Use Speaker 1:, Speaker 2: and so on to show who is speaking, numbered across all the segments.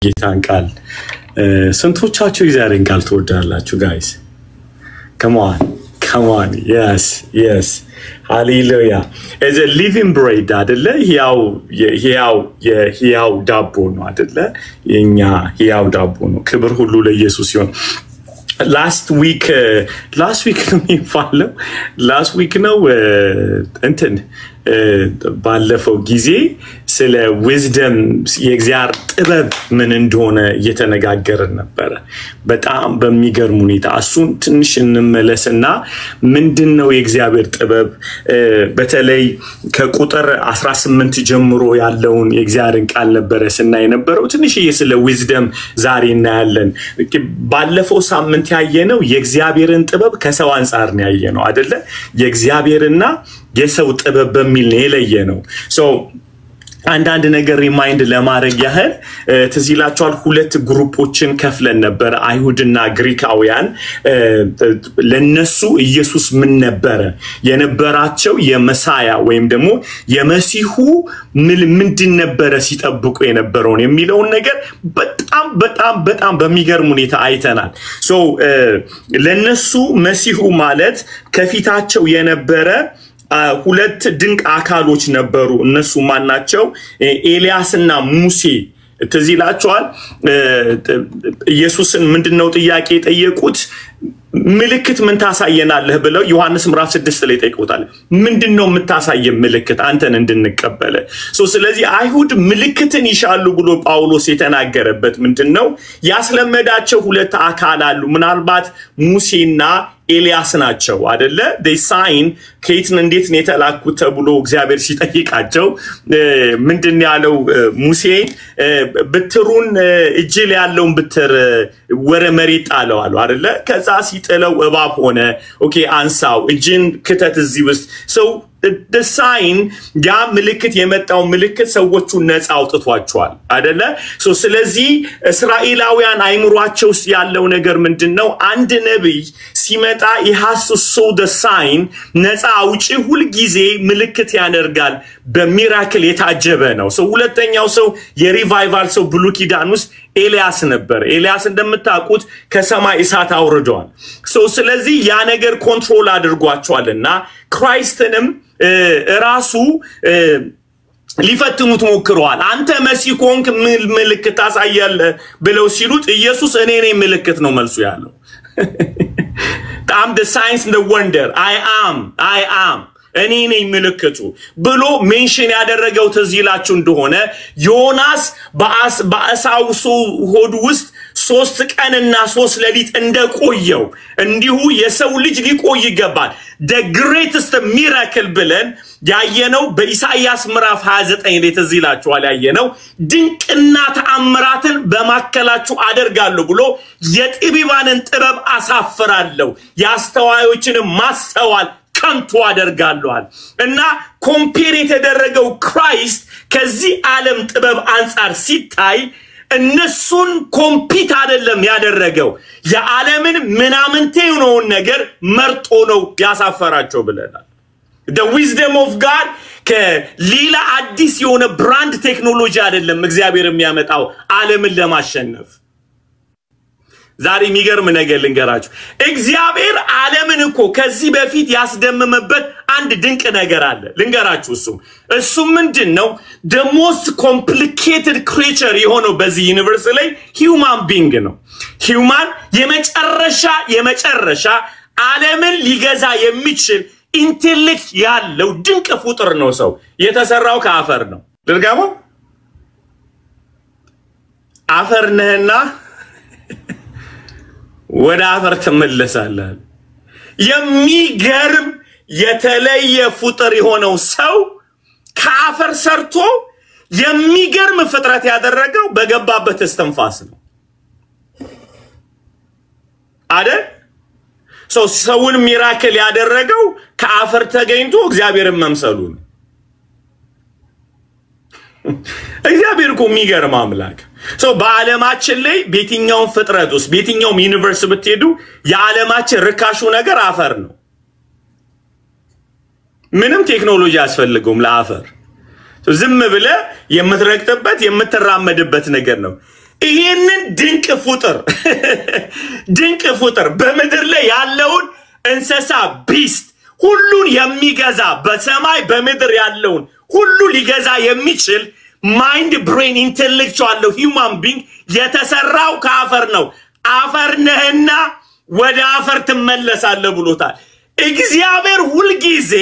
Speaker 1: ጌታን ቃል ስንቶቻችሁ የዛሬን ቃል ትወዳላችሁ guys? Come on, yes, hallelujah. As a living bread አይደለ? ሕያው ዳቦ ነው አይደለ? የኛ ሕያው ዳቦ ነው። ክብር ሁሉ ለኢየሱስ ይሁን። last week ነው እንትን ባለፈው ጊዜ ስለ wisdom የእግዚአብሔር ጥበብ ምን እንደሆነ እየተነጋገርን ነበር። በጣም በሚገርም ሁኔታ እሱን ትንሽ እንመለስና ምንድነው የእግዚአብሔር ጥበብ በተለይ ከቁጥር 18 ጀምሮ ያለውን የእግዚአብሔርን ቃል ነበር ስናይ ነበረው። ትንሽ ስለ wisdom ዛሬ እናያለን። ባለፈው ሳምንት ያየነው የእግዚአብሔርን ጥበብ ከሰው አንፃር ነው ያየነው አይደለ? የእግዚአብሔርና የሰው ጥበብ በሚል ነው የለየነው። so አንዳንድ ነገር ሪማይንድ ለማድረግ ያህል ትዝ ይላችኋል ሁለት ግሩፖችን ከፍለን ነበር አይሁድና ግሪካውያን። ለነሱ ኢየሱስ ምን ነበር የነበራቸው የመሳያ ወይም ደግሞ የመሲሁ ምንድን ነበር ሲጠብቁ የነበረው የሚለው ነገር በጣም በሚገርም ሁኔታ አይተናል። so ለነሱ መሲሁ ማለት ከፊታቸው የነበረ ሁለት ድንቅ አካሎች ነበሩ። እነሱ ማናቸው? ኤልያስና ሙሴ። ተዚላቸዋል። ኢየሱስን ምንድነው ጥያቄ ጠየቁት? ምልክት ምን ታሳየናለህ ብለው ዮሐንስ ምዕራፍ 6 ላይ ጠይቀውታል። ምንድነው የምታሳየን ምልክት አንተን እንድንቀበለ? ስለዚህ አይሁድ ምልክትን ይሻሉ ብሎ ጳውሎስ የተናገረበት ምንድነው? ያስለመዳቸው ሁለት አካል አሉ። ምናልባት ሙሴና ኤልያስ ናቸው አይደለ? they sign ከይትን እንዴት ነው የተላኩት ተብሎ እግዚአብሔር ሲጠይቃቸው ምንድነው ያለው? ሙሴ ብትሩን እጅል ያለውን ብትር ወረ መሬት ጣለው አሉ አይደለ? ከዛ ሲጥለው እባብ ሆነ። ኦኬ አንሳው እጅን ክተት እዚህ ውስጥ ሰው the sign ያ ምልክት የመጣው ምልክት ሰዎቹ ነፃ አውጥቷቸዋል አይደለ? ስለዚህ እስራኤላውያን አይምሯቸው ውስጥ ያለው ነገር ምንድነው? አንድ ነብይ ሲመጣ he has to show the sign። ነፃ አውጪ ሁሉ ጊዜ ምልክት ያደርጋል። በሚራክል የታጀበ ነው። ሁለተኛው ሰው የሪቫይቫል ሰው ብሉይ ኪዳን ውስጥ ኤልያስ ነበር። ኤልያስ እንደምታውቁት ከሰማይ እሳት አውርዷል። ስለዚህ ያ ነገር ኮንትሮል አድርጓቸዋልና ክራይስትንም ራሱ ሊፈትኑት ሞክረዋል። አንተ መሲህ ኮንክ ምልክት ታሳያለህ ብለው ሲሉት ኢየሱስ እኔ ነኝ ምልክት ነው መልሱ ያለው። I'm the signs and the wonder. I am እኔ ነኝ ምልክቱ ብሎ ሜንሽን ያደረገው ተዚላችሁ እንደሆነ ዮናስ በአሳውሱ ሆድ ውስጥ 3 ቀንና 3 ሌሊት እንደቆየው እንዲሁ የሰው ልጅ ሊቆይ ይገባል። the greatest miracle ብለን ያየነው በኢሳይያስ ምዕራፍ 29 ላይ ተዚላችሁ ያየነው ድንቅና ተአምራትን በማከላችሁ አደርጋለሁ ብሎ የጥቢባንን ጥበብ አሳፍራለሁ ያስተዋዮችን ማስተዋል ከንቱ አደርጋለሁ እና ኮምፔር የተደረገው ክራይስት ከዚህ ዓለም ጥበብ አንፃር ሲታይ እነሱን ኮምፒት አይደለም ያደረገው የዓለምን ምናምንቴ ነው ነገር መርጦ ነው ያሳፈራቸው ብለናል። the wisdom of God ከሌላ አዲስ የሆነ ብራንድ ቴክኖሎጂ አይደለም እግዚአብሔር የሚያመጣው ዓለምን ለማሸነፍ። ዛሬ የሚገርም ነገር ልንገራችሁ። እግዚአብሔር ዓለምን እኮ ከዚህ በፊት ያስደመመበት አንድ ድንቅ ነገር አለ ልንገራችሁ። እሱ ምንድነው? the most complicated creature የሆነው በዚህ ዩኒቨርስ ላይ human being ነው። human የመጨረሻ ዓለምን ሊገዛ የሚችል ኢንተሌክት ያለው ድንቅ ፍጡር ነው። ሰው የተሰራው ከአፈር ነው። ድርጋሞ አፈር ነህና ወደ አፈር ተመለሳለህ። የሚገርም የተለየ ፍጡር የሆነው ሰው ከአፈር ሰርቶ የሚገርም ፍጥረት ያደረገው በገባበት እስትንፋስ ነው አይደል? ሰውን ሚራክል ያደረገው ከአፈር ተገኝቶ እግዚአብሔርን መምሰሉ ነው። እግዚአብሔር እኮ የሚገርም አምላክ። በዓለማችን ላይ በየትኛው ፍጥረት ውስጥ በየትኛው ዩኒቨርስ ብትሄዱ የዓለማችን ርካሹ ነገር አፈር ነው። ምንም ቴክኖሎጂ አያስፈልገውም ለአፈር። ዝም ብለ የምትረግጥበት የምትራመድበት ነገር ነው። ይሄንን ድንቅ ፍጡር በመድር ላይ ያለውን እንስሳ ቢስት ሁሉን የሚገዛ በሰማይ በመድር ያለውን ሁሉ ሊገዛ የሚችል ማይንድ ብሬን ኢንተሌክቹዋል ሂዩማን ቢንግ የተሰራው ከአፈር ነው አፈር ነህና ወደ አፈር ትመለሳለህ ብሎታል እግዚአብሔር ሁሉ ጊዜ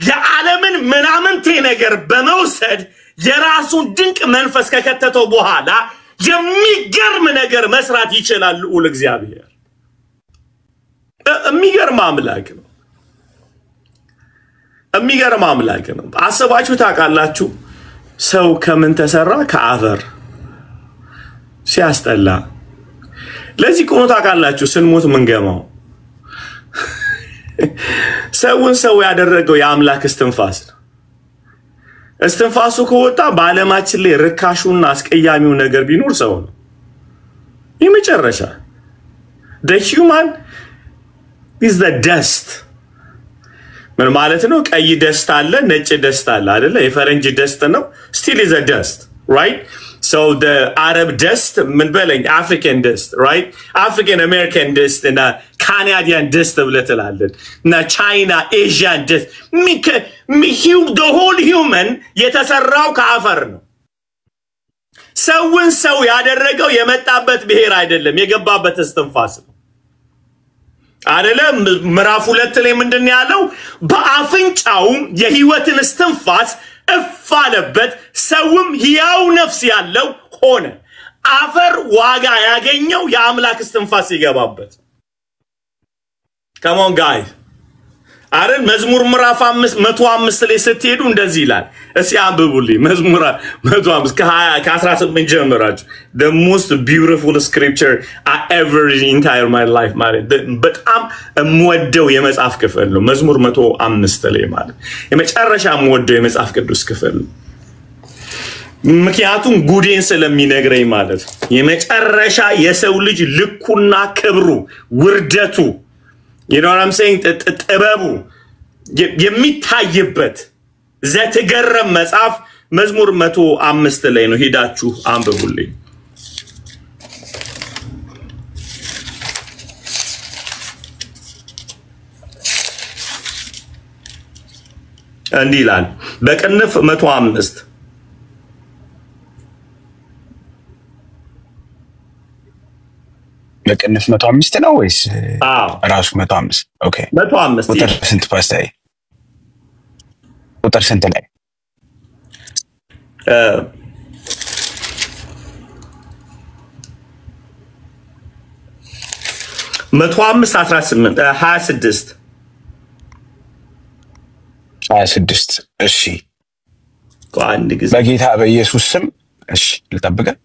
Speaker 1: የዓለምን ምናምንቴ ነገር በመውሰድ የራሱን ድንቅ መንፈስ ከከተተው በኋላ የሚገርም ነገር መስራት ይችላል ኡል እግዚአብሔር የሚገርም አምላክ ነው አሰባችሁ ታውቃላችሁ ሰው ከምን ተሰራ ከአፈር ሲያስጠላ ለዚህ ቆሞ ታውቃላችሁ ስንሞት መንገማው ሰው ያደረገው የአምላክ እስትንፋሱ ከወጣ በዓለማችን ላይ ርካሹና አስቀያሚው ነገር ቢኖር ሰው ነው የመጨረሻ the human is the dust ምን ማለት ነው ቀይ ደስት አለ ነጭ ደስት አለ አይደለ የፈረንጅ ደስት ነው still is a dust right so the Arab dust ምን በለኝ African dust right African American dust and Canadian dust ብለትላለን እና China Asian dust the whole human የተሰራው ከአፈር ነው ሰው ያደረገው የመጣበት ብሔር አይደለም የገባበት እስትንፋስ ነው አይደለም ምዕራፍ 2 ላይ ምንድነው ያለው በአፍንጫው የህይወትን እስትንፋስ እፋለበት ሰውም ሕያው ነፍስ ያለው ሆነ አፈር ዋጋ ያገኘው የአምላክ እስትንፋስ ይገባበት come on guys አረን መዝሙር ምዕራፍ 105 ላይ ስትሄዱ እንደዚህ ይላል እስኪ አንብቡልኝ መዝሙር 105 ከ18 ጀምራችሁ the most beautiful scripture I ever read in entire my life ማለት በጣም የምወደው የመጽሐፍ ክፍል ነው መዝሙር 105 ላይ ማለት የመጨረሻ የምወደው የመጽሐፍ ቅዱስ ክፍል ምክንያቱም ጉዴን ስለሚነግረኝ ማለት የመጨረሻ የሰው ልጅ ልኩና ክብሩ ውርደቱ you know what I'm saying ጥበቡ የሚታይበት ዘተገረም መጽሐፍ መዝሙር 105 ላይ ነው ሄዳችሁ አንብቡልኝ እንዲህ ይላል በቅንፍ 105
Speaker 2: በቅንፍ 105 ነው ወይስ ራሱ 105 ኦኬ
Speaker 1: 105
Speaker 2: ቁጥር ስንት ፓስታይ ቁጥር ስንት ላይ
Speaker 1: 105 18 26
Speaker 2: እሺ
Speaker 1: አንድ ጊዜ
Speaker 2: በጌታ በኢየሱስ ስም እሺ ልጠብቀህ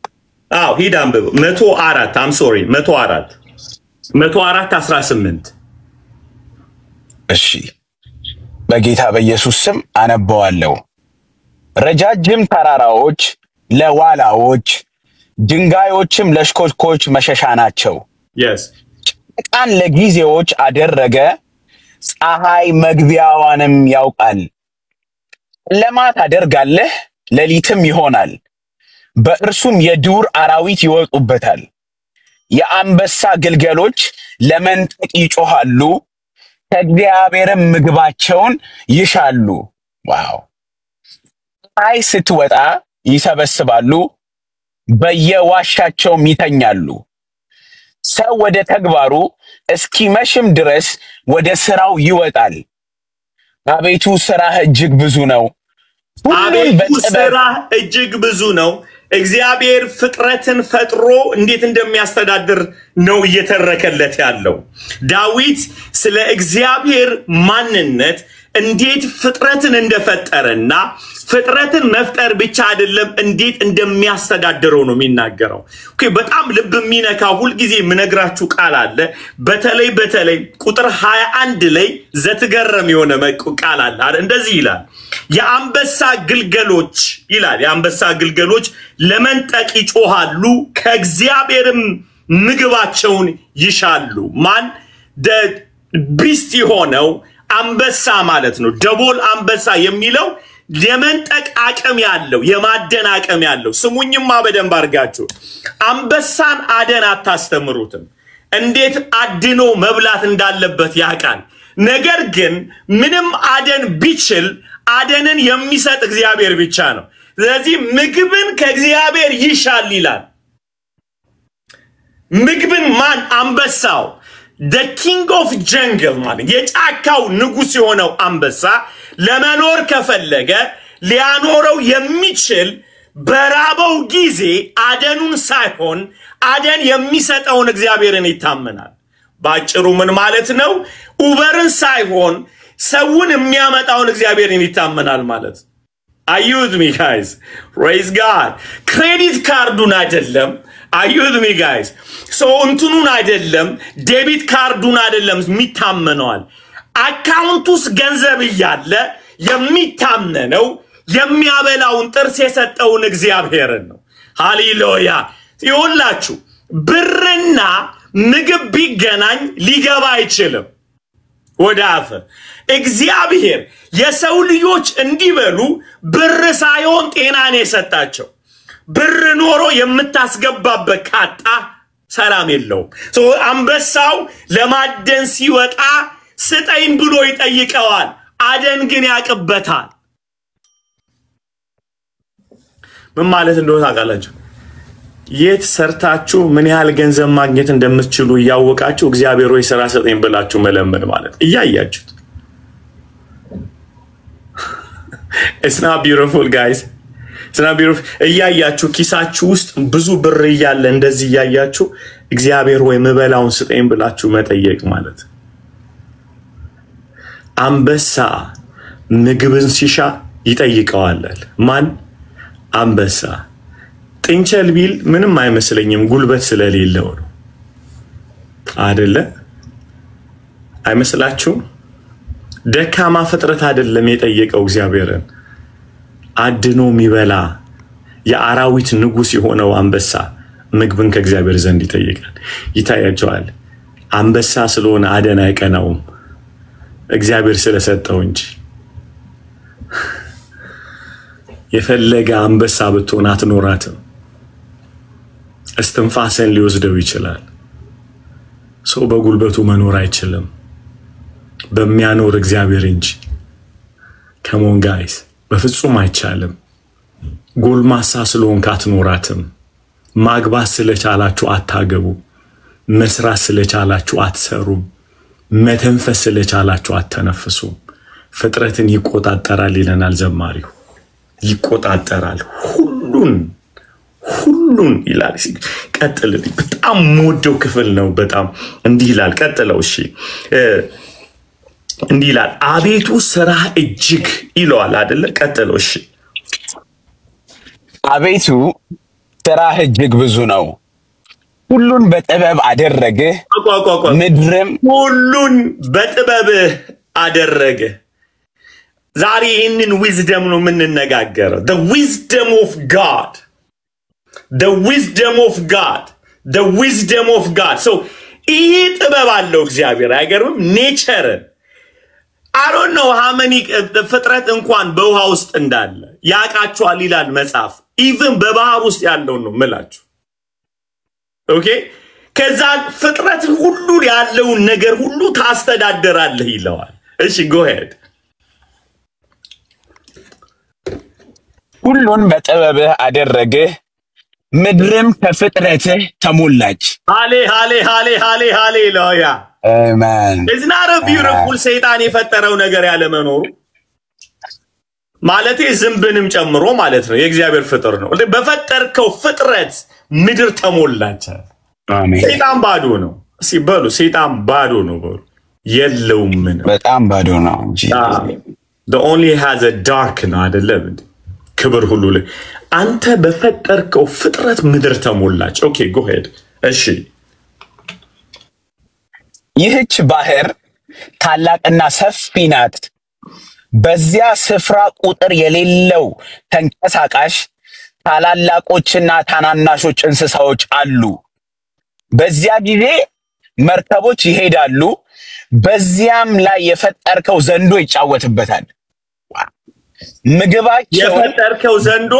Speaker 1: ሂድ አንብብ 104 I'm sorry 104 18
Speaker 2: እሺ በጌታ በኢየሱስ ስም አነባዋለሁ ረጃጅም ተራራዎች ለዋላዎች ድንጋዮችም ለሽኮኮች መሸሻ ናቸው
Speaker 1: yes
Speaker 2: ጨረቃን ለጊዜዎች አደረገ ፀሐይ መግቢያዋንም ያውቃል ለማታ አደርጋለህ ሌሊትም ይሆናል በእርሱም የዱር አራዊት ይወጡበታል የአንበሳ ግልገሎች ለመንጠቅ ይጮሃሉ ከእግዚአብሔርም ምግባቸውን ይሻሉ ዋው ፀሐይ ስትወጣ ይሰበስባሉ በየዋሻቸውም ይተኛሉ ሰው ወደ ተግባሩ እስኪመሽም ድረስ ወደ ስራው ይወጣል አቤቱ ስራህ እጅግ ብዙ ነው
Speaker 1: እግዚአብሔር ፍጥረትን ፈጥሮ እንዴት እንደሚያስተዳድር ነው እየተረከለት ያለው ዳዊት ስለ እግዚአብሔር ማንነት እንዴት ፍጥረትን እንደፈጠረና ፍጥረትን መፍጠር ብቻ አይደለም እንዴት እንደሚያስተዳድረው ነው የሚናገረው ኦኬ በጣም ልብ የሚነካ ሁሉ ጊዜ ምነግራችሁ ቃል አለ በተለይ ቁጥር 21 ላይ ዘትገረም የሆነ ቃል አለ እንደዚህ ይላል የአንበሳ ግልገሎች ይላል የአንበሳ ግልገሎች ለመንጠቅ ይጮሃሉ ከእግዚአብሔርም ምግባቸውን ይሻሉ ማን ቢስት ሆነው አንበሳ ማለት ነው ደቦል አንበሳ የሚለው የመንጠቅ አቅም ያለው የማደን አቅም ያለው ስሙኝማ በደንብ አድርጋችሁ አንበሳን አደን አታስተምሩትም እንዴት አድኖ መብላት እንዳለበት ያውቃል ነገር ግን ምንም አደን ቢችል አደንን የሚሰጥ እግዚአብሔር ብቻ ነው ስለዚህ ምግብን ከእግዚአብሔር ይሻል ይላል ምግብን ማን አንበሳው the king of jungle ማለት የጫካው ንጉስ የሆነው አንበሳ ለመኖር ከፈለገ ሊያኖረው የሚችል በራበው ጊዜ አደኑን ሳይሆን አደን የሚሰጠውን እግዚአብሔርን ይታመናል ባጭሩ ምን ማለት ነው ኡበርን ሳይሆን ሰውን የሚያመጣውን እግዚአብሔርን ይታመናል ማለት Are you with me guys praise God credit cardun አይደለም Are you with me guys so እንትኑን አይደለም debit cardun አይደለም የሚታመነዋል አካውንቱስ ገንዘብ ይያለ የሚታመነው የሚያበላውን ጥርስ የሰጠውን እግዚአብሔርን ነው ሃሌሉያ ይሁንላችሁ ብርና ምግብ ቢገናኝ ሊገባ አይችልም ወዳፈ እግዚአብሔር የሰው ልጆች እንዲበሉ ብር ሳይሆን ጤናን የሰጣቸው ብር ኖሮ የምታስገባበት ካጣ ሰላም የለውም ሶ አንበሳው ለማደን ሲወጣ ስጠኝ ብሎ ይጠይቀዋል አደን ግን ያቀበታል ምን ማለት እንደሆነ ታውቃላችሁ የት ሰርታችሁ ምን ያህል ገንዘብ ማግኘት እንደምትችሉ ያወቃችሁ እግዚአብሔር ወይ ስራ ሰጠኝ ብላችሁ መለመን ማለት እያያችሁት It's not beautiful guys It's not beautiful እያያችሁ ኪሳችሁ ውስጥ ብዙ ብር ይያለ እንደዚህ እያያችሁ እግዚአብሔር ወይ መበላውን ስጠኝ ብላችሁ መጠየቅ ማለት አንበሳ ምግብን ሲሻ ይጠይቀዋል ማን አንበሳ ጥንቸል ቢል ምንም አይመስለኝም ጉልበት ስለሌለው ነው አይደለ አይመስላችሁ ደካማ ፍጥረት አይደለም የጠየቀው እግዚአብሔርን አድኖ የሚበላ የአራዊት ንጉስ የሆነው አንበሳ ምግብን ከእግዚአብሔር ዘንድ ይጠይቃል ይታያቸዋል አንበሳ ስለሆነ አደን አይቀናውም እግዚአብሔር ስለሰጠው እንጂ የፈለገ አንበሳ ብትሆን አትኖራትም እስትንፋስን ሊወስደው ይችላል ሰው በጉልበቱ መኖር አይችልም በሚያኖር እግዚአብሔር እንጂ come on guys በፍጹም አይቻልም ጎልማሳ ስለሆንክ አትኖራትም ማግባት ስለቻላችሁ አታገቡ መስራት ስለቻላችሁ አትሰሩም መተንፈስ ስለቻላችሁ አትተነፍሱ ፍጥረትን ይቆጣጠራል ይለናል ዘማሪው ይቆጣጠራል ሁሉን ይላል ቀጥልልኝ በጣም ሞደው ክፍል ነው በጣም እንዲህ ይላል ቀጥለው እሺ እንዲህ ይላል አቤቱ ስራህ እጅግ ይለዋል አይደለ ቀጥለው እሺ አቤቱ ስራህ እጅግ ብዙ ነው ሁሉን በጥበብ አደረገ ምድርም ሁሉን በጥበብ አደረገ ዛሬ ይህንን wisdom ነው የምንነጋገረው the wisdom of God the wisdom of God the wisdom of God so ይሄ ጥበብ አለው እግዚአብሔር አይገርምም nature I don't know how many ፍጥረት እንኳን በውሃ ውስጥ እንዳለ ያቃቸዋል ይላል መጽሐፍ even በባህር ውስጥ ያለው ነው መላችሁ okay ከዛ ፍጥረት ሁሉ ያለው ነገር ሁሉ ታስተዳደራለህ ይለዋል እሺ go ahead ሁሉን በጥበብህ አደረገ ምድርም ከፍጥረትህ ተሞላች ሃሌሉያ አሜን It's not a beautiful ሰይጣን የፈጠረው ነገር ያለ መኖሩ ማለቴ ዝምብንም ጨምሮ ማለት ነው የእግዚአብሔር ፍጥር ነው በፈጠርከው ፍጥረት ምድር ተሞላች አሜን ሰይጣን ባዶ ነው ሲበሉ ሰይጣን ባዶ ነው በሉ የለውም በጣም ባዶ ነው እንጂ the only has a dark ነው አይደለም ክብር ሁሉ ላይ አንተ በፈጠርከው ፍጥረት ምድር ተሞላች ኦኬ go ahead እሺ ይህች ባህር ታላቅና ሰፊ ናት በዚያ ስፍራ ቁጥር የሌለው ተንቀሳቃሽ ታላላቆችና ታናናሾች እንስሳዎች አሉ በዚያ ጊዜ መርከቦች ይሄዳሉ በዚያም ላይ የፈጠርከው ዘንዶ ይጫወትበታል
Speaker 2: ምግባቸው
Speaker 1: የፈጠርከው ዘንዶ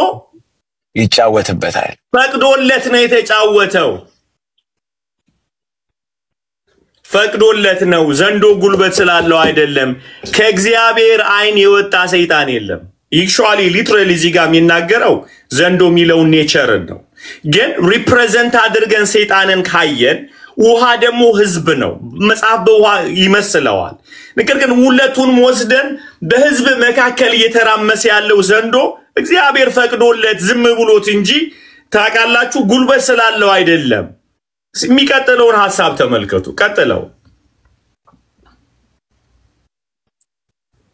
Speaker 2: ይጫወትበታል
Speaker 1: ፈቅዶለት ነው የተጫወተው ፈቅዶለት ነው ዘንዶ ጉልበት ስላለው አይደለም ከእግዚአብሔር አይን የወጣ ሰይጣን የለም actually literally እዚህ ጋር የሚናገረው ዘንዶ የሚለው ኔቸር ነው ግን ሪፕሬዘንት አድርገን ሰይጣንን ካየን ውሃ ደግሞ ህዝብ ነው መጽሐፍ በውሃ ይመስለዋል ነገር ግን ሁለቱን ወስደን በህዝብ መካከል እየተራመሰ ያለው ዘንዶ እግዚአብሔር ፈቅዶለት ዝም ብሎት እንጂ ታቃላችሁ ጉልበት ስላለው አይደለም የሚቀጥለውን ሐሳብ ተመልከቱ ቀጥለው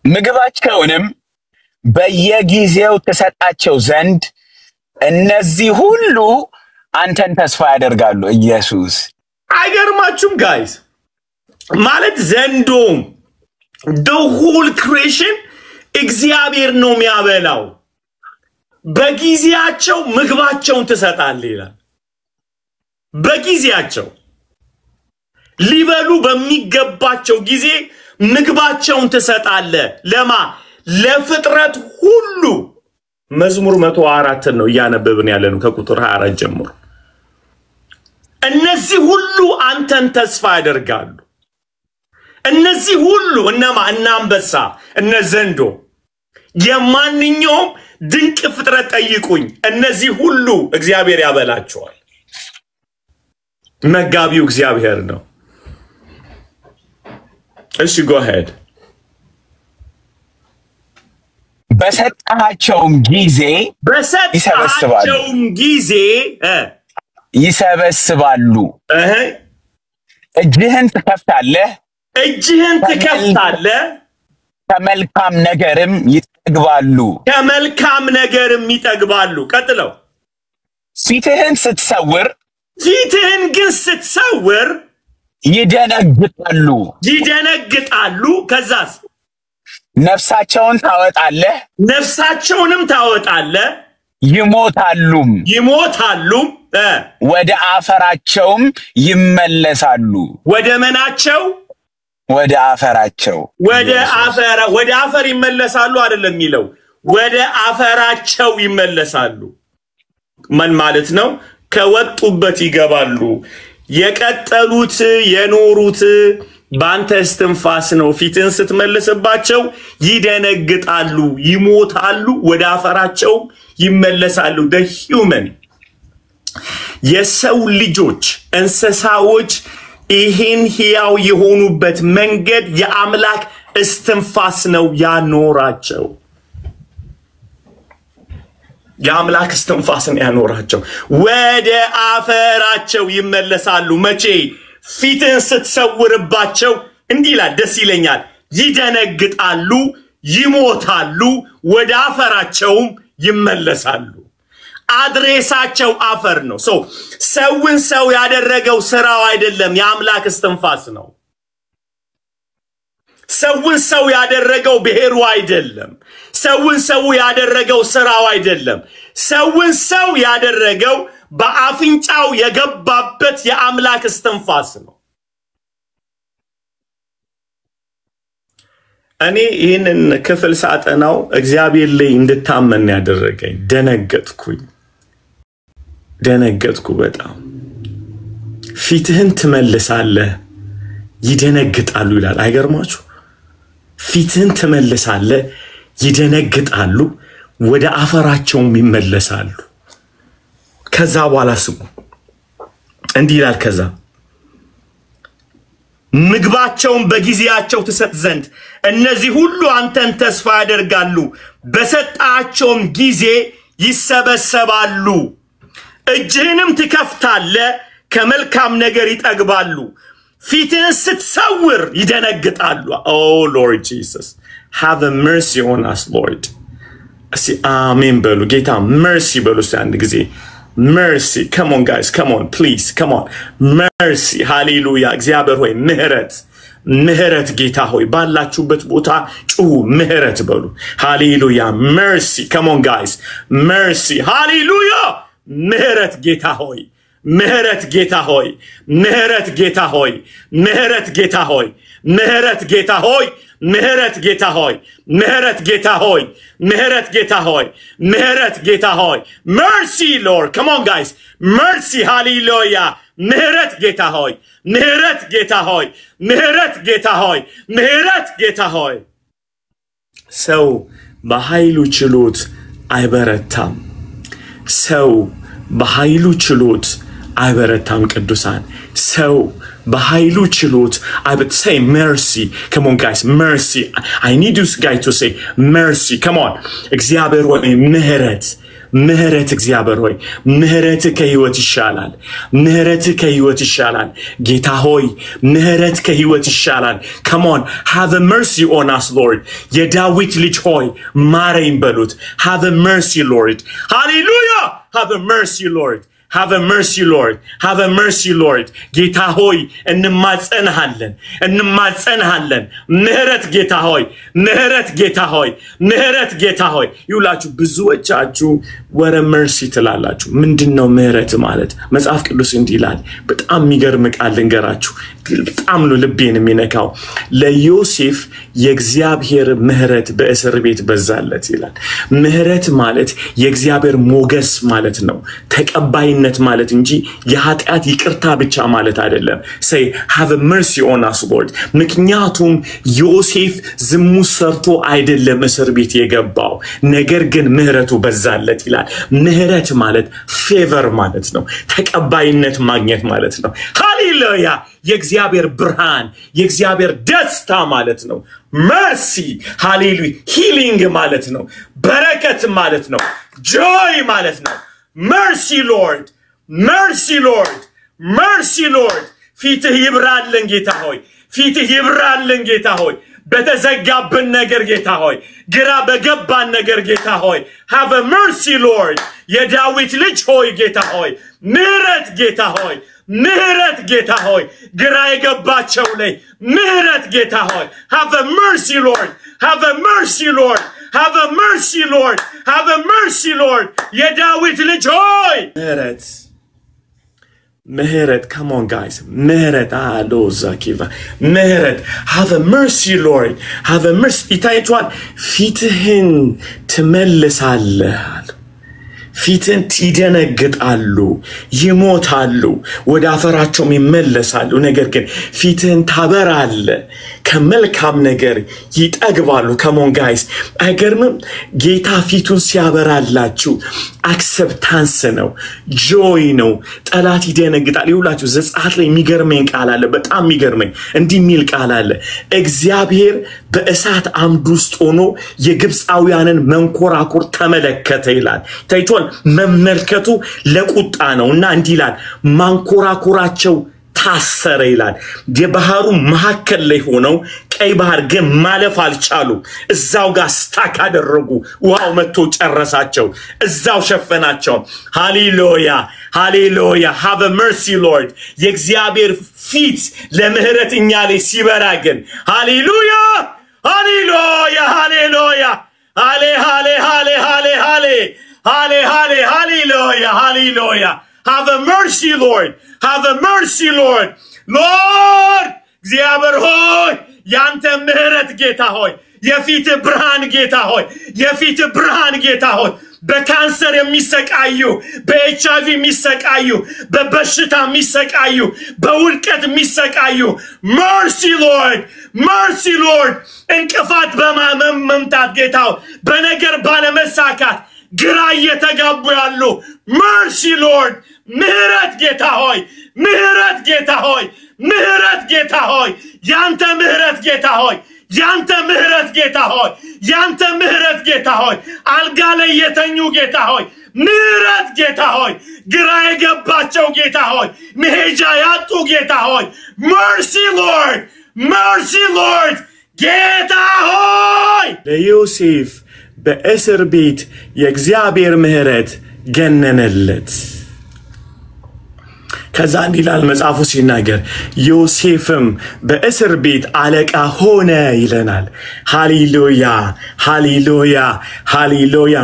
Speaker 2: ምግባቸውንም በየጊዜው ተሰጣቸው ዘንድ እነዚህ ሁሉ አንተን ተስፋ ያደርጋሉ ኢየሱስ
Speaker 1: አይገርማችሁም ጋይስ ማለት ዘንዶ the whole creation እግዚአብሔር ነው የሚያበላው በጊዜያቸው ምግባቸውን ተሰጣለ ይላል በጊዜያቸው ሊበሉ በሚገባቸው ጊዜ ምግባቸውን ተሰጣለ ለማ ለፍጥረት ሁሉ መዝሙር 104 ነው ያነበብን ያለነው ከቁጥር 24 ጀምሮ እነዚህ ሁሉ አንተን ተስፋ ያደርጋሉ እነዚህ ሁሉ እነማ እናንበሳ እነዘንዶ የማንኛውም ድንቅ ፍጥረት ጠይቁኝ እነዚህ ሁሉ እግዚአብሔር ያበላቸዋል መጋቢው እግዚአብሔር ነው እሺ go ahead
Speaker 2: በሰጣቸውም ጊዜ ይሰበስባሉ እጅህን ትከፍታለህ ከመልካም ነገርም ይጠግባሉ ቀጥለው ፊትህን ግን ስትሰውር ይደነግጣሉ ከዛስ ነፍሳቸውንም ታወጣለህ ይሞታሉ ወደ አፈራቸውም ይመለሳሉ ወደ መናቸው ወደ አፈራቸው ወደ አፈር ይመለሳሉ አይደለም የሚለው ወደ አፈራቸው ይመለሳሉ ምን ማለት ነው ከወጡበት ይገባሉ የቀጠሉት የኖሩት ባንተ እስትንፋስ ነው ፊትን ስትመለስባቸው ይደነግጣሉ ይሞታሉ ወደ አፈራቸው ይመለሳሉ the human የሰው ልጆች እንስሳዎች ይሄን ሕያው የሆኑበት መንገድ የአምላክ እስትንፋስ ነው ያኖራቸው የአምላክ እስትንፋስ ነው ያኖራቸው ወደ አፈራቸው ይመለሳሉ መቼ ፊትን ስትሰውርባቸው እንዲላል ደስ ይለኛል ይደነግጣሉ ይሞታሉ ወደ አፈራቸውም ይመለሳሉ አድሬሳቸው አፈር ነው ሰውን ሰው ያደረገው ስራው አይደለም የአምላክ እስትንፋስ ነው ሰውን ሰው ያደረገው ብሔሩ አይደለም ሰውን ሰው ያደረገው ስራው አይደለም ሰውን ሰው ያደረገው በአፍንጫው የገባበት የአምላክ እስትንፋስ ነው እኔ ይሄንን ክፍል ሳጠናው እግዚአብሔር ላይ እንድታመን ያደረገኝ ደነገጥኩ በጣም ፊትህን ትመልሳለህ ይደነግጣሉ ይላል አይገርማችሁ ፊትህን ትመልሳለህ ይደነግጣሉ ወደ አፈራቸውም ይመለሳሉ ከዛ በኋላ ስሙ እንዲህ ይላል ከዛ ምግባቸውን በጊዜያቸው ትሰጥ ዘንድ እነዚህ ሁሉ አንተን ተስፋ ያደርጋሉ በሰጣቸውም ጊዜ ይሰበሰባሉ እጅህንም ትከፍታለህ ከመልካም ነገር ይጠግባሉ ፊትህን ስትሰውር ይደነግጣሉ oh lord jesus have a mercy on us lord see amen በሉ ጌታ mercy በሉ አንድ ጊዜ mercy come on guys come on please come on mercy hallelujah እግዚአብሔር ሆይ ምህረት ጌታ ሆይ ባላችሁበት ቦታ ጩሁ ምህረት በሉ hallelujah mercy come on guys mercy hallelujah ምህረት ጌታ ሆይ
Speaker 1: ምህረት ጌታ ሆይ ምህረት ጌታ ሆይ ምህረት ጌታ ሆይ ምህረት ጌታ ሆይ ምህረት ጌታ ሆይ ምህረት ጌታ ሆይ ምህረት ጌታ ሆይ ምህረት ጌታ ሆይ mercy Lord come on guys mercy hallelujah ምህረት ጌታ ሆይ ምህረት ጌታ ሆይ ምህረት ጌታ ሆይ ምህረት ጌታ ሆይ ሰው በኃይሉ ችሎት አይበረታም ሰው በኃይሉ ችሎት አይበረታም ቅዱሳን ሰው በኃይሉ ችሎት I would say mercy come on guys mercy I need you guys to say mercy come on እግዚአብሔር ሆይ ምህረት ምህረት እግዚአብሔር ሆይ ምህረት ከህይወት ይሻላል ምህረት ከህይወት ይሻላል ጌታ ሆይ ምህረት ከህይወት ይሻላል come on have a mercy on us Lord የዳዊት ልጅ ሆይ ማረኝ በሉት have a mercy Lord hallelujah have a mercy Lord have a mercy Lord have a mercy Lord ጌታ ሆይ እንማጸንሃለን ምህረት ጌታ ሆይ ምህረት ጌታ ሆይ ምህረት ጌታ ሆይ ይውላችሁ ብዙዎቻችሁ ወረ mercy ትላላችሁ ምንድነው ምህረት ማለት መጽሐፍ ቅዱስ እንዲህ ይላል በጣም የሚገርም ቃል ልንገራችሁ በጣም ነው ልቤን የሚነካው ለዮሴፍ የእግዚአብሔር ምህረት በእስር ቤት በዛለት ይላል ምህረት ማለት የእግዚአብሔር ሞገስ ማለት ነው ተቀባይነት ማለት እንጂ የኃጢአት ይቅርታ ብቻ ማለት አይደለም say have a mercy on us Lord ምክንያቱም ዮሴፍ ዝሙት ሰርቶ አይደለም እስር ቤት የገባው ነገር ግን ምህረቱ በዛለት ይላል ምህረት ማለት favor ማለት ነው ተቀባይነት ማግኘት ማለት ነው ሃሌሉያ የእግዚአብሔር ብርሃን የእግዚአብሔር ደስታ ማለት ነው mercy hallelujah healing ማለት ነው በረከት ማለት ነው joy ማለት ነው mercy Lord mercy Lord mercy Lord ፊትህ ይብራልን ጌታ ሆይ ፊትህ ይብራልን ጌታ ሆይ በተዘጋብን ነገር ጌታ ሆይ ግራ በገባን ነገር ጌታ ሆይ have a mercy Lord የዳዊት ልጅ ሆይ ጌታ ሆይ ምህረት ጌታ ሆይ ምህረት ጌታ ሆይ ግራ የገባቸው ላይ ምህረት ጌታ ሆይ have a mercy Lord have a mercy Lord have a mercy Lord have a mercy Lord የዳዊት ልጅ ሆይ ምህረት come on guys ምህረት አሎዛኪva ምህረት have a mercy Lord have a mercy ይታያችኋል ፊትህን ትመልሳለህ ፊትን ይደነግጣሉ ይሞታሉ ወደ አፈራቸው ይመለሳሉ ነገር ግን ፊትን ታበራለ ከመልካም ነገር ይጠግባሉ come on guys አይገርምም ጌታ ፊቱን ሲያበራላችሁ acceptance ነው joy ነው ጠላት ይደነግጣል ይውላችሁ ዘጸአት ላይ የሚገርመኝ ቃል አለ በጣም የሚገርመኝ እንዲህ ሚል ቃል አለ እግዚአብሔር በእሳት አምድ ውስጥ ሆኖ የግብፃውያንን መንኮራኩር ተመለከተ ይላል ታይቷል መመልከቱ ለቁጣ ነውና እንዲህ ይላል ማንኮራኩራቸው ታሰረ ይላል የባህሩ መሐከል ላይ ሆነው ቀይ ባህር ግን ማለፍ አልቻሉ እዛው ጋር ስታክ አደረጉ ውሃው መጥቶ ጨረሳቸው እዛው ሸፈናቸው ሃሌሉያ ሃሌሉያ have a mercy Lord የእግዚአብሔር ፊት ለምህረት እኛ ላይ ሲበራ ግን ሃሌሉያ ሃሌሉያ ሃሌሉያ ሃሌ ሃሌ ሃሌ ሃሌ ሃሌ ሃሌ ሃሌ ሃሌሉያ ሃሌሉያ have a mercy Lord have a mercy Lord Lord እግዚአብሔር ሆይ ያንተ ምህረት ጌታ ሆይ የፊት ብርሃን ጌታ ሆይ የፊት ብርሃን ጌታ ሆይ በካንሰር የሚሰቃዩ በኤችአይቪ የሚሰቃዩ በበሽታ የሚሰቃዩ በውድቀት የሚሰቃዩ mercy Lord እንቅፋት በመምታት ጌታው በነገር ባለመሳካት ግራ እየተጋቡ ያሉ mercy Lord ምህረት ጌታ ሆይ ምህረት ጌታ ሆይ ምህረት ጌታ ሆይ ያንተ ምህረት ጌታ ሆይ ያንተ ምህረት ጌታ ሆይ ያንተ ምህረት ጌታ ሆይ አልጋ ላይ የተኙ ጌታ ሆይ ምህረት ጌታ ሆይ ግራ የገባቸው ጌታ ሆይ መሄጃ ያጡ ጌታ ሆይ mercy Lord ጌታ ሆይ ለዮሴፍ በእስር ቤት የእግዚአብሔር ምህረት ገነነለት ከዛ እንዲላል መጽሐፉ ሲናገር ዮሴፍም በእስር ቤት አለቃ ሆነ ይለናል ሃሌሉያ ሃሌሉያ ሃሌሉያ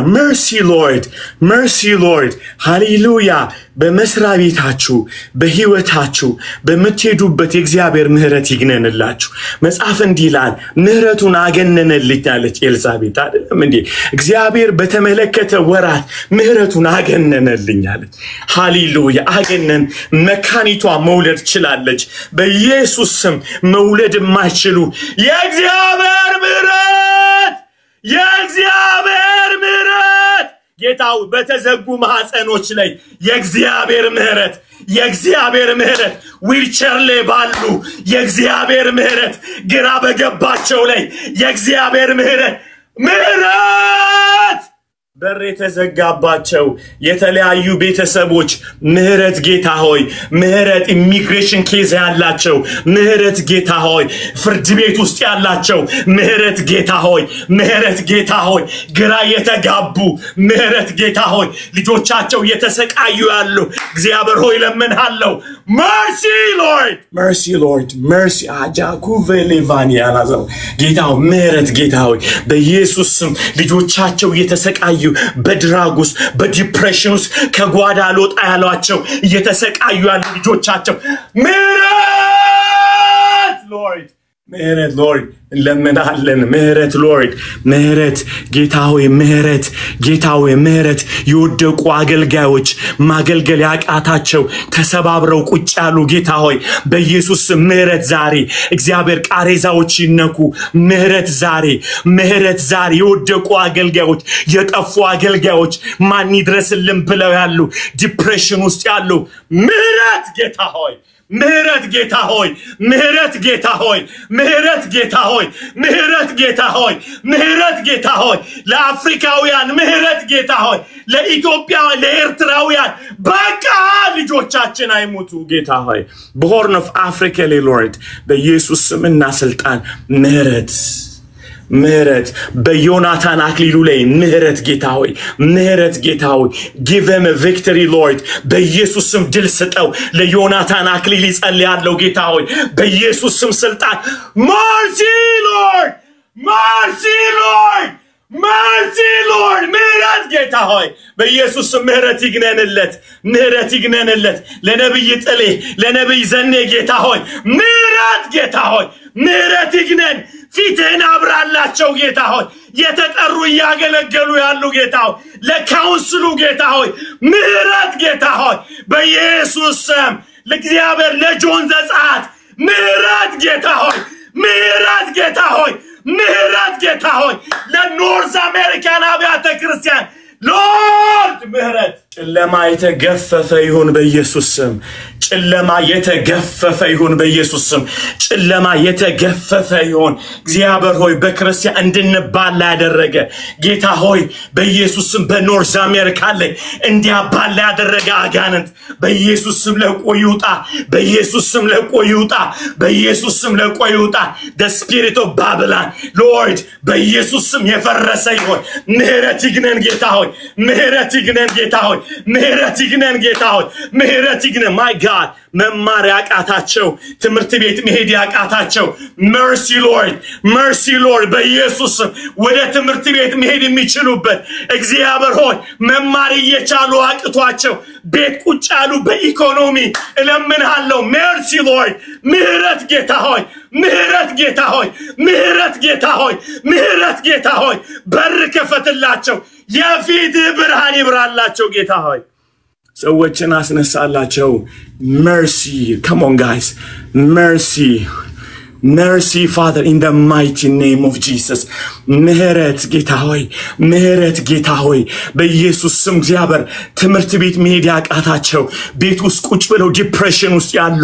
Speaker 1: mercy Lord ሃሌሉያ
Speaker 2: በመስሪያ ቤታችሁ በህይወታችሁ በመትሄዱበት የእግዚአብሔር ምህረት ይግነንላችሁ መጽሐፍ እንዲህ ይላል ምህረቱን አገነነልኝ አለች ኤልሳቤጥ አይደለም እንዴ እግዚአብሔር በተመለከተ ወራት ምህረቱን አገነነልኝ አለች ሃሌሉያ አገነን መካኒቷ መውለድ ችላለች በኢየሱስ ስም መውለድ የማይችሉ የእግዚአብሔር ምህረት ጌታው በተዘጉ ማህፀኖች ላይ የእግዚአብሔር ምህረት ዊልቸር ላይ ባሉ የእግዚአብሔር ምህረት ግራ በገባቸው ላይ የእግዚአብሔር ምህረት በር የተዘጋባቸው የተለያዩ ቤተሰቦች ምህረት ጌታ ሆይ ምህረት ኢሚግሬሽን ኬዝ ያላቸው ምህረት ጌታ ሆይ ፍርድ ቤት ውስጥ ያላቸው ምህረት ጌታ ሆይ ግራ የተጋቡ ምህረት ጌታ ሆይ ልጆቻቸው የተሰቃዩ ያሉ እግዚአብሔር ሆይ ለምንሃለው mercy lord mercy አጃኩ ቬሌቫኒያ ናዘው ጌታው ምህረት ጌታ ሆይ በኢየሱስ ስም ልጆቻቸው የተሰቃዩ በድራጉስ በዲፕሬሽንስ ከጓዳ ሎጣ ያሏቸው እየተሰቃዩ ያሉ ልጆቻቸው ምህረት ሎርድ ለምንሃለን ምህረት ጌታ ሆይ ምህረት የወደቁ አገልጋዮች ማገልገል ያቃታቸው ተሰባብረው ቁጭ ያሉ ጌታ ሆይ በኢየሱስ ምህረት ዛሬ እግዚአብሔር ቃሬዛዎች ይነኩ ምህረት ዛሬ የወደቁ አገልጋዮች የጠፉ አገልጋዮች ማን ይድረስልን ብለው ያሉ ዲፕሬሽን ውስጥ ያሉ ምህረት ጌታ ሆይ ለአፍሪካውያን ምህረት ጌታ ሆይ ለኢትዮጵያ ለኤርትራውያን በቃ ልጆቻችን አይሞቱ ጌታ ሆይ በሆርን ኦፍ አፍሪካ ሎርድ በኢየሱስ ስምና ስልጣን ምህረት በዮናታን አክሊሉ ላይ ምህረት ጌታ ሆይ give him a victory lord በኢየሱስ ስም ድል ስጠው ለዮናታን አክሊል ይጸልያለው ጌታ ሆይ በኢየሱስ ስም ስልጣን mercy lord ምህረት ጌታ ሆይ በኢየሱስ ስም ምህረት ይግነንለት ለነብይ ጥሌ ለነብይ ዘኔ ጌታ ሆይ ምህረት ይግነን ፊትህን አብራላቸው ጌታ ሆይ የተጠሩ ያገለገሉ ያሉ ጌታ ሆይ ለካውንስሉ ጌታ ሆይ ምህረት ጌታ ሆይ በኢየሱስ ስም ለእግዚአብሔር ለጆን ዘጻት ምህረት ጌታ ሆይ ለኖርዝ አሜሪካን አብያተ ክርስቲያን ሎርድ ምህረት ጨለማ የተገፈፈ ይሁን በኢየሱስ ስም ጨለማ የተገፈፈ ይሁን እግዚአብሔር ሆይ በክርስቲያን እንድንባላ ያደረገ ጌታ ሆይ በኢየሱስ ስም በኖርዝ አሜሪካ ላይ እንዲያባላ ያደረገ አጋንንት በኢየሱስ ስም ለቆ ይውጣ the spirit of Babylon Lord በኢየሱስ ስም የፈረሰ ይሁን ምህረት ይግነን ጌታ ሆይ ምህረት ይግነን my God መማር ያቃታቸው ትምህርት ቤት መሄድ ያቃታቸው mercy lord በኢየሱስ ወደ ትምህርት ቤት መሄድ የሚችሉበት እግዚአብሔር ሆይ መማር እየቻሉ አቅቷቸው ቤት ቁጭ ያሉ በኢኮኖሚ እለምንሃለው mercy lord ምህረት ጌታ ሆይ በር ከፈትላቸው የፊት ብርሃን ይብራላቸው ጌታ ሆይ ሰዎችን አስነሳላቸው mercy come on guys mercy Father in the mighty name of Jesus ምህረት ጌታ ሆይ በኢየሱስ ስም እግዚአብሔር ትምህርት ቤት መሄድ ያቃታቸው ቤት ውስጥ ቁጭ ብለው ዲፕሬሽን ውስጥ ያሉ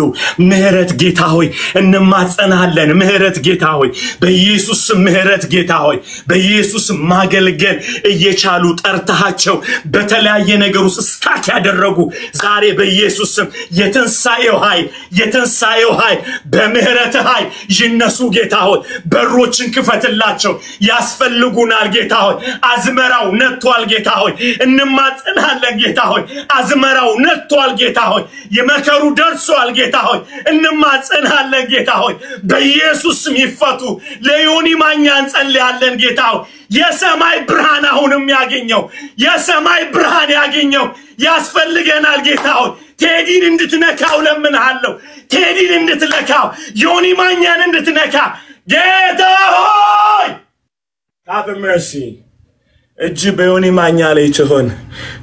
Speaker 2: ምህረት ጌታ ሆይ እንማጸናለን ምህረት ጌታ ሆይ በኢየሱስ ስም ምህረት ጌታ ሆይ በኢየሱስ ማገልገል እየቻሉ ጠርታቸው በተለያየ ነገር ውስጥ ስታክ ያደረጉ ዛሬ በኢየሱስ ስም የተንሳኤው ኃይል በምህረት ኃይል ይነሱ ጌታ ሆይ በሮችን ክፈትላቸው ያስፈልጉናል ጌታ ሆይ አዝመራው ነጥቷል ጌታ ሆይ እንማጸናለን ጌታ ሆይ አዝመራው ነጥቷል ጌታ ሆይ የመከሩ ደርሷል ጌታ ሆይ እንማጸናለን ጌታ ሆይ በኢየሱስ ስም ይፈቱ ለዮኒ ማኛ እንጸልያለን ጌታ ሆይ የሰማይ ብርሃን አሁንም ያገኘው የሰማይ ብርሃን ያገኘው ያስፈልገናል ጌታ ሆይ ቴዲን እንድትነካው ለምንሃለሁ ቴዲን እንድትለካው ዮኒ ማኛን እንድትነካ ጌታ ሆይ have mercy እጅ በዮኒ ማኛ ላይ ትሆን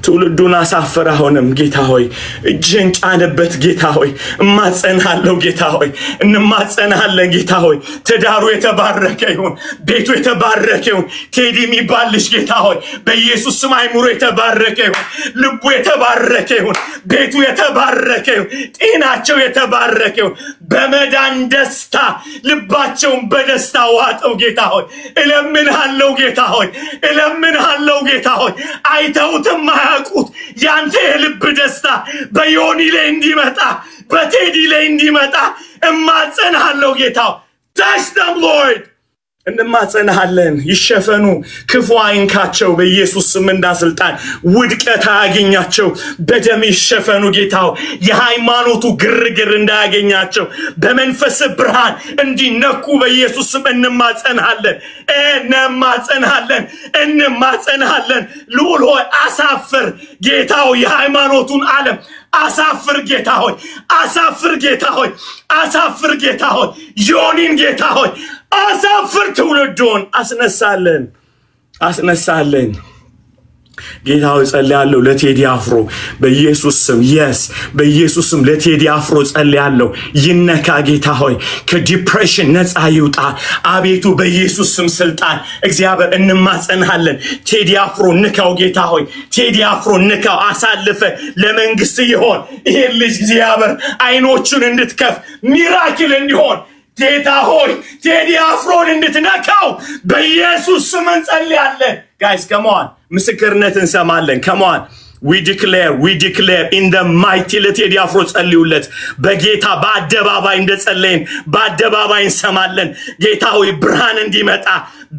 Speaker 2: ትውልዱን አሳፈራውንም ጌታ ሆይ እጅን ጫነበት ጌታ ሆይ እማጸናለሁ ጌታ ሆይ እንማጸናለን ጌታ ሆይ ተዳሩ የተባረከ ይሁን ቤቱ የተባረከ ይሁን ቴዲ የሚባልሽ ጌታ ሆይ በኢየሱስ ስም አይምሮ የተባረከ ይሁን ልቡ የተባረከ ይሁን ቤቱ የተባረከ ይሁን ጤናቸው የተባረከ ይሁን በመዳን ደስታ ልባቸውን በደስታ ዋጠው ጌታ ሆይ እለምንሃለሁ ጌታ ሆይ እለምንሃለሁ ጌታ ሆይ አይተውትም ማያውቁት ያንተ የልብ ደስታ በዮኒ ላይ እንዲመጣ በቴዲ ላይ እንዲመጣ እማጸናለሁ ጌታ touch them Lord እንማጸናለን ይሸፈኑ ክፉ አይንካቸው በኢየሱስ ስም እንዳስልጣን ውድቀት አያገኛቸው በደም ይሸፈኑ ጌታው የሃይማኖቱ ግርግር እንዳያገኛቸው በመንፈስ ብርሃን እንዲነኩ በኢየሱስ ስም እንማጸናለን እንማጸናለን ልዑል ሆይ አሳፍር ጌታው የሃይማኖቱን ዓለም አሳፍር ጌታ ሆይ አሳፍር ጌታ ሆይ ዮኒን ጌታ ሆይ አሳፍር ትውልዱን አስነሳለን ጌታ ሆይ ጸልያለሁ ለቴዲ አፍሮ በኢየሱስ ስም በኢየሱስ ስም ለቴዲ አፍሮ ጸልያለሁ ይነካ ጌታ ሆይ ከዲፕሬሽን ነፃ ይውጣ አቤቱ በኢየሱስ ስም ስልጣን እግዚአብሔር እንማጸናለን ቴዲ አፍሮ ንካው ጌታ ሆይ ቴዲ አፍሮ ንካው አሳልፈ ለመንግስት ይሆን ይሄ ልጅ እግዚአብሔር አይኖቹን እንድትከፍ ሚራክል እንዲሆን ጌታ ሆይ ቴዲ አፍሮን እንድትነካው በኢየሱስ ስም እንጸልያለን guys come on ምስክርነት እንሰማለን come on we declare in the mighty Tedi Afro ጸልዩለት በጌታ በአደባባይ እንደጸለይን በአደባባይ እንሰማለን ጌታ ሆይ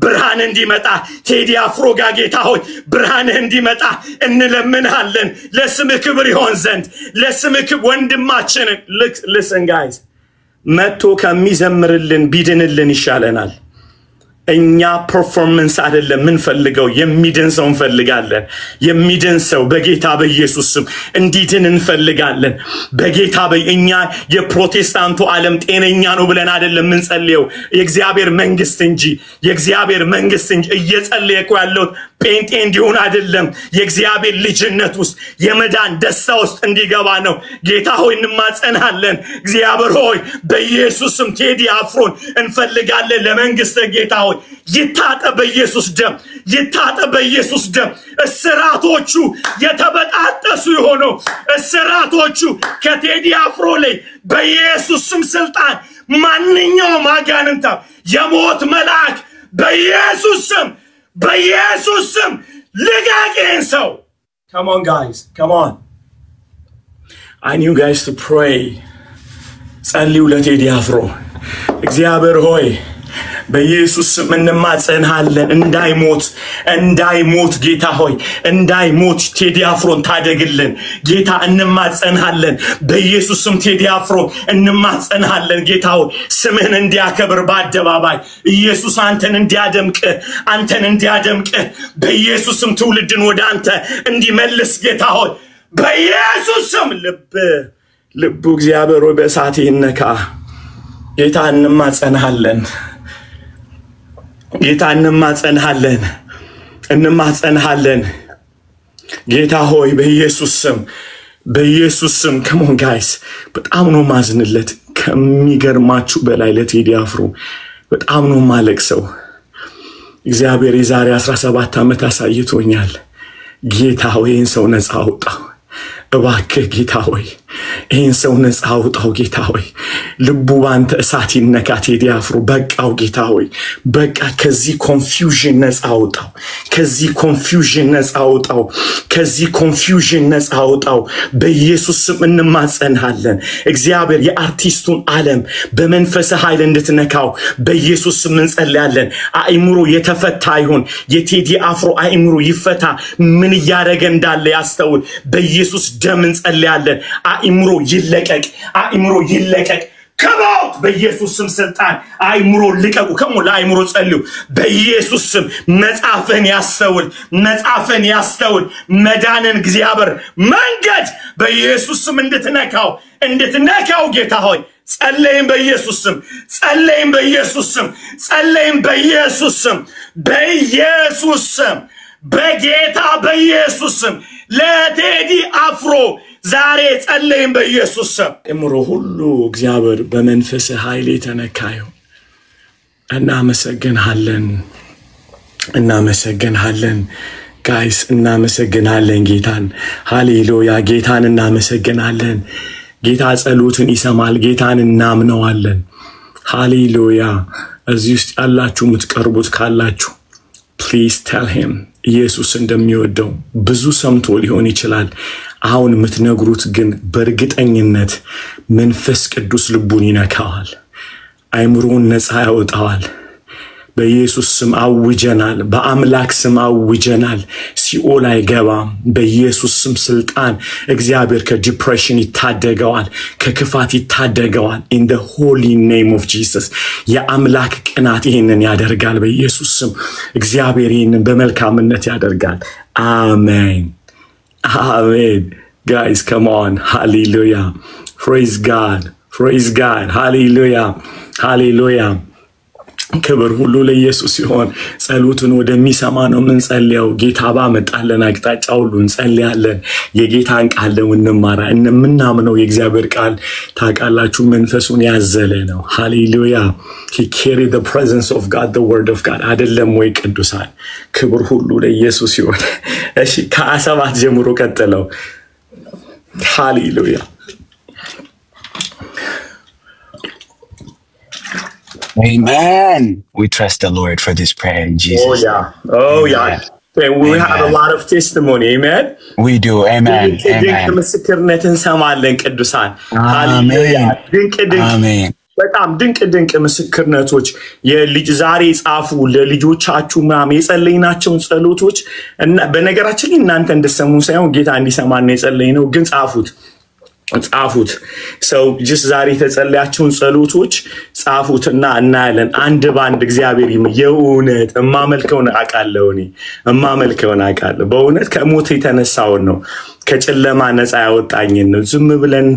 Speaker 2: ብርሃን እንዲመጣ ቴዲ አፍሮ ጋር ጌታ ሆይ ብርሃን እንዲመጣ እንለምንሃለን ለስምህ ክብር ይሆን ዘንድ ለስምህ ወንድማችን listen guys መጥቶ ከሚዘምርልን ቢድንልን ይሻለናል እኛ ፐርፎርማንስ አይደለም ምን ፈልገው የሚድን ሰው እንፈልጋለን የሚድን ሰው በጌታ በኢየሱስ ስም እንዲድን እንፈልጋለን በጌታ በእኛ የፕሮቴስታንቱ ዓለም ጤነኛ ነው ብለን አይደለም ምን ጸልየው የእግዚአብሔር መንግስት እንጂ እየጸለየኩ ያለው ጴንጤ እንዲሆን አይደለም የእግዚአብሔር ልጅነት ውስጥ የመዳን ደስታ ውስጥ እንዲገባ ነው ጌታ ሆይ እንማጸናለን እግዚአብሔር ሆይ በኢየሱስ ስም ቴዲ አፍሮን እንፈልጋለን ለመንግስት ጌታ ሆይ ይታጠብ በኢየሱስ ደም እስራቶቹ የተበጣጠሱ ይሆኑ እስራቶቹ ከቴዲ አፍሮ ላይ በኢየሱስ ስም ስልጣን ማንኛውም አጋንንት የሞት መልአክ በኢየሱስ ስም ልጋቄን ሰው come on guys come on I need you guys to pray ጸልዩ ለቴዲ አፍሮ እግዚአብሔር ሆይ በኢየሱስ ስም እንማጸናለን እንዳይሞት ጌታ ሆይ እንዳይሞት ቴዲ አፍሮን ታደግልን ጌታ እንማጸናለን በኢየሱስ ስም ቴዲ አፍሮ እንማጸናለን ጌታ ሆይ ስምህን እንዲያከብር በአደባባይ ኢየሱስ አንተን እንዲያደምቅ በኢየሱስ ስም ትውልድን ወደ አንተ እንዲመልስ ጌታ ሆይ በኢየሱስ ስም ልቡ እግዚአብሔር ሆይ በእሳት ይነካ ጌታ እንማጸናለን ጌታ ሆይ በኢየሱስ ስም come on guys በጣም ነው ማዝንለት ከሚገርማችሁ በላይ ለቴዲ አፍሮ በጣም ነው ማለቅሰው እግዚአብሔር የዛሬ 17 ዓመት አሳይቶኛል ጌታ ሆይ ሰው ነፃ አውጣው እባክህ ጌታ ሆይ ይህን ሰው ነፃ አውጣው ጌታ ሆይ ልቡ ባንተ እሳት ይነካ ቴዲ አፍሮ በቃው ጌታ ሆይ በቃ ከዚህ ኮንፊውዥን ነፃ አውጣው ከዚህ ኮንፊውዥን ነፃ አውጣው ከዚህ ኮንፊውዥን ነፃ አውጣው በኢየሱስ ስም እንማጸንሃለን እግዚአብሔር የአርቲስቱን ዓለም በመንፈስ ኃይል እንድትነካው በኢየሱስ ስም እንጸልያለን አእምሮ የተፈታ ይሁን የቴዲ አፍሮ አእምሮ ይፈታ ምን ያደረገ እንዳለ ያስተውል በኢየሱስ ደም እንጸልያለን አእምሮ ይለቀቅ ከሞት በኢየሱስ ስም ስልጣን አእምሮ ልቀቁ ከሞት ለአእምሮ ጸልዩ በኢየሱስ ስም መጻፈን ያስተውል መዳንን እግዚአብሔር መንገድ በኢየሱስ ስም እንድትነካው ጌታ ሆይ ጸልይም በኢየሱስ ስም በጌታ በኢየሱስ ስም ለቴዲ አፍሮ ዛሬ ጸልይም በኢየሱስ ስም እምሮ ሁሉ እግዚአብሔር በመንፈስ ኃይል የተነካዩ እናመሰግንሃለን ጋይስ እናመሰግንሃለን ጌታን ሃሌሉያ ጌታን እናመሰግናለን ጌታ ጸሎትን ይሰማል ጌታን እናምነዋለን ሃሌሉያ እዚህ ውስጥ ያላችሁ ምትቀርቡት ካላችሁ please tell him ኢየሱስ እንደሚወደው ብዙ ሰምቶ ሊሆን ይችላል አሁን ምትነግሩት ግን በእርግጠኝነት መንፈስ ቅዱስ ልቡን ይነካዋል አይምሮን ነፃ ያወጣዋል በኢየሱስ ስም አውጀናል በአምላክ ስም አውጀናል ሲኦል አይገባም በኢየሱስ ስም ስልጣን እግዚአብሔር ከዲፕሬሽን ይታደገዋል ከክፋት ይታደገዋል in the holy name of Jesus የአምላክ ቅናት ይሄንን ያደርጋል በኢየሱስ ስም እግዚአብሔር ይሄንን በመልካምነት ያደርጋል አሜን guys come on hallelujah praise God hallelujah ክብር ሁሉ ለኢየሱስ ይሁን ጸሎቱን ወደሚሰማ ነው ምንጸልያው ጌታ ባመጣለን አቅጣጫ ሁሉ እንጸልያለን የጌታን ቃል ነው እንማራ እንምናምነው የእግዚአብሔር ቃል ታቃላችሁ መንፈሱን ያዘለ ነው hallelujah he carried the presence of God the word of God አይደለም ወይ ቅዱሳን ክብር ሁሉ ለኢየሱስ ይሁን እሺ ከአሰባት ጀምሮ ቀጥለው hallelujah
Speaker 3: Amen. We trust the Lord for this prayer in Jesus.
Speaker 2: Oh yeah. And we have a lot of testimony. Amen.
Speaker 3: We do. Amen.
Speaker 2: Hallelujah. Amen. በጣም ድንቅ ምስክርነቶች የልጅ ዛሬ ጻፉ ለልጆቻችሁ ማም የጸለይናቸው ጸሎቶች እና በነገራችን ላይ እናንተ እንደሰሙ ሳይሆን ጌታ እንዲሰማን የጸለይነው ግን ጻፉት ሰው just ዛሬ ተጸለያችሁን ጸሎቶች ጻፉትና እናያለን አንድ ባንድ እግዚአብሔር የእውነት እማመልከውን አቃለሁ በእውነት ከሞት የተነሳው ነው ከጨለማ ነፃ ያወጣኝን ነው ዝም ብለን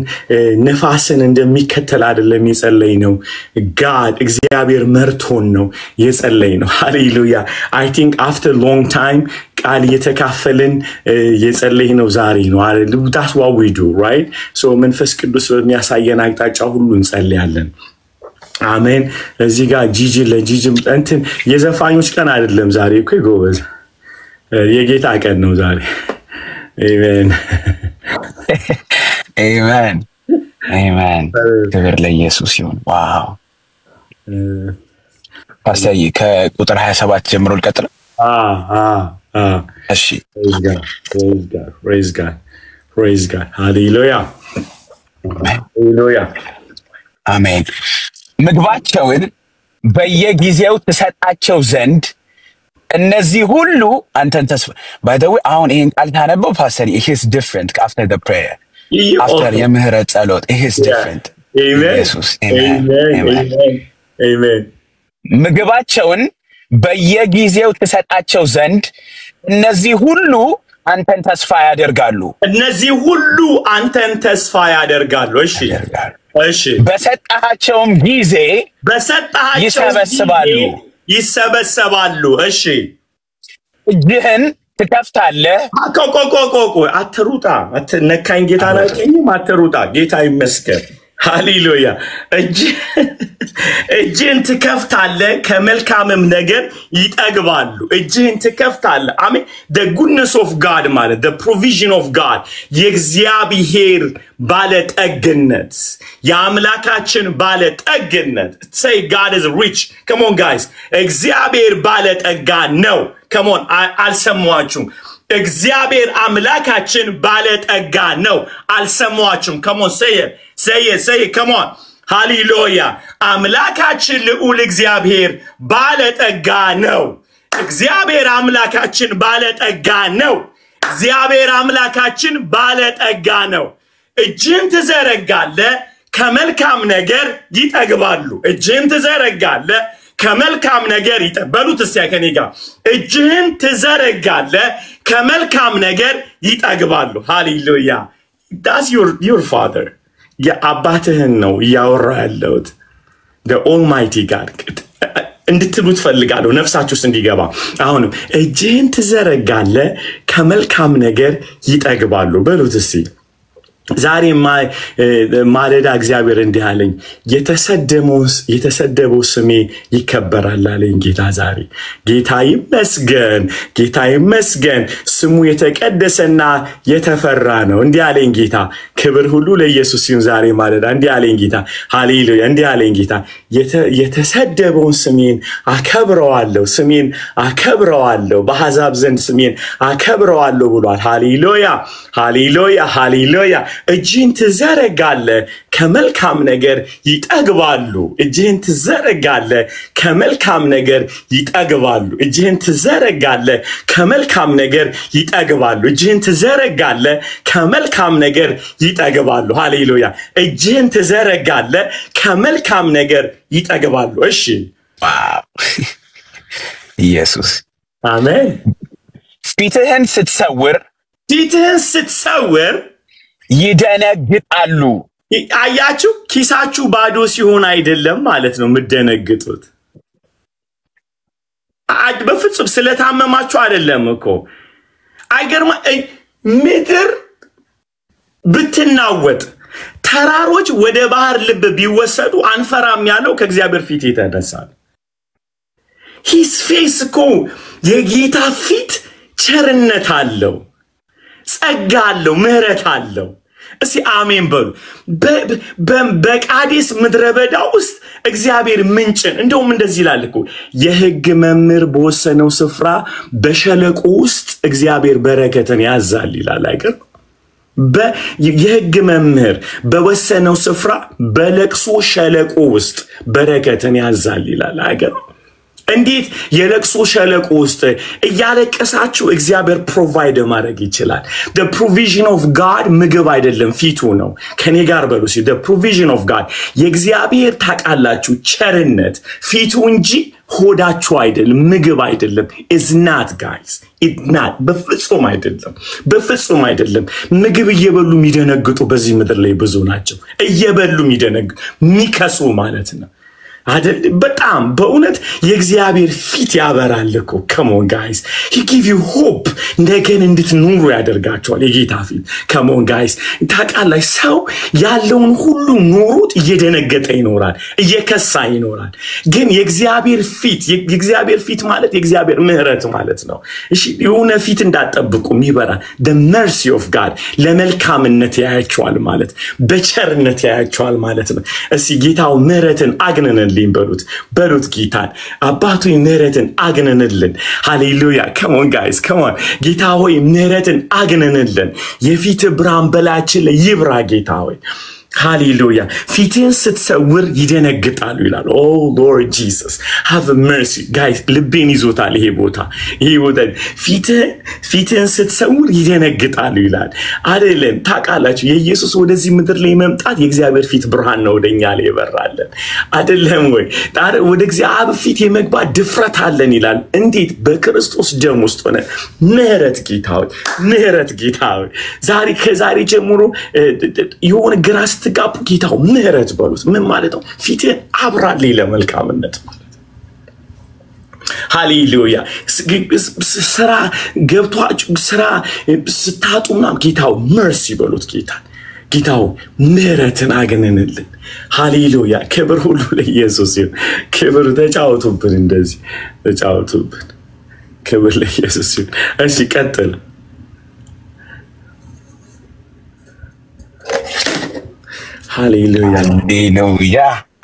Speaker 2: ነፋስን እንደሚከተል አይደለም የጸለይነው God እግዚአብሔር መርቶን ነው የጸለይነው hallelujah I think after long time ቃል የተካፈልን የጸለይነው ዛሬ ነው that's what we do right so መንፈስ ቅዱስ በሚያሳየን አቅጣጫ ሁሉ እንጸልያለን አሜን እዚህ ጋር ለጂጂም እንትን የዘፋኞች ቀን አይደለም ዛሬ እኮ ጎበዝ የጌታ ቀን ነው ዛሬ
Speaker 3: Amen. ክብር ለኢየሱስ ይሁን ዋው ፓስተር ከቁጥር 27 ጀምሮ ልቀጥል እሺ praise God hallelujah አሜን ምግባቸውን በየጊዜው ተሰጣቸው ዘንድ እነዚህ ሁሉ አንተን ተስፋ by the way አሁን ይሄን ቃል ታነበው ፓስተር it is different after the prayer after የምህረት ጸሎት it is different
Speaker 2: amen
Speaker 3: ምግባቸውን በየጊዜው ተሰጣቸው ዘንድ እነዚህ ሁሉ አንተን ተስፋ ያደርጋሉ እሺ በሰጣቸውም ጊዜ ይሰበሰባሉ እሺ እጅህን ትከፍታለህ
Speaker 2: አትሩጣ አትነካኝ ጌታ ላልከኝም አትሩጣ ጌታ ይመስገን ሃሌሉያ እጅን ትከፍታለህ ከመልካምም ነገር ይጠግባሉ እጅን ትከፍታለህ አሜን the goodness of God ማለት the provision of God የእግዚአብሔር ባለጠግነት የአምላካችን ባለጠግነት say God is rich come on guys እግዚአብሔር ባለጠጋ ነው come on አልሰማችሁም እግዚአብሔር አምላካችን ባለጠጋ ነው አልሰማችሁም come on say it come on hallelujah አምላካችን ልዑል እግዚአብሔር ባለጠጋ ነው እግዚአብሔር አምላካችን ባለጠጋ ነው እግዚአብሔር አምላካችን ባለጠጋ ነው እጅን ትዘረጋለህ ከመልካም ነገር ይጠግባሉ እጅን ትዘረጋለህ ከመልካም ነገር ይጠበሉት እስያከኔጋ እጅህን ትዘረጋለህ ከመልካም ነገር ይጠግባሉ hallelujah that's your father የአባትህን ነው ያወራ ያለውት the almighty God እንድትሉት ፈልጋለሁ ነፍሳችሁ ውስጥ እንዲገባ አሁንም እጅህን ትዘረጋለህ ከመልካም ነገር ይጠግባሉ በሉት እስቲ ዛሬ ማለዳ እግዚአብሔር እንዲህ አለኝ የተሰደበው ስሜ ይከበራል አለኝ ጌታ ዛሬ ጌታ ይመስገን ስሙ የተቀደሰና የተፈራ ነው እንዲህ አለኝ ጌታ ክብር ሁሉ ለኢየሱስ ይሁን ዛሬ ማለዳ እንዲህ አለኝ ጌታ ሃሌሉያ እንዲህ አለኝ ጌታ የተሰደበውን ስሜን አከብረዋለሁ በአሕዛብ ዘንድ ስሜን አከብረዋለሁ ብሏል ሃሌሉያ እጅህን ትዘረጋለህ ከመልካም ነገር ይጠግባሉ እጅህን ትዘረጋለህ ከመልካም ነገር ይጠግባሉ እጅህን ትዘረጋለህ ከመልካም ነገር ይጠግባሉ እጅህን ትዘረጋለህ ከመልካም ነገር ይጠግባሉ ሃሌሉያ እጅህን ትዘረጋለህ ከመልካም ነገር ይጠግባሉ እሺ
Speaker 3: ዋው ኢየሱስ
Speaker 2: አሜን
Speaker 3: ፊትህን ስትሰውር ይደነግጣሉ
Speaker 2: አያችሁ ኪሳችሁ ባዶ ሲሆን አይደለም ማለት ነው ምደነግጡት በፍጹም ስለታመማችሁ አይደለም እኮ አይገርማ ምድር ብትናወጥ ተራሮች ወደ ባህር ልብ ቢወሰዱ አንፈራም ያለው ከእግዚአብሔር ፊት የተነሳል his face እኮ የጌታ ፊት ቸርነት አለው ጸጋ አለው ምህረት አለው እስቲ አሜን በሉ በቃዴስ ምድረ በዳ ውስጥ እግዚአብሔር ምንጭን እንደውም እንደዚህ ይላል እኮ የሕግ መምህር በወሰነው ስፍራ በሸለቆ ውስጥ እግዚአብሔር በረከትን ያዛል ይላል አይቀር የሕግ መምህር በወሰነው ስፍራ በለቅሶ ሸለቆ ውስጥ በረከትን ያዛል ይላል አይቀር እንዴት የለቅሶ ሸለቆ ውስጥ እያለቀሳችሁ እግዚአብሔር ፕሮቫይድ ማድረግ ይችላል the provision of God ምግብ አይደለም ፊቱ ነው ከኔ ጋር በሉሲ the provision of God የእግዚአብሔር ታቃላችሁ ቸርነት ፊቱ እንጂ ሆዳችሁ አይደለም ምግብ አይደለም is not guys it not በፍጹም አይደለም ምግብ እየበሉ የሚደነግጡ በዚህ ምድር ላይ ብዙ ናቸው እየበሉ የሚደነግጡ ሚከሱ ማለት ነው አይደል በጣም በእውነት የእግዚአብሔር ፊት ያበራል እኮ come on guys he give you hope ነገን እንድትኖሩ ያደርጋቸዋል የጌታ ፊት come on guys ታቃላይ ሰው ያለውን ሁሉ ኖሮት እየደነገጠ ይኖራል እየከሳ ይኖራል ግን የእግዚአብሔር ፊት ማለት የእግዚአብሔር ምህረት ማለት ነው እሺ የሆነ ፊት እንዳጠብቁ የሚበራ the mercy of God ለመልካምነት ያያቸዋል ማለት በቸርነት ያያቸዋል ማለት ነው እሺ ጌታው ምህረትን አግነነልን በሉት ጌታን አባቱ ምህረትን አግነነልን ሃሌሉያ come on guys come on ጌታ ሆይ ምህረትን አግነነልን የፊት ብርሃን በላችን ላይ ይብራ ጌታ ሆይ ሃሌሉያ ፊትን ስትሰውር ይደነግጣሉ ይላል oh lord jesus have mercy guys ልቤን ይዞታል ይሄ ቦታ ፊትን ስትሰውር ይደነግጣሉ ይላል አይደለም ታቃላችሁ የኢየሱስ ወደዚህ ምድር ላይ መምጣት የእግዚአብሔር ፊት ብርሃን ነው ወደኛ ላይ ይበራልን አይደለም ወይ ወደ እግዚአብሔር ፊት የመግባት ድፍረት አለን ይላል እንዴት በክርስቶስ ደም ውስጥ ሆነ ምህረት ጌታው ከዛሬ ጀምሮ የሆነ ግራስ ተጋቡ ጌታው ምህረት በሉት ምን ማለት ነው ፊትን አብራልኝ ለመልካምነት ማለት ሃሌሉያ ስራ ገብቷችሁ ስራ ስታጡና ጌታው mercy በሉት ጌታ
Speaker 1: ጌታው ምህረትን አገነንልን ሃሌሉያ ክብር ሁሉ ለኢየሱስ ይሁን ክብር ተጫወቱብን እንደዚህ ተጫወቱብን ክብር ለኢየሱስ ይሁን እሺ ቀጥል ሃሌሉያ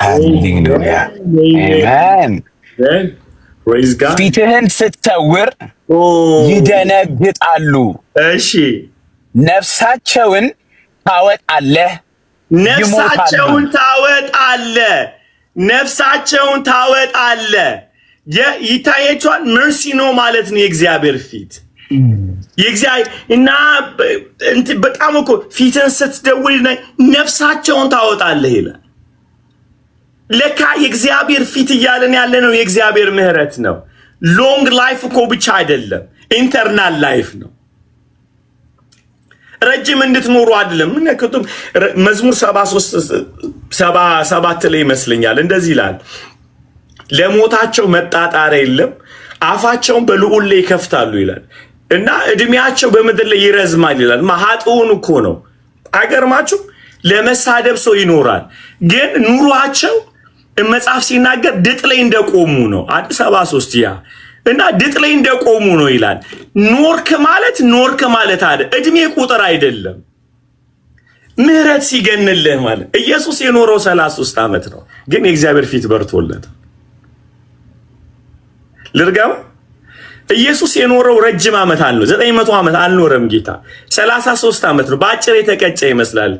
Speaker 3: ሃሌሉያ ሃሌሉያ አሜን
Speaker 1: praise God
Speaker 3: ፊትህን ስትሰውር ይደነግጣሉ
Speaker 1: እሺ
Speaker 3: ነፍሳቸውን ታወጣለህ
Speaker 1: ነፍሳቸውን ታወጣለህ ይታያቸዋል መርሲ ነው ማለት ነው የእግዚአብሔር ፊት የእግዚአብሔር እና በጣም እኮ ፊትን ስትደውል ነፍሳቸውን ታወጣለህ ይላል ለካ የእግዚአብሔር ፊት እያለን ያለ ነው የእግዚአብሔር ምህረት ነው ሎንግ ላይፍ እኮ ብቻ አይደለም ኢንተርናል ላይፍ ነው ረጅም እንድትኖሩ አይደለም ምንከቱም መዝሙር 77 ላይ ይመስለኛል እንደዚህ ይላል ለሞታቸው መጣጣር የለም አፋቸውን በልዑል ላይ ይከፍታሉ ይላል እና እድሜያቸው በመድር ላይ ይረዝማል ይላል ማሃጡን እኮ ነው አገርማችሁ ለመሳደብ ሰው ይኖራል ግን ኑሯቸው መጽሐፍ ሲናገር ድጥ ላይ እንደቆሙ ነው 73 ያ እና ድጥ ላይ እንደቆሙ ነው ይላል ኖርክ ማለት አይደል እድሜ ቁጥር አይደለም ምህረት ሲገንልህ ማለት ኢየሱስ የኖረው 33 አመት ነው ግን የእግዚአብሔር ፊት በርቶለት ልርጋው ኢየሱስ የኖረው ረጅም አመት አለው 900 አመት አልኖረም ጌታ 33 አመት ነው ባጭር የተቀጨ ይመስላል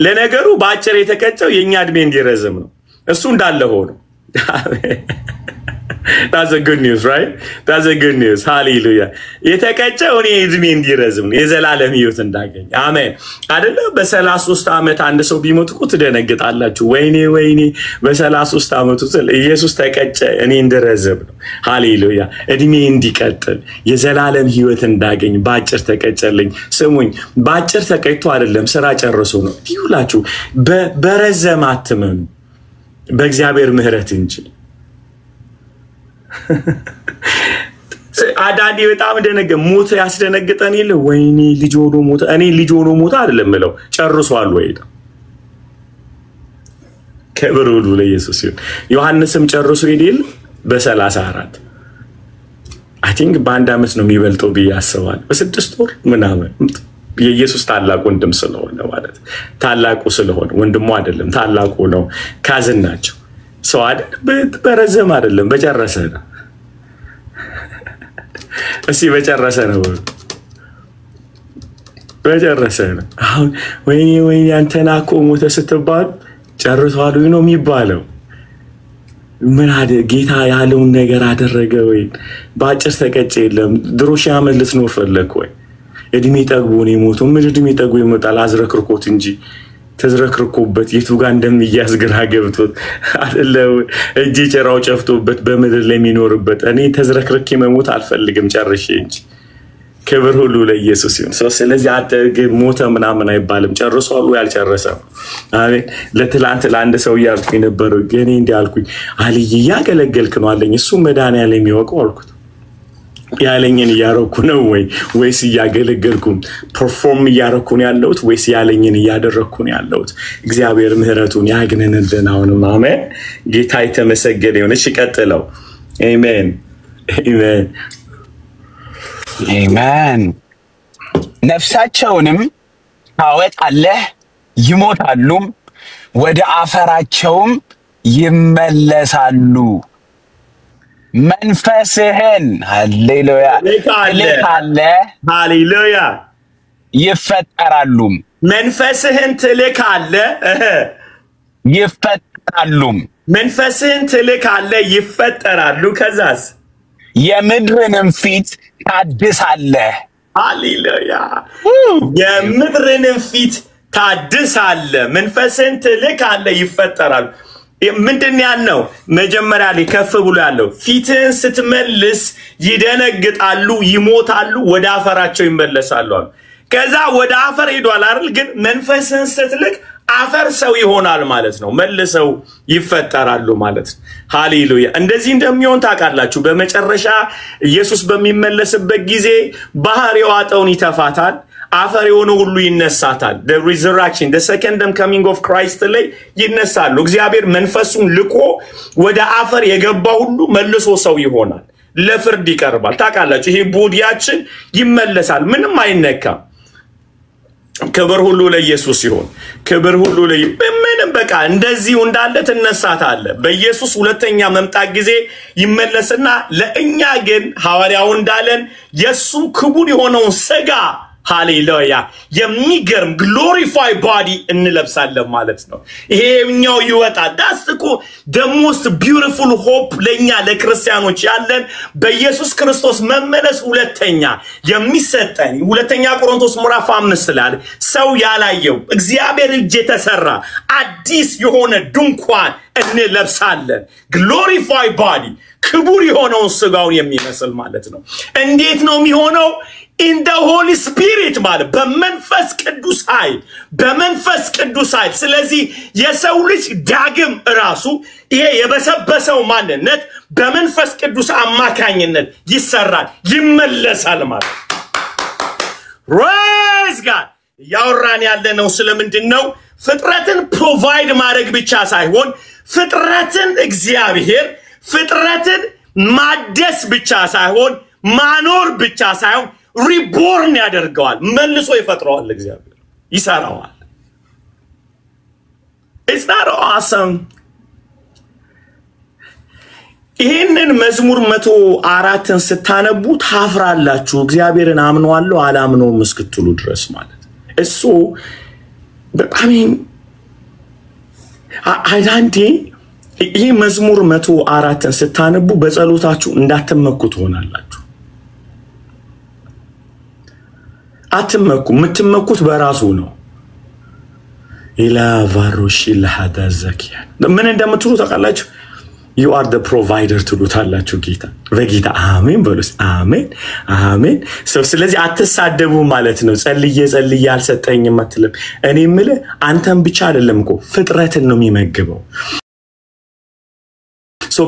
Speaker 1: ለነገሩ ባጭር የተቀጨው የኛ እድሜ እንዲረዝም ነው እሱ እንዳለ ሆኖ That's a good news, right? That's a good news. Hallelujah. የተቀጨው እኔ እድሜ እንዲረዝም የዘላለም ህይወት እንዳገኝ አሜን አይደለ በ33 አመት አንድ ሰው ቢሞት እኮ ትደነግጣላችሁ ወይኔ በ33 አመቱ ኢየሱስ ተቀጨ እኔ እንድረዝም ነው ሃሌሉያ እድሜ እንዲቀጥል የዘላለም ህይወት እንዳገኝ ባጭር ተቀጨልኝ ስሙኝ ባጭር ተቀጭቶ አይደለም ስራ ጨርሶ ነው ይሁላችሁ በረዘም አትመኑ በእግዚአብሔር ምህረት እንጂ አዳዲ በጣም ደነገ ሞት ያስደነግጠን ይለ ወይኔ ልጅ ሆኖ ሞት እኔ ልጅ ሆኖ ሞት አይደለም ምለው ጨርሷል ወይ ክብር ሁሉ ለኢየሱስ ይሁን ዮሐንስም ጨርሶ ይደል በ34 I think በአንድ አመት ነው የሚበልጠው በያሰዋል በ6 ወር ምናምን የኢየሱስ ታላቁ ወንድም ስለሆነ ማለት ታላቁ ስለሆነ ወንድሙ አይደለም ታላቁ ነው ካዝን ናቸው ሰው አይደል በረዘም አይደለም በጨረሰ ነው እሺ በጨረሰ ነው አሁን ወይኔ አንተና እኮ ሞተ ስትባል ጨርሷል ነው የሚባለው ምን አደ ጌታ ያለውን ነገር አደረገ ወይ ባጭር ተቀጨ የለም ድሮሽ ያመልስ ነው ፈለክ ወይ እድሜ ጠግቦ ነው የሞተው ምን እድሜ ጠግቦ ይመጣል አዝረክርኮት እንጂ ተዝረክርኮበት የቱ ጋር እንደሚያዝ ግራ ገብቶት አይደለም እጄ ጨራው ጨፍቶበት በመድር ላይ የሚኖርበት እኔ ተዝረክርኬ መሞት አልፈልግም ጨርሼ እንጂ ክብር ሁሉ ለኢየሱስ ይሁን ስለዚህ አደግ ሞተ ምናምን አይባልም ጨርሷል ወይ አልጨረሰም አሜን ለትላንት ለአንድ ሰው ያልኩኝ ነበር ገኔ እንዲያልኩኝ አልይ ያገለገልክ ነው አለኝ እሱ መድኃኒዓለም የሚወቀው አልኩት ያለኝን ያረኩ ነው ወይስ ያገለገልኩ ፐርፎርም ያረኩ ነው ያለውት ወይስ ያለኝን ያደረኩ ነው ያለውት እግዚአብሔር ምህረቱን ያግነንልን አሁንም አሜን ጌታ የተመሰገነ ይሁን እሺ ቀጥለው አሜን
Speaker 3: ነፍሳቸውንም ታወጣለህ ይሞታሉም ወደ አፈራቸውም ይመለሳሉ መንፈስህን ሃሌሉያ
Speaker 1: ሃሌሉያ
Speaker 3: ይፈጠራሉ
Speaker 1: መንፈስህን ይፈጠራሉ ከዛስ
Speaker 3: የምድርንም ፊት ታድሳለህ
Speaker 1: ሃሌሉያ የምድርንም ፊት ታድሳለህ መንፈስህን ትልካለህ ይፈጠራሉ ምንድን ያለው መጀመሪያ ላይ ከፍ ብሎ ያለው ፊትን ስትመልስ ይደነግጣሉ ይሞታሉ ወደ አፈራቸው ይመለሳሉ ከዛ ወደ አፈር ሄዷል አይደል ግን መንፈስን ስትልክ አፈር ሰው ይሆናል ማለት ነው መልሰው ይፈጠራሉ ማለት ሃሌሉያ እንደዚህ እንደሚሆን ታውቃላችሁ በመጨረሻ ኢየሱስ በሚመለስበት ጊዜ ባህር የዋጠውን ይተፋታል
Speaker 2: አፈር የሆነ ሁሉ ይነሳታል the resurrection the second coming of Christ ላይ ይነሳሉ እግዚአብሔር መንፈሱን ልቆ ወደ አፈር የገባ ሁሉ መልሶ ሰው ይሆናል ለፍርድ ይቀርባል ታውቃላችሁ ይሄ ቦዲያችን ይመለሳል ምንም አይነካም ክብር ሁሉ ለኢየሱስ ይሁን ክብር ሁሉ ምንም በቃ እንደዚህ እንዳለ ተነሳታለ በኢየሱስ ሁለተኛ መምጣት ጊዜ ይመለስና ለእኛ ግን ሐዋርያው እንዳለን የሱ ክቡር የሆነው ሥጋ ሃሌሉያ የሚገርም glorify body እንለብሳለን ማለት ነው ይሄኛው ይወጣል that's the most beautiful hope ለኛ ለክርስቲያኖች ያለን በኢየሱስ ክርስቶስ መመለስ ሁለተኛ የሚሰጠን ሁለተኛ ቆሮንቶስ ምዕራፍ 5 ላይ ሰው ያላየው እግዚአብሔር እጅ የተሰራ አዲስ የሆነ ድንኳን እንለብሳለን glorify body ክቡር የሆነው ሥጋውን የሚመስል ማለት ነው እንዴት ነው የሚሆነው in the Holy Spirit ማለት በመንፈስ ቅዱስ ኃይል ስለዚህ የሰው ልጅ ዳግም ራሱ ይሄ የበሰበሰው ማንነት በመንፈስ ቅዱስ አማካኝነት ይሰራል ይመለሳል ማለት ራይዝ ጋር ያወራን ያለነው ስለምንድነው ፍጥረትን ፕሮቫይድ ማድረግ ብቻ ሳይሆን ፍጥረትን እግዚአብሔር ፍጥረትን ማደስ ብቻ ሳይሆን ማኖር ብቻ ሳይሆን reborn ያደርገዋል መልሶ ይፈጥረዋል እግዚአብሔር ይሰራዋል it's not awesome ይሄንን መዝሙር 104ን ስታነቡ ታፍራላችሁ እግዚአብሔርን አምነዋለሁ አላምነውም እስክትሉ ድረስ ማለት እሱ በጣም አይዳንቴ ይሄ መዝሙር 104ን ስታነቡ በጸሎታችሁ እንዳትመኩ ትሆናላችሁ አትመኩ ምትመኩት በራሱ ነው ኢላ ቫሮሽ ለሐዳ ዘኪያ ምን እንደምትሉ ታውቃላችሁ you are the provider ትሉታላችሁ ጌታ በጌታ አሜን በሉስ አሜን አሜን ስለዚህ አትሳደቡ ማለት ነው ጸልዬ አልሰጠኝም አትልም እኔ ምለ አንተም ብቻ አይደለም እኮ ፍጥረትን ነው የሚመግበው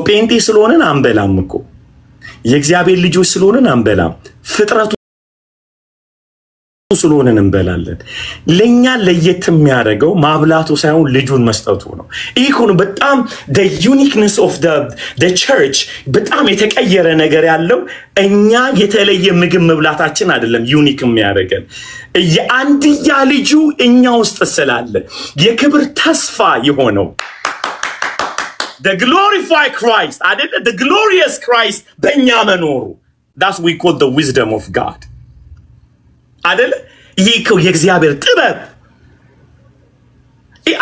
Speaker 2: ፔንቴ ስለሆነን አንበላም እኮ የእግዚአብሔር ልጆች ስለሆነን አንበላም ፍጥረቱ ስለሆነን እንበላለን ለኛ ለየት የሚያደርገው ማብላቱ ሳይሆን ልጁን መስጠቱ ነው ይሁን በጣም the uniqueness of the church በጣም የተቀየረ ነገር ያለው እኛ የተለየ ምግብ መብላታችን አይደለም ዩኒክ የሚያደርገን የአንድያ ልጁ እኛ ውስጥ ስላለ የክብር ተስፋ የሆነው the glorified Christ the glorious Christ በእኛ መኖሩ that's we call the wisdom of God አይደል ይሄ የእግዚአብሔር ጥበብ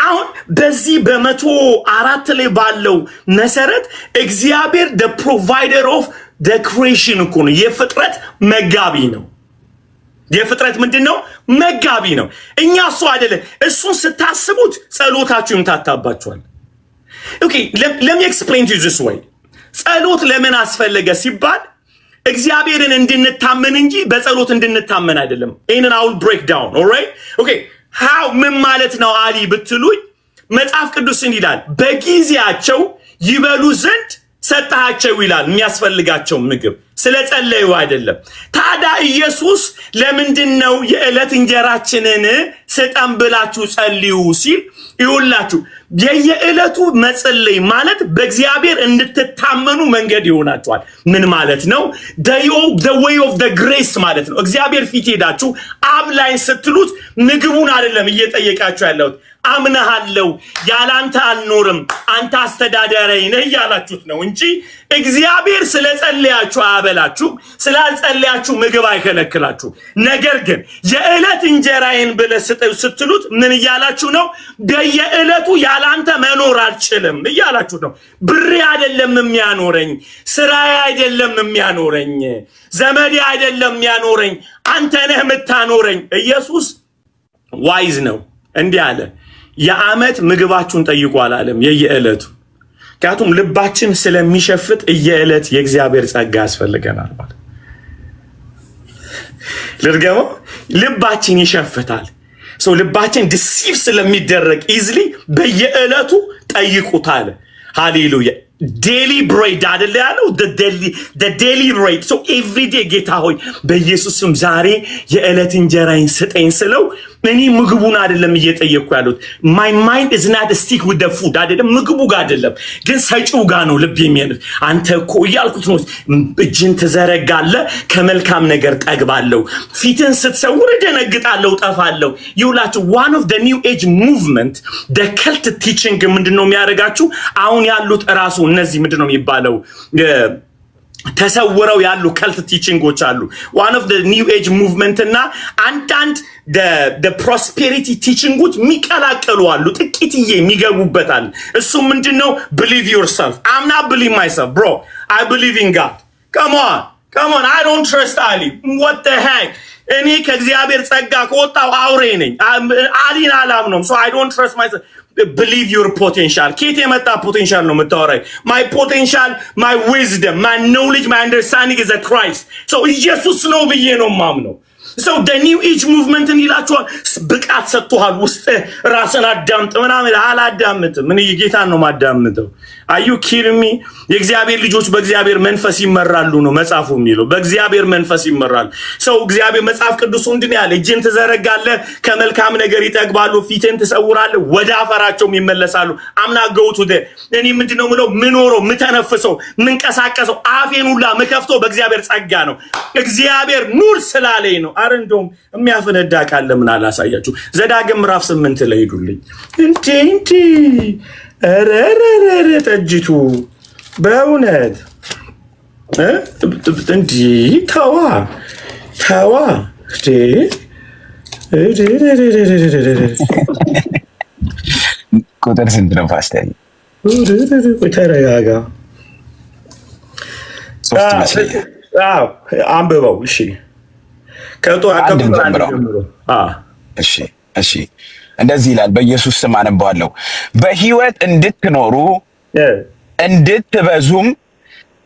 Speaker 2: አሁን በዚህ በ104 ላይ ባለው መሰረት እግዚአብሔር the provider of the creation እኮ ነው የፍጥረት መጋቢ ነው የፍጥረት ምንድነው መጋቢ ነው እኛ እሱ አይደለ እሱን ስታስቡት ጸሎታችሁ ይምታታባችኋል okay let me explain to you this way ጸሎት ለምን አስፈለገ ሲባል እግዚአብሔርን እንድንታመን እንጂ በጸሎት እንድንታመን አይደለም ይሄንን I will break down all right okay how ምን ማለት ነው አሊ ብትሉኝ መጽሐፍ ቅዱስን ይላል በጊዜያቸው ይበሉ ዘንድ ሰጣቸው ይላል የሚያስፈልጋቸው ምግብ ስለጸለዩ አይደለም ታዲያ ኢየሱስ ለምንድነው የዕለት እንጀራችንን ሰጣን ብላችሁ ጸልዩ ሲል ይውላችሁ የየዕለቱ መጸለይ ማለት በእግዚአብሔር እንድትታመኑ መንገድ ይሆናችኋል ምን ማለት ነው the way of the grace ማለት ነው እግዚአብሔር ፊት ሄዳችሁ አብ ላይ ስትሉት ምግቡን አይደለም እየጠየቃችሁ ያለው አምናሃለው ያላንተ አልኖርም አንተ አስተዳዳሪዬ ነህ ያላችሁት ነው እንጂ እግዚአብሔር ስለጸለያችሁ አበላችሁ ስላልጸለያችሁ ምግብ አይከለክላችሁ ነገር ግን የዕለት እንጀራዬን ብለህ ስትሉት ምን ይያላችሁ ነው በየዕለቱ ያላንተ መኖር አልችልም ይያላችሁ ነው ብሬ አይደለም የሚያኖረኝ ስራዬ አይደለም የሚያኖረኝ ዘመዴ አይደለም የሚያኖረኝ አንተ ነህ የምታኖረኝ ኢየሱስ ዋይዝ ነው እንዲህ አለ የዓመት ምግባችሁን ጠይቁ አላለም የየዕለቱ ካቱም ልባችን ስለሚሸፍት የየዕለት የእግዚአብሔር ጸጋ ያስፈልገናል ማለት ለርገው ልባችን ይሸፍታል ልባችን ዲሲቭ ስለሚደረግ easily በየዕለቱ ጠይቁታል Hallelujah. Daily bread አይደለ ያለው the daily bread. So every day ጌታ ሆይ በኢየሱስም ዛሬ የዕለት እንጀራዬን ስጠኝ ስለው እኔ ምግቡን አይደለም እየጠየቅኩ ያሉት my mind is not stick with the food አይደለም ምግቡ ጋር አይደለም ግን ሰጪው ጋር ነው ልብ የሚያነው አንተ እኮ ያልኩት ነው እጅን ተዘረጋለ ከመልካም ነገር ጠግባለሁ ፊትን ስትሰውር ደነግጣለሁ ጠፋለሁ ይውላችሁ one of the new age movement the cult teaching ምንድነው የሚያደርጋችሁ አሁን ያሉት ራሱ እነዚህ ምንድነው የሚባለው ተሰውረው ያሉ cult teachingዎች አሉ one of the new age movement እና አንዳንድ the prosperity teachingዎች ሚቀላቀሉ አሉ ጥቂትዬ የሚገቡበታል እሱ ምንድነው believe yourself I'm not believe myself bro I believe in God come on I don't trust Ali what the heck እኔ ከእግዚአብሔር ጸጋ ከወጣው አውሬ ነኝ አሊን አላምነውም so I don't trust myself believe your potential kete yemetta potential no metawaray my potential my wisdom my knowledge my understanding is a Christ so Jesus no biye no mamno so the new age movement in ilachual ብቃት ሰጥቷል ውስጥ ራስን አዳምጥ ምናምን አላዳምጥም ምን ይጌታን ነው ማዳምጠው are you kidding me የእግዚአብሔር ልጆች በእግዚአብሔር መንፈስ ይመራሉ ነው መጻፉ የሚለው በእግዚአብሔር መንፈስ ይመራሉ so እግዚአብሔር መጻፍ ቅዱስ እንድን ያለ እጅን ተዘረጋለ ከመልካም ነገር ይጠግባሉ ፊትን ተሰውራለ ወደ አፈራቸው ይመለሳሉ አምና ገውቱ እኔ ምንድነው ምለው ምኖረው ምተነፍሰው ምንቀሳቀሰው አፌን ሁላ መከፍቶ በእግዚአብሔር ጸጋ ነው እግዚአብሔር ኑር ስላለኝ ነው አረንዶም የሚያፈነዳ ቃል ምን አላሳያችሁ ዘዳግም ምዕራፍ 8 ላይ ሄዱልኝ እንዴ አረረረ ተጅቱ በእውነት እንዴ ታዋ
Speaker 3: ቁጥር ስንት ነው ፓስተር
Speaker 2: ተረጋጋ አንብበው እሺ
Speaker 3: እሺ እንደዚህ ይላል በኢየሱስ ስም አንባለሁ በህይወት እንድትኖሩ እንድትበዙም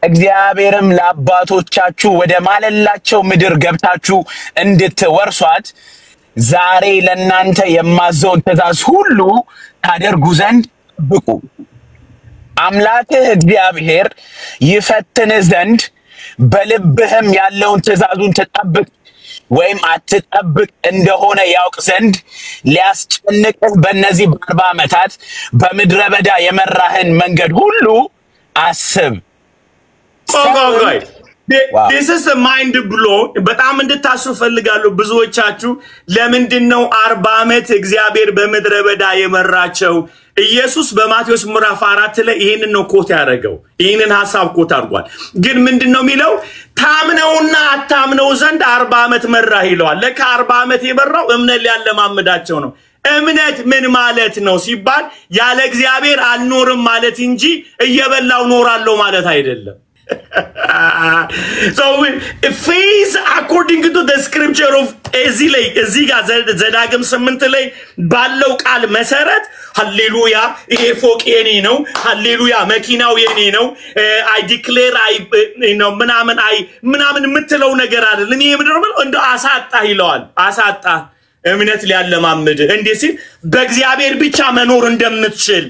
Speaker 3: እግዚአብሔርም ለአባቶቻችሁ ወደ ማለላቸው ምድር ገብታችሁ እንድትወርሷት ዛሬ ለእናንተ የማዘውን ትእዛዝ ሁሉ ታደርጉ ዘንድ ብቁ አምላክህ እግዚአብሔር ይፈትንህ ዘንድ በልብህም ያለውን ትእዛዙን ተጠብቅ ወይም አትጠብቅ እንደሆነ ያውቅ ዘንድ ሊያስጨንቅህ በእነዚህ 40 ዓመታት በምድረ በዳ የመራህን መንገድ ሁሉ አስብ
Speaker 2: this is a mind blow በጣም እንድታስቡ ፈልጋለሁ ብዙዎቻችሁ ለምንድነው 40 ዓመት እግዚአብሔር በምድረ በዳ የመራቸው ኢየሱስ በማቴዎስ ምዕራፍ 4 ላይ ይሄንን ነው ኮት ያደረገው ይሄንን ሐሳብ ኮት አድርጓል ግን ምንድነው የሚለው ታምነውና አታምነው ዘንድ 40 ዓመት መራ ይለዋል ለካ 40 ዓመት የበራው እምነት ሊያለማምዳቸው ነው እምነት ምን ማለት ነው ሲባል ያለ እግዚአብሔር አልኖርም ማለት እንጂ እየበላው ኖራለው ማለት አይደለም so faith according to the scripture of eziga ዘዳግም 8 ላይ ባለው ቃል መሰረት ሃሌሉያ ይሄ ፎቅ የኔ ነው ሃሌሉያ መኪናው የኔ ነው I declare ምናምን ምትለው ነገር አይደለም ይሄ ምንድነው እንደ አሳጣ ይለዋል አሳጣ እምነት ሊያለማምድ እንዴ ሲል በእግዚአብሔር ብቻ መኖር እንደምትችል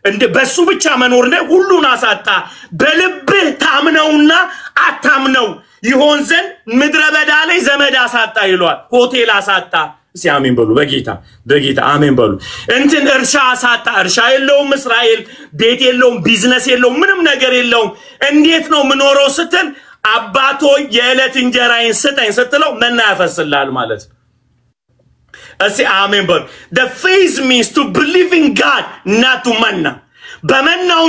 Speaker 2: እንደ በሱ ብቻ መኖር ነው ሁሉን አሳጣ በልብህ ታምነውና አታምነው ይሆን ዘንድ ምድረ በዳ ላይ ዘመድ አሳጣ ይሏል ሆቴል አሳጣ ሲያሜን በሉ በጌታ አሜን በሉ እንትን እርሻ አሳጣ እርሻ የለውም እስራኤል ቤት የለውም ቢዝነስ የለውም ምንም ነገር የለውም እንዴት ነው ምኖረው ስትል አባቶ የዕለት እንጀራዬን ስጠኝ ስትለው መና ያፈስልሃል ማለት Say amen but the faith means to believe in God not to manna በመናው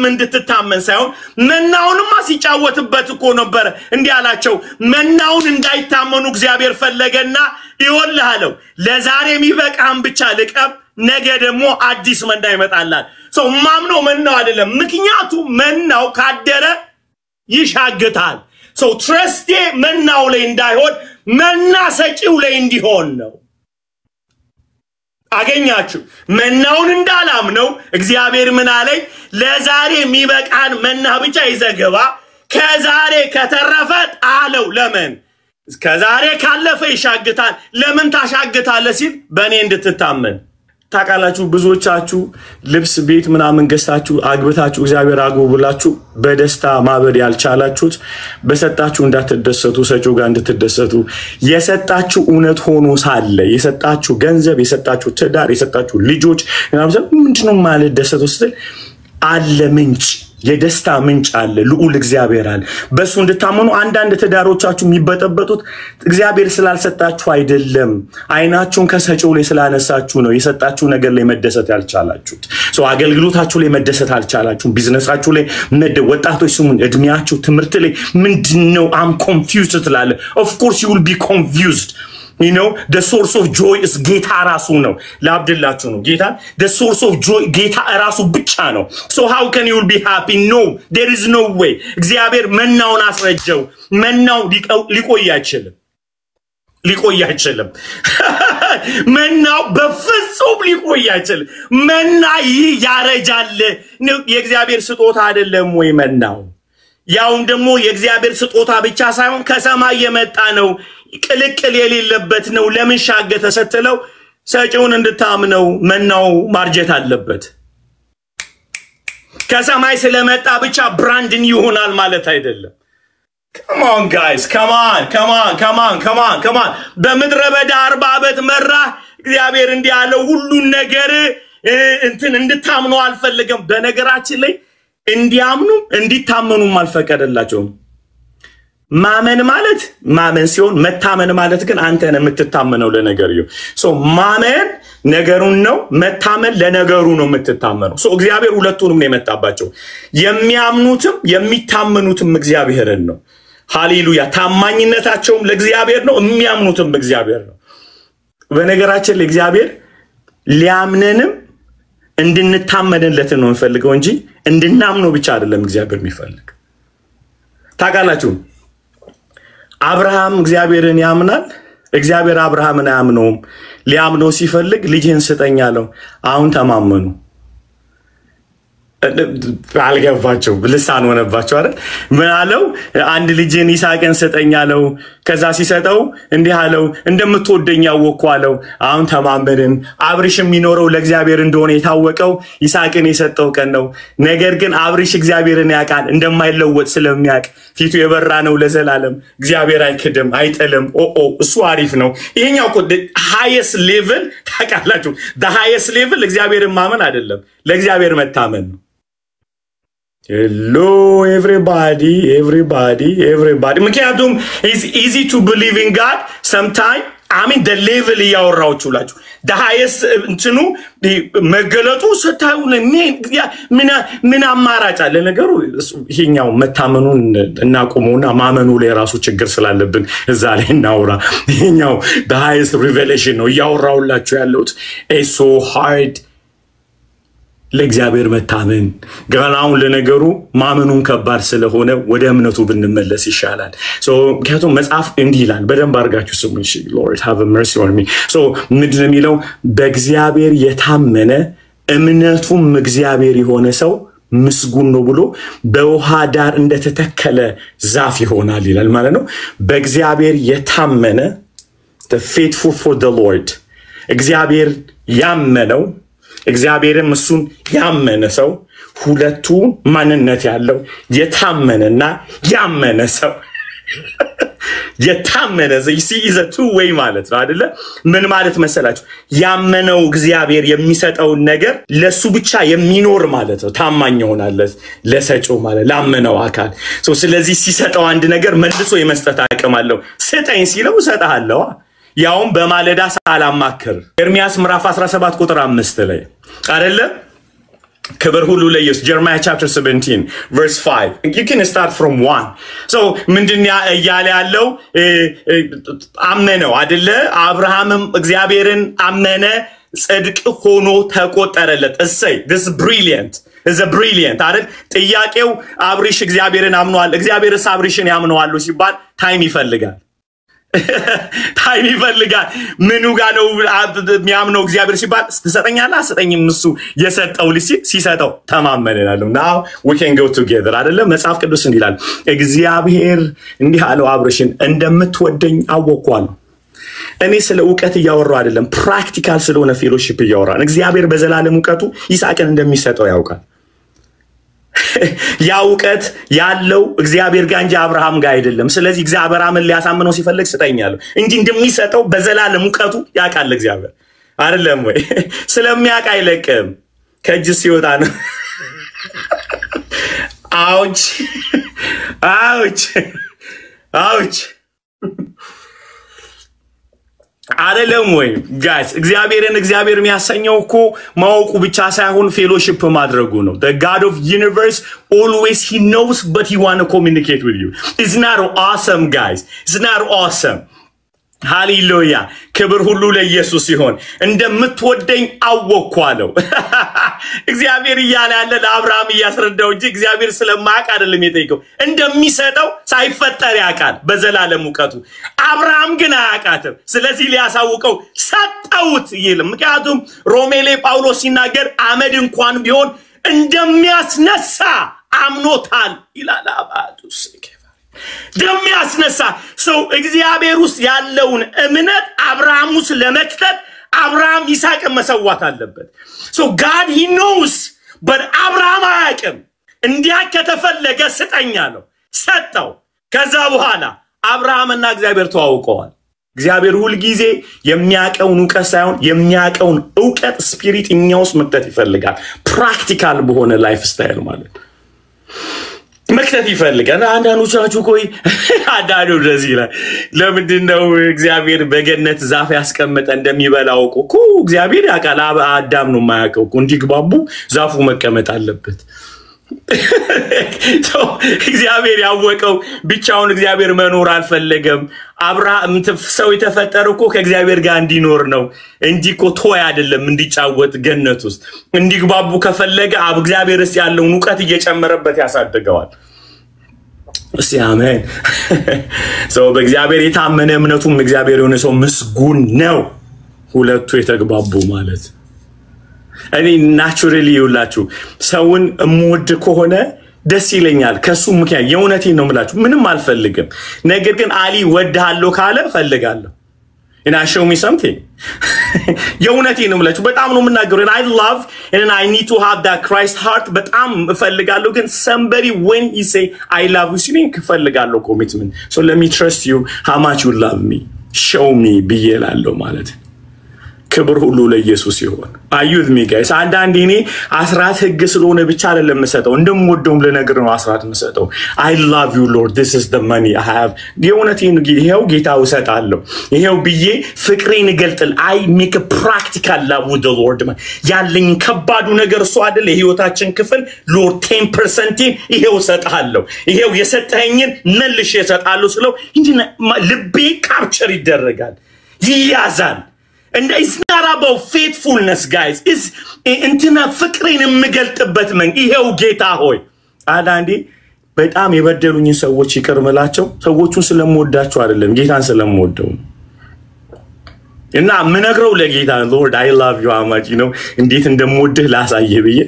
Speaker 2: እንድትታመን ሳይሆን መናውንማ ሲጫወትበት እኮ ነበር እንዴ ያላቸው መናውን እንዳይታመኑ እግዚአብሔር ፈለገና ይወልሃለው ለዛሬ የሚበቃም ብቻ ልቀብ ነገ ደግሞ አዲስ መና ይመጣላል so ማምነው መናው አይደለም ምክንያቱ መናው ካደረ ይሻግታል so trust መናው ላይ እንዳይሆን መና ሰጪው ላይ እንዲሆን ነው አገኛችሁ መናውን እንዳላምነው እግዚአብሔር ምን አለኝ ለዛሬ የሚበቃን መና ብቻ ይዘገባ ከዛሬ ከተረፈ ጣለው ለምን ከዛሬ ካለፈ ይሻግታል ለምን ታሻግታለ ሲል በኔ እንድትታመን
Speaker 1: ታቃላችሁ ብዙዎቻችሁ ልብስ ቤት ምናምን ገዝታችሁ አግብታችሁ እግዚአብሔር አግቡላችሁ በደስታ ማበድ ያልቻላችሁት በሰጣችሁ እንዳትደሰቱ ሰጪው ጋር እንድትደሰቱ የሰጣችሁ እውነት ሆኖ ሳለ የሰጣችሁ ገንዘብ የሰጣችሁ ትዳር የሰጣችሁ ልጆች ምንድነው ማለት ደሰቱ ስትል አለ ምንጭ የደስታ ምንጭ አለ ልዑል እግዚአብሔር አለ በሱ እንድታመኑ አንዳንድ ትዳሮቻችሁ የሚበጠበጡት እግዚአብሔር ስላልሰጣችሁ አይደለም አይናችሁን ከሰጪው ላይ ስላነሳችሁ ነው የሰጣችሁ ነገር ላይ መደሰት ያልቻላችሁት አገልግሎታችሁ ላይ መደሰት አልቻላችሁም ቢዝነሳችሁ ላይ ወጣቶች ስሙን እድሜያችሁ ትምህርት ላይ ምንድነው am confused ትላለ of course you will be confused You know, the source of joy is Geta Rasu no. Labdillachu no. Geta, the source of joy, Geta Rasu bicha no. So how can you be happy? No, there is no way. Xavier mennaw nasrejo. Mennaw liko yachilem. Liko yachilem. Mennaw befessum liko yachilem. Menna yi yarejalle. No, Xavier sutota አይደለም ወይ mennaw. ያውም ደግሞ የእግዚአብሔር ስጦታ ብቻ ሳይሆን ከሰማይ የመጣ ነው ቅልቅል የሌለበት ነው ለምን ሻገተ ሰተለው ሰጪውን እንድታምነው መናው ማርጀት አለበት ከሰማይ ስለመጣ ብቻ ብራንድን ይሆናል ማለት አይደለም Come on guys come on በመድረ በዳ 40 ዓመት መራ እግዚአብሔር እንዲያለው ሁሉን ነገር እንትን እንድታምነው አልፈልግም በነገራችን ላይ እንዲያምኑ እንዲታመኑ ማልፈቀደላቸው ማመን ማለት ማመን ሲሆን መታመን ማለት ግን አንተ ነህ የምትታመነው ለነገርዩ ሶ ማመን ነገሩን ነው መታመን ለነገሩ ነው የምትታመነው ሶ እግዚአብሔር ሁለቱንም ነው የመጣባቸው የሚያምኑትም የሚታመኑትም እግዚአብሔርን ነው ሃሌሉያ ታማኝነታቸውም ለእግዚአብሔር ነው የሚያምኑትም እግዚአብሔር ነው በነገራችን ለእግዚአብሔር ሊያምነንም እንድንታመንለት ነው እንፈልገው እንጂ እንድናምነው ብቻ አይደለም እግዚአብሔር የሚፈልግ ታቃላችሁ አብርሃም እግዚአብሔርን ያምናል እግዚአብሔር አብርሃምን ያምነውም ሊያምነው ሲፈልግ ልጅህን ስጠኝ አለው አሁን ተማመኑ አልገባቸው ልሳን ሆነባቸው አይደል ምን አለው አንድ ልጅን ይስሐቅን ስጠኝ አለው ከዛ ሲሰጠው እንዲህ አለው እንደምትወደኝ ያወቅኩ አለው አሁን ተማመንን አብርሽ የሚኖረው ለእግዚአብሔር እንደሆነ የታወቀው ይስሐቅን የሰጠው ቀን ነው ነገር ግን አብርሽ እግዚአብሔርን ያቃል እንደማይለወጥ ስለሚያቅ ፊቱ የበራ ነው ለዘላለም እግዚአብሔር አይክድም አይጥልም እሱ አሪፍ ነው ይሄኛው እኮ highest level ታቃላችሁ the highest level እግዚአብሔርን ማመን አይደለም ለእግዚአብሔር መታመን ነው Hello everybody ምክንያቱም it's easy to believe in God sometimes I mean the level ያወራውቹላችሁ the highest እንትኑ መገለጡ ስታዩ ምን አማራጭ አለ ነገሩ ይሄኛው መታመኑን እናቆመውና ማመኑ ላይ ራሱ ችግር ስላለብን እዛ ላይ እናውራ ይሄኛው the highest revelation ነው ያወራውላችሁ ያለው it's so hard ለእግዚአብሔር መታመን ገናውን ለነገሩ ማመኑን ከባድ ስለሆነ ወደ እምነቱ ብንመለስ ይሻላል ሶ ምክንያቱም መጽሐፍ እንዲህ ይላል በደንብ አርጋችሁ ስሙ እሺ Lord have mercy on me ሶ ምንድነው የሚለው በእግዚአብሔር የታመነ እምነቱም እግዚአብሔር የሆነ ሰው ምስጉን ነው ብሎ በውሃ ዳር እንደተተከለ ዛፍ ይሆናል ይላል ማለት ነው በእግዚአብሔር የታመነ the faithful for the Lord እግዚአብሔር ያመነው እግዚአብሔርም እሱን ያመነ ሰው ሁለቱ ማንነት ያለው የታመነና ያመነ ሰው የታመነ see is a two way ማለት ነው አይደለ ምን ማለት መሰላችሁ ያመነው እግዚአብሔር የሚሰጠው ነገር ለሱ ብቻ የሚኖር ማለት ነው ታማኝ ይሆናል ለሰጪው ማለት ላመነው አካል ስለዚህ ሲሰጠው አንድ ነገር መልሶ የመስጠት አቅም አለው ስጠኝ ሲለው ሰጣለው ያውም በማለዳ ሳላማከር ኤርሚያስ ምዕራፍ 17 ቁጥር 5 ላይ አይደለ ክብር ሁሉ ለኢየሱስ Jeremiah chapter 17 verse 5 you can start from 1 so ምንድነው ያለ ያለው አመነው አይደለ አብርሃምም እግዚአብሔርን አመነ ጽድቅ ሆኖ ተቆጠረለት እሰይ this brilliant is a brilliant አይደል ጥያቄው አብርሽ እግዚአብሔርን አምኗል እግዚአብሔርስ አብርሽን ያምነዋል ሲባል ታይም ይፈልጋል ታይም ይፈልጋል ምኑ ጋር ነው የሚያምነው እግዚአብሔር ሲባል ተሰጠኛላ አሰጠኝም እሱ የሰጠው ልጅ ሲሰጠው ተማመነናል now we can go together አይደለም መጽሐፍ ቅዱስ እንዲላል እግዚአብሔር እንዲህ አለው አብርሽን እንደምትወደኝ አወቅኳለሁ
Speaker 2: እኔ ስለ ዕውቀት እያወራሁ አይደለም ፕራክቲካል ስለሆነ ፌሎሺፕ እያወራን እግዚአብሔር በዘላለም ዕውቀቱ ይስሐቅን እንደሚሰጠው ያውቃል ያ ዕውቀት ያለው እግዚአብሔር ጋር እንጂ አብርሃም ጋር አይደለም ስለዚህ እግዚአብሔር አመን ሊያሳምነው ሲፈልግ ስጠኛለሁ እንጂ እንደሚሰጠው በዘላለም ዕውቀቱ ያውቃል እግዚአብሔር አይደለም ወይ ስለሚያውቅ አይለቅም ከእጅ ሲወጣ ነው አውች አውች አውች አይደለም ወይ ጋይስ እግዚአብሔርን እግዚአብሔር የሚያሰኘው እኮ ማወቁ ብቻ ሳይሆን ፌሎሺፕ ማድረጉ ነው the god of universe always he knows but he want to communicate with you it's not awesome guys it's not awesome ሃሌሉያ ክብር ሁሉ ለኢየሱስ ይሁን እንደምትወደኝ አወቅኳለሁ እግዚአብሔር ይያለ ያለ ለአብርሃም ያስረዳው እንጂ እግዚአብሔር ስለማያውቅ አይደለም የጠየቀው እንደሚሰጠው ሳይፈጠር ያውቃል በዘላለም ዕውቀቱ አብርሃም ግን አያውቃትም ስለዚህ ሊያሳውቀው ሰጠውት ይልም ምክንያቱም ሮሜ ላይ ጳውሎስ ሲናገር አመድ እንኳን ቢሆን እንደሚያስነሳ አምኖታል ይላል አባቱስ ደሚያስነሳ ሰው እግዚአብሔር ውስጥ ያለውን እምነት አብርሃም ውስጥ ለመክተት አብርሃም ይስሐቅ መሰዋት አለበት so God he knows but አብርሃም አያውቅም እንዲያ ከተፈለገ ስጠኛለሁ ሰጠው ከዛ በኋላ አብርሃምና እግዚአብሔር ተዋውቀዋል እግዚአብሔር ሁሉ ጊዜ የሚያቀውን ዕውቀት ሳይሆን የሚያቀውን ዕውቀት ስፒሪት እኛውስ መክተት ይፈልጋል ፕራክቲካል በሆነ ላይፍ ስታይል ማለት መክተት ይፈልጋል አንዳንዶቻችሁ ቆይ አዳዶ እንደዚህ ይላል ለምንድነው እግዚአብሔር በገነት ዛፍ ያስቀመጠ እንደሚበላው እኮ እግዚአብሔር ያውቃል አዳም ነው የማያውቀው እንዲግባቡ ዛፉ መቀመጥ አለበት እግዚአብሔር ያወቀው ብቻውን እግዚአብሔር መኖር አልፈለገም አብርሃም ሰው የተፈጠረው እኮ ከእግዚአብሔር ጋር እንዲኖር ነው እንጂ እኮ ቶይ አይደለም እንዲጫወት ገነት ውስጥ እንዲግባቡ ከፈለገ እግዚአብሔርስ ያለውን ዕውቀት እየጨመረበት ያሳድገዋል አሜን ሰው በእግዚአብሔር የታመነ እምነቱም እግዚአብሔር የሆነ ሰው ምስጉን ነው ሁለቱ የተግባቡ ማለት እኔ ናቹራሊ ይውላችሁ ሰውን እምወድ ከሆነ ደስ ይለኛል ከሱ ምክንያት የእውነቴን ነው የምላችሁ ምንም አልፈልግም ነገር ግን አሊ ወድሃለሁ ካለ ፈልጋለሁ and I show me something የእውነቴን ነው የምላችሁ በጣም ነው የምናገረው and I love and I need to have that Christ heart በጣም እፈልጋለሁ ግን somebody when he say I love you ሲለኝ እፈልጋለሁ commitment so let me trust you how much you love me show me ብዬላለሁ ማለት ክብር ሁሉ ለኢየሱስ ይሁን አዩት ሚ ጋይስ አንዳንዴ እኔ አስራት ህግ ስለሆነ ብቻ አይደለም መሰጠው እንደምወደውም ለነገር ነው አስራት መሰጠው I love you Lord this is the money I have የእውነቴን ይሄው ጌታው ሰጣለሁ ይሄው ብዬ ፍቅሬን ይገልጥል I make a practical love with the Lord ያለኝ ከባዱ ነገር እሱ አይደለ የህይወታችን ክፍል Lord 10% ይሄው ሰጣለሁ ይሄው የሰጠኸኝን መልሽ የሰጣለሁ ስለው እንጂ ልቤ ካፕቸር ይደረጋል ይያዛል And it's not about faithfulness, guys. It's እንትና ፍቅሬን የምገልጥበት ይሄው ጌታ ሆይ አዳንዲ በጣም የበደሉኝ ሰዎች ይቀርመላቸው ሰዎቹን ስለምወዳቸው አይደለም ጌታን ስለምወደው እና ምነግረው ለጌታ Lord I love you how much you know እንዴት እንደምወድህ ላሳየህ ብዬ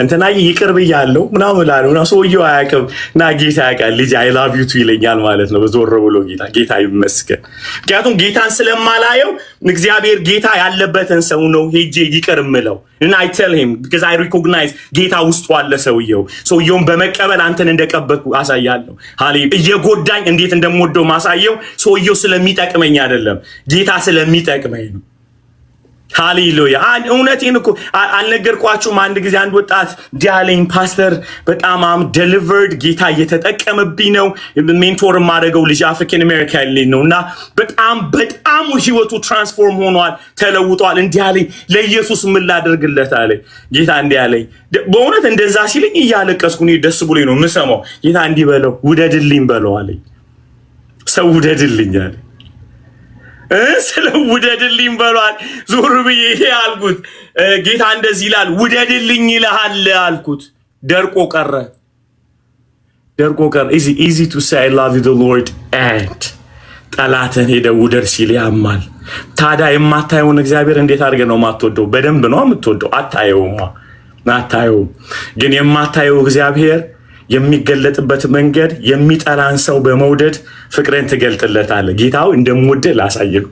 Speaker 2: እንትና ይቅርብ ያለው ምናምን ላሉና ሰውየው አያቀም ና ጌታ ያቃል ልጅ I love you ይለኛል ማለት ነው በዞር ብሎ ጌታ ይመስገን ምክንያቱም ጌታን ስለማላየው እግዚአብሔር ጌታ ያለበትን ሰው ነው ሄጄ ይቅርምለው and I tell him because I recognize ጌታ ውስጥ ዋለ ሰውየውን በመቀበል አንተን እንደቀበልኩ አሳያለሁ ሃሌሉያ እየጎዳኝ እንዴት እንደምወደው ማሳየው ሰውየው ስለሚጠቅመኝ አይደለም ጌታ ስለሚጠቅመኝ ሃሌሉያ እውነቴን እኮ አልነገርኳችሁም አንድ ጊዜ አንድ ወጣት ዲያለኝ ፓስተር በጣም delivered ጌታ እየተጠቀመብኝ ነው ሜንቶር ማድረገው ልጅ አፍሪካን አሜሪካን ልጅ ነውና በጣም ህይወቱ ትራንስፎርም ሆኗል ተለውጧል እንዲያለኝ ለኢየሱስ ምን ላደርግለት አለ ጌታ እንዲያለኝ በእውነት እንደዛ ሲልኝ እያለቀስኩ ነው ደስ ብሎኝ ነው ምሰማው ጌታ እንዲበለው ውደድልኝ በለው አለኝ ሰው ውደድልኝ አለ ስለውደድልኝ በሏል ዙር ብዬ ያልኩት ጌታ እንደዚህ ይላል ውደድልኝ ይላል አልኩት ደርቆ ቀረ is it easy to say I love you the Lord and ጠላትን ሄደ ውደድ ሲል ያማል ታዲያ የማታየውን እግዚአብሔር እንዴት አድርገህ ነው ማትወደው በደንብ ነው የምትወደው አታየው ግን የማታየው እግዚአብሔር የሚገለጥበት መንገድ የሚጠላን ሰው በመውደድ ፍቅርን ትገልጥለታለህ ጌታው እንደምወደህ ላሳየው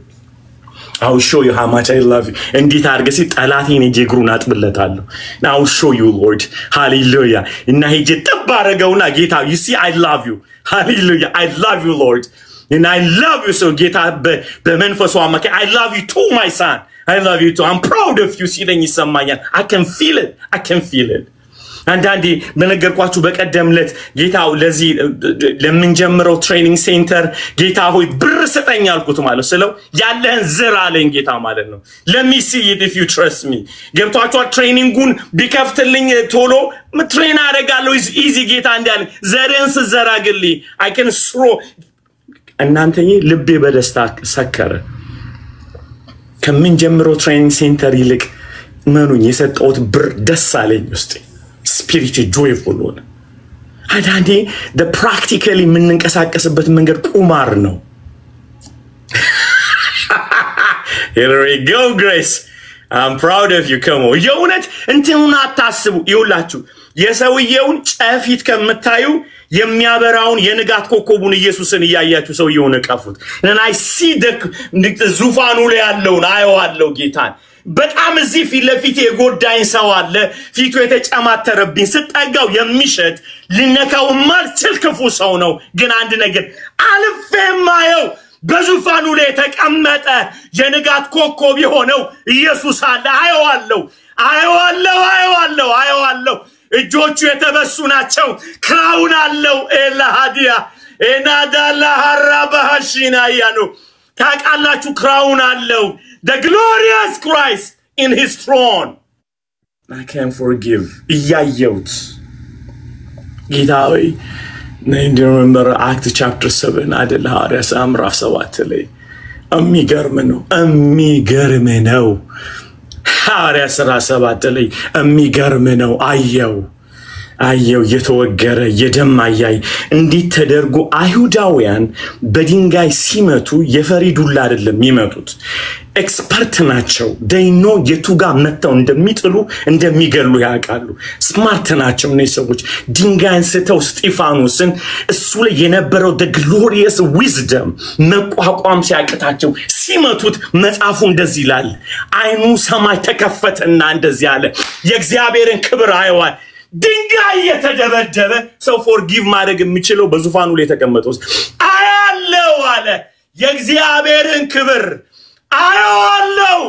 Speaker 2: I will show you how much I love you. እንዴት አድርገህ ጠላቴን ሄጄ እግሩን አጥብለታለሁ። I will show you, Lord. Hallelujah. እና ሄጄ ጥብ አደረገውና ጌታ, you see, I love you. Hallelujah. I love you, Lord. And I love you so ጌታ በመንፈሱ አማካኝ I love you too, my son. I love you too. I'm proud of you. ሲለኝ ይሰማኛል. I can feel it. I can feel it. አንዳንዴ በነገርኳችሁ በቀደምለት ጌታው ለዚህ ለምንጀምረው ትሬኒንግ ሴንተር ጌታ ሆይ ብር ስጠኝ አልኩት ማለት ስለው ያለህን ዝር አለኝ ጌታ ማለት ነው። let me see it if you trust me ገብቷችሁ ትሬኒንጉን ቢከፍትልኝ ቶሎ ትሬን አደርጋለሁ ኢዚ ጌታ እንዳለ ዘርን ስዘራግልኝ I can throw እናንተዬ ልቤ በደስታ ሰከረ። ከምንጀምረው ትሬኒንግ ሴንተር ይልቅ ምኑን የሰጠሁት ብር ደስ አለኝ ውስጥ spirit joyful one አንዳንዴ the practically የምንንቀሳቀስበት መንገድ ቁማር ነው። Here we go, Grace. I'm proud of you. Come on. የእውነት እንትኑን አታስቡ። ይውላችሁ የሰውየውን ጨፊት ከምታዩ የሚያበራውን የንጋት ኮከቡን ኢየሱስን ያያችሁ ሰውየውን ቀፉት። and I see the ዙፋኑ ላይ ያለውን አየዋለሁ ጌታን በጣም እዚህ ፊት ለፊት የጎዳኝ ሰው አለ ፊቱ የተጨማተረብኝ ስጠጋው የሚሸት ልነካው ማልችል ክፉ ሰው ነው። ግን አንድ ነገር አልፈማየው በዙፋኑ ላይ ተቀመጠ የንጋት ኮከብ የሆነው ኢየሱስ አለ። አየዋለሁ እጆቹ የተበሱ ናቸው። ክራውን አለው ኤላሃዲያ ኤናዳላ ሐራባሽና ያኑ ታቃላችሁ ክራውን አለው the glorious Christ in his throne. I can forgive እያየሁት ጌታ ሆይ ነኝ remember Acts chapter 7 አይደል ሐዋርያት ሥራ ምዕራፍ 7 ላይ የሚገርም ነው ሐዋርያት ሥራ 7 ላይ የሚገርም ነው። አየው የተወገረ የደማያይ እንዴት ተደርጎ አይሁዳውያን በድንጋይ ሲመቱ የፈሪዱላ አይደለም የሚመቱት ኤክስፐርት ናቸው። they know የቱጋ መተው እንደሚጥሉ እንደሚገሉ ያቃሉ። ስማርት ናቸው እነዚህ ሰዎች። ድንጋይን ስተው ስጢፋኖስን እሱ ላይ የነበረው the glorious wisdom መቋቋም ሲያቅታቸው ሲመቱት መጽሐፉ እንደዚህ ይላል አይኑ ሰማይ ተከፈተና እንደዚህ አለ የእግዚአብሔርን ክብር አየዋል። ድንጋይ የተደበደበ ሰው forgive ማድረግ የሚችለው በዙፋኑ ላይ ተቀመጠው አያለው አለ የእግዚአብሔርን ክብር አያለው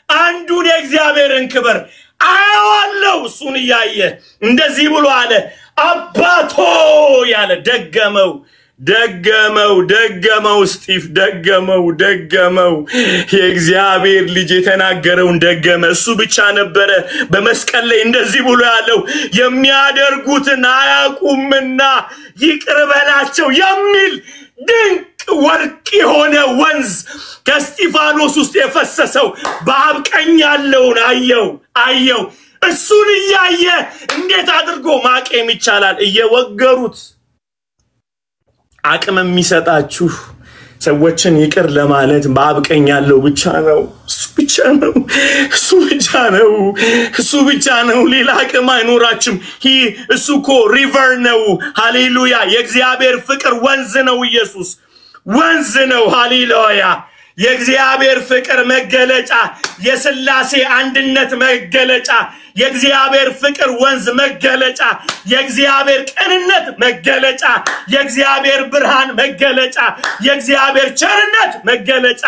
Speaker 2: አንዱን የእግዚአብሔርን ክብር አያለው እሱን ያየ እንደዚህ ብሎ አለ አባቶ ያለ ደገመው ስቲፍ ደገመው የእግዚአብሔር ልጅ የተናገረውን ደገመ። እሱ ብቻ ነበረ በመስቀል ላይ እንደዚህ ብሎ ያለው የሚያደርጉትን አያውቁምና ይቅር በላቸው የሚል ድንቅ ወርቅ የሆነ ወንዝ ከስጢፋኖስ ውስጥ የፈሰሰው በአብ ቀኝ ያለውን አየው እሱን ያየ እንዴት አድርጎ ማቄም ይቻላል? እየወገሩት አቅም የሚሰጣችሁ ሰዎችን ይቅር ለማለት በአብ ቀኝ ያለው ብቻ ነው። እሱ ብቻ ነው ሌላ አቅም አይኖራችሁም። እሱኮ ሪቨር ነው። ሃሌሉያ የእግዚአብሔር ፍቅር ወንዝ ነው። ኢየሱስ ወንዝ ነው። ሃሌሉያ የእግዚአብሔር ፍቅር መገለጫ የሥላሴ አንድነት መገለጫ የእግዚአብሔር ፍቅር ወንዝ መገለጫ የእግዚአብሔር ቅንነት መገለጫ የእግዚአብሔር ብርሃን መገለጫ የእግዚአብሔር ቸርነት መገለጫ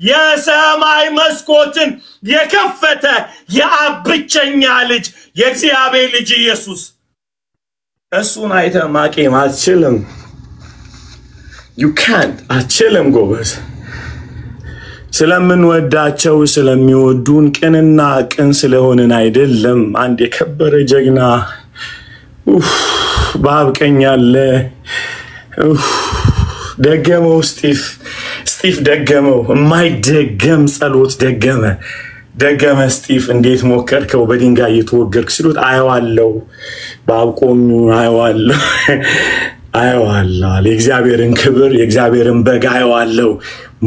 Speaker 2: የሰማይ መስኮትን የከፈተ የአብ ብቸኛ ልጅ የእግዚአብሔር ልጅ ኢየሱስ እሱን አይተ ማቄም አትችልም። you can't አትችልም ጎበዝ። ስለምንወዳቸው ስለሚወዱን ቅንና ቅን ስለሆነን አይደለም። አንድ የከበረ ጀግና በአብ ቀኝ ያለ ደገመው ስቲፍ ደገመው የማይደገም ጸሎት ደገመ ስቲፍ እንዴት ሞከርከው በድንጋይ የተወገርክ ሲሉት አየዋለሁ በአብ ቆሙ አየዋለሁ የእግዚአብሔርን ክብር የእግዚአብሔርን በግ አየዋለሁ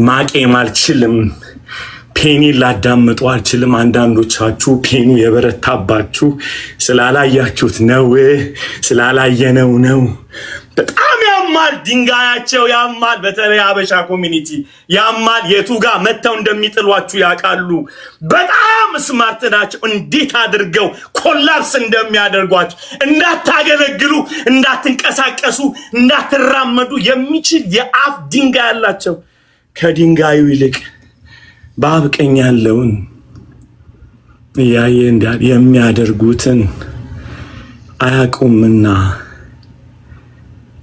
Speaker 2: ማቄም አልችልም። ፔኒ ላዳምጡ አልችልም። አንዳንዶቻችሁ ፔኑ የበረታባችሁ ስላላያችሁት ነው ስላላየነው ነው። በጣም ያማል ድንጋያቸው ያማል በተለይ አበሻ ኮሚኒቲ ያማል የቱጋ መተው እንደሚጥሏችሁ ያቃሉ በጣም ስማርት ናቸው እንዴት አድርገው ኮላፕስ እንደሚያደርጓችሁ እንዳታገለግሉ እንዳትንቀሳቀሱ እንዳትራመዱ የሚችል የአፍ ድንጋይ ያላቸው ከድንጋዩ ይልቅ ባብቀኝ ያለውን ያየ እንዳል የሚያደርጉትን አያቁምና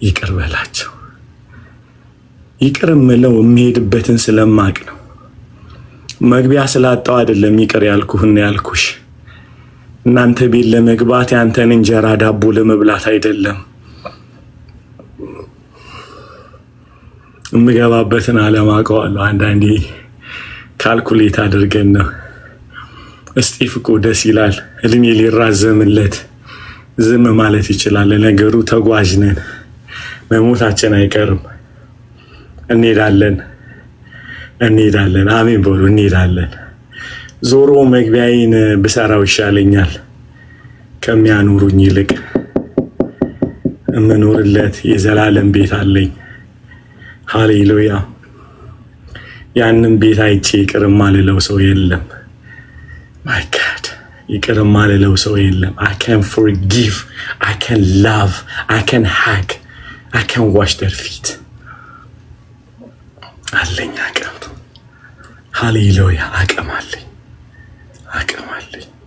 Speaker 2: ይቅር በላቸው ይቅር ምለው የሚሄድበትን ስለማቅ ነው መግቢያ ስላጣው አይደለም ይቅር ያልኩህና ያልኩሽ እናንተ ቤት ለመግባት ያንተን እንጀራ ዳቦ ለመብላት አይደለም ምገባበትን አለማቀዋለሁ አንዳንዴ ካልኩሌት አድርገን ነው እስጢፍቁ ደስ ይላል እድሜ ሊራዘምለት ዝም ማለት ይችላል ነገሩ ተጓዥ ነን መሞታችን አይቀርም እንሄዳለን አሜን በሉ እንሄዳለን ዞሮ መግቢያዬን ብሰራው ይሻለኛል ከሚያኖሩኝ ይልቅ እመኖርለት የዘላለም ቤት አለኝ ሃሌሉያ ያንን ቤት አይቼ ይቅር ማለለው ሰው የለም my god ይቅር ማለለው ሰው የለም I can forgive I can love I can hug I can wash their feet አለኝ አቀም ሃሌሉያ አቀማለኝ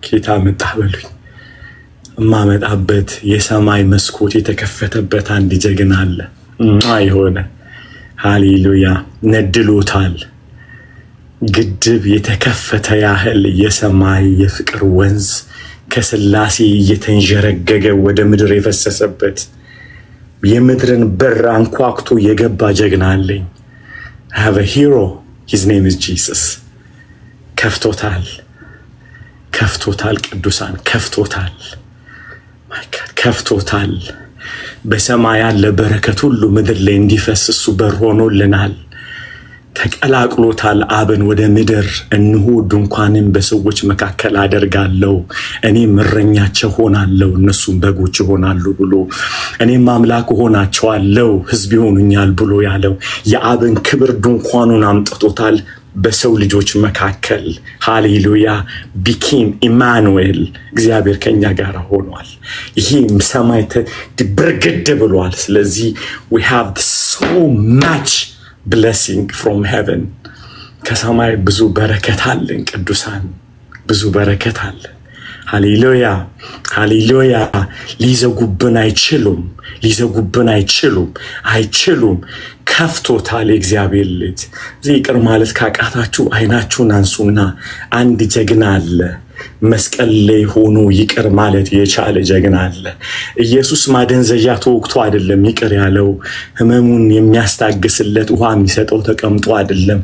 Speaker 2: ጌታ መጣበሉኝ ማመጣበት የሰማይ መስኮት የተከፈተበት አንድ ጀግና አለ አይሆነ ሃሌሉያ ነድሎታል ግድብ የተከፈተ ያህል የሰማይ የፍቅር ወንዝ ከስላሴ እየተንጀረገገ ወደ ምድር የፈሰሰበት የምድርን በር አንኳኩቶ የገባ ጀግና አለኝ I have a hero his name is Jesus ከፍቶታል ቅዱሳን ከፍቶታል my god ከፍቶታል በሰማይ ያለ በረከት ሁሉ ምድር ላይ እንዲፈስሱ በር ሆኖልናል ተቀላቅሎታል አብን ወደ ምድር እንሆ ድንኳንን በሰዎች መካከል አደርጋለሁ እኔ ምረኛቸው ሆናለሁ እነሱም በጎች ሆናሉ ብሎ እኔም አምላክ ሆናቸዋለሁ ሕዝብ ይሆኑኛል ብሎ ያለው የአብን ክብር ድንኳኑን አምጥቶታል በሰው ልጆች መካከል ሃሌሉያ became Emmanuel እግዚአብሔር ከኛ ጋር ሆኗል ይሄም ሰማይ ተብርግድ ብሏል ስለዚህ we have so much blessing from heaven ከሰማይ ብዙ በረከት አለን ቅዱሳን ብዙ በረከት አለን ሃሌሉያ ሊዘጉብን አይችሉም ከፍቶታል እግዚአብሔር ልጅ ይቅር ማለት ካቃታችሁ አይናችሁን አንሱና አንድ ጀግና አለ መስቀል ላይ ሆኖ ይቅር ማለት የቻለ ጀግና አለ ኢየሱስ ማደንዘዣ ተወክቶ አይደለም ይቅር ያለው ህመሙን የሚያስታግስለት ውሃ የሚሰጠው ተቀምጦ አይደለም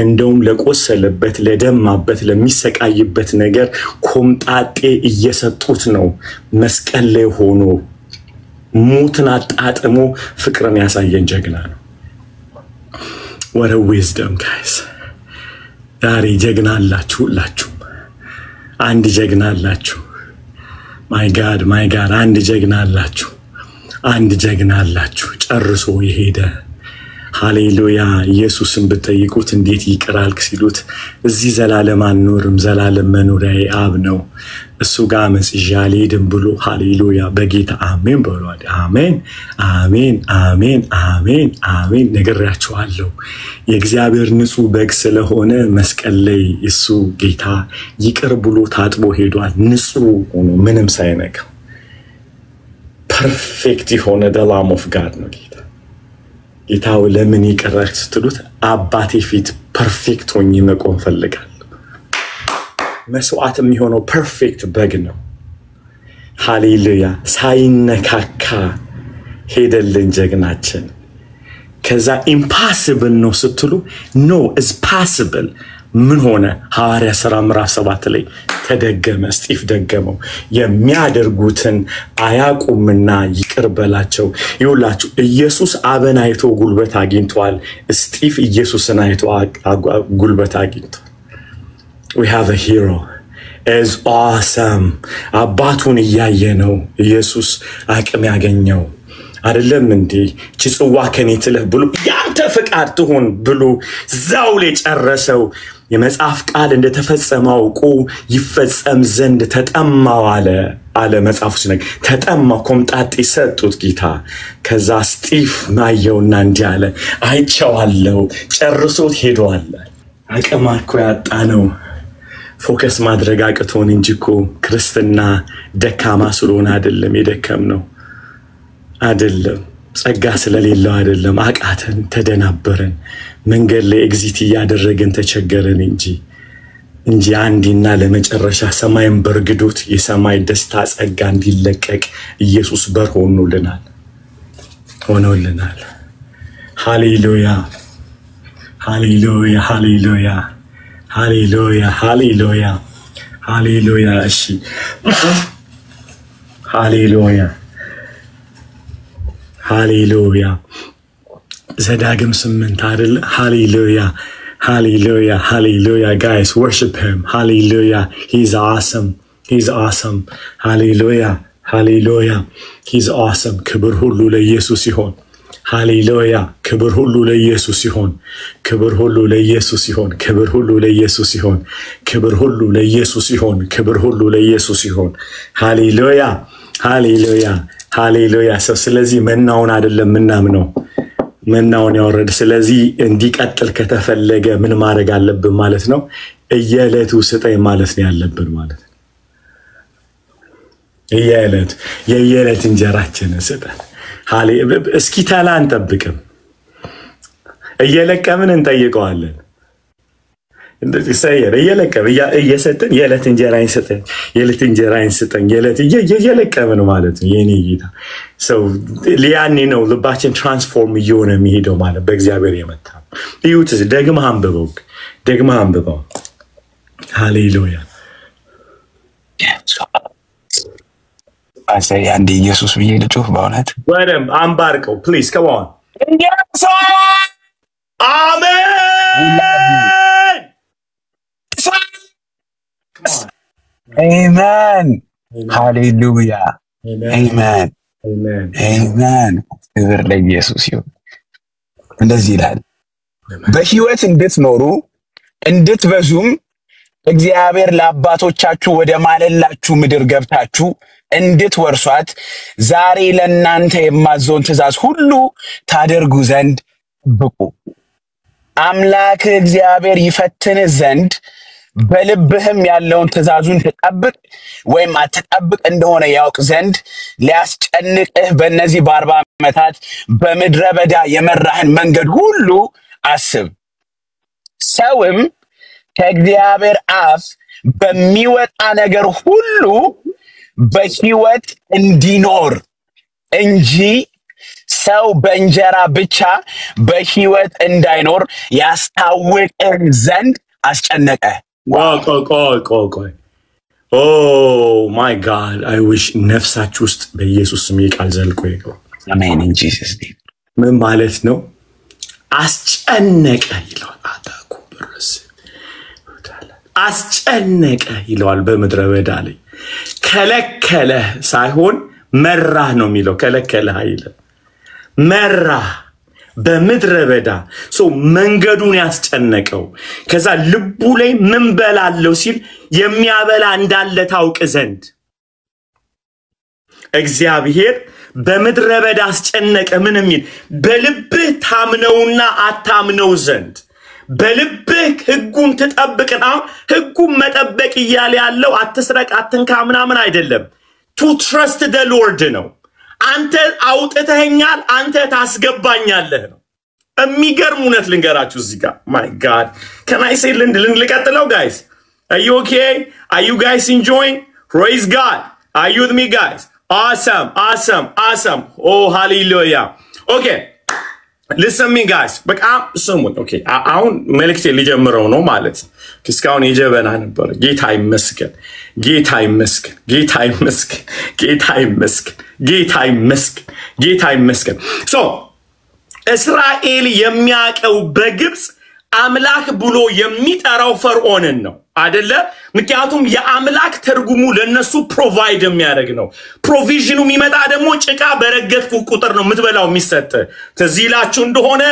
Speaker 2: እንደውም ለቆሰለበት ለደማበት ለሚሰቃይበት ነገር ኮምጣጤ እየሰጡት ነው መስቀል ላይ ሆኖ ሞትን አጣጥሞ ፍቅርን ያሳየን ጀግና ነው what a wisdom guys ዛሬ ጀግና አላችሁ አንድ ጀግና አላችሁ my god አንድ ጀግና አላችሁ ጨርሶ ይሄደ ሃሌሉያ ኢየሱስን በተይቁት እንዴት ይቅራልክ ሲሉት እዚህ ዘላለም አንኖርም ዘላለም መኖሪያዬ አብ ነው እሱ ጋር መስጃሌ ደም ብሎ ሃሌሉያ በጌታ አሜን በሏል አሜን ነገራችኋለሁ የእግዚአብሔር ንጹህ በግ ስለሆነ መስቀል ላይ እሱ ጌታ ይቅር ብሎ ታጥቦ ሄዷል ንጹህ ሆኖ ምንም ሳይነካ ፐርፌክት የሆነ the lamb of God ነው ጌታው ለምን ይቀራል ስትሉት አባቴ ፊት ፐርፌክት ሆኜ መቆም ፈልጋለሁ መስዋዕት የሚሆነው ፐርፌክት በግ ነው ሃሌሉያ ሳይነካካ ሄደልን ጀግናችን ከዛ impossible ነው ስትሉ no is possible ምን ሆነ ሐዋርያ ሥራ ምዕራፍ 7 ላይ ተደገመ እስጢፍ ደገመው የሚያደርጉትን አያቁምና ይቅር በላቸው ይውላችሁ ኢየሱስ አብን አይቶ ጉልበት አግኝቷል እስጢፍ ኢየሱስን አይቶ ጉልበት አግኝቷል we have a hero is awesome አባቱን ያየነው ኢየሱስ አቅም ያገኘው
Speaker 1: አይደለም እንዴ ጽዋ ከኔ ትለፍ ብሎ ያንተ ፍቃድ ትሆን ብሎ ዛውሌ ጨረሰው የመጽሐፍ ቃል እንደተፈጸመው አውቆ ይፈጸም ዘንድ ተጠማው አለ መጽሐፉ ሲነግር ተጠማው ኮምጣጤ ሰጡት ጌታ ከዛ ስጢፍ ማየውና እንዲህ አለ አይቻዋለው ጨርሶት ሄዷል አቀማርኮ ያጣነው ፎከስ ማድረግ አቅቶን እንጂኮ ክርስትና ደካማ ስለሆነ አይደለም የደከምነው አይደለም ጸጋ ስለሌለው አይደለም አቃተን ተደናበረን መንገድ ላይ ኤግዚት ያደረገን ተቸገረን እንጂ አንዲና ለመጨረሻ ሰማይን በርግዶት የሰማይ ደስታ ጸጋ እንዲለቀቅ ኢየሱስ በር ሆኖልናል ሃሌሉያ ሃሌሉያ ሃሌሉያ ሃሌሉያ ሃሌሉያ ሃሌሉያ እሺ ሃሌሉያ ሃሌሉያ ዘዳግም 8 አይደል ሃሌሉያ ሃሌሉያ ሃሌሉያ guys worship him hallelujah he's awesome ሃሌሉያ ሃሌሉያ he's awesome ክብር ሁሉ ለኢየሱስ ይሁን ሃሌሉያ ክብር ሁሉ ለኢየሱስ ይሁን ክብር ሁሉ ለኢየሱስ ይሁን ክብር ሁሉ ለኢየሱስ ይሁን ክብር ሁሉ ለኢየሱስ ይሁን ክብር ሁሉ ለኢየሱስ ይሁን ሃሌሉያ ሃሌሉያ ሃሌሉያ ስለዚህ መናውን አይደለም ምናምነው መናውን ያወረደ ስለዚህ እንዲቀጥል ከተፈለገ ምን ማድረግ አለብን ማለት ነው እየለቱ ስጠኝ ማለት ነው ያለብን ማለት ነው የየለት እንጀራችንን ስጠን እስኪ ታላን ጠብቅም እየለቀምን እንጠይቀዋለን እንደዚህ ሳይር እየለቀም እየሰጠን የለት እንጀራን ስጠን የለት እየለቀምን ማለት ነው የኔ ጌታ ሰው ሊያኔ ነው ልባችን ትራንስፎርም እየሆነ የሚሄደው ማለት በእግዚአብሔር የመጣ ይሁት ደግመህ አንብበው ሃሌሉያ
Speaker 3: አሰይ አንዴ ኢየሱስ ብዬ ልጮህ በእውነት
Speaker 1: ወደም አንባርከው ፕሊዝ come on ኢየሱስ አሜን
Speaker 3: Amen. Hallelujah. Amen. Amen. ክብር ለኢየሱስ ይሁን እንደዚህ ይላል በህይወት እንድትኖሩ እንድትበዙም እግዚአብሔር ለአባቶቻችሁ ወደ ማለላችሁ ምድር ገብታችሁ እንድትወርሷት ዛሬ ለእናንተ የማዘውን ትእዛዝ ሁሉ ታደርጉ ዘንድ ብቁ አምላክ እግዚአብሔር ይፈትን ዘንድ በልብህም ያለውን ትእዛዙን ተጠብቅ ወይም አትጠብቅ እንደሆነ ያውቅ ዘንድ ሊያስጨንቅህ በእነዚህ በ40 ዓመታት በምድረ በዳ የመራህን መንገድ ሁሉ አስብ ሰውም ከእግዚአብሔር አፍ በሚወጣ ነገር ሁሉ በህይወት እንዲኖር እንጂ ሰው በእንጀራ ብቻ በህይወት እንዳይኖር ያስታውቅህ ዘንድ አስጨነቀ
Speaker 1: ቆይ oh my god I wish ነፍሳችሁ ውስጥ በኢየሱስ ስም ይቃል ዘልቆ ይገባ
Speaker 3: አሜን in Jesus name
Speaker 1: ምን ማለት ነው አስጨነቀ ይላል አታኩ በረስ አስጨነቀ ይላል በመድረ በዳ ላይ ከለከለ ሳይሆን መራህ ነው የሚለው ከለከለ አይደለም መራህ በመድረ በዳ መንገዱን ያስጨነቀው ከዛ ልቡ ላይ ምን በላለው ሲል የሚያበላ እንዳለ ታውቅ ዘንድ እግዚአብሔር በመድረ በዳ አስጨነቀ ምን የሚል በልብህ ታምነውና አታምነው ዘንድ በልብህ ህጉን ተጠብቅና ህጉን መጠበቅ ይያለ ያለው አትስረቅ አትንካ ምናምን አይደለም to trust the Lord ነው አንተ አውጥተኛል አንተ ታስገባኛለህ ነው የሚገርም እውነት ልንገራችሁ እዚህ ጋር my god can I say ልንቀጥለው guys are you okay are you guys enjoying praise God are you with me guys awesome oh hallelujah okay listen me guys በቃ ስሙት okay አሁን መልእክቴ ሊጀምረው ነው ማለት እስካሁን የጀበና ነበር ጌታ ይመስገን so እስራኤል የሚያቀው በግብጽ አምላክ ብሎ የሚጠራው ፈርዖንን ነው
Speaker 2: አይደለ ምክንያቱም የአምላክ ትርጉሙ ለነሱ ፕሮቫይድ የሚያደርግ ነው ፕሮቪዥኑ የሚመጣ ደግሞ ጭቃ በረገጥኩ ቁጥር ነው ምትበላው የሚሰጥ ተዚላችሁ እንደሆነ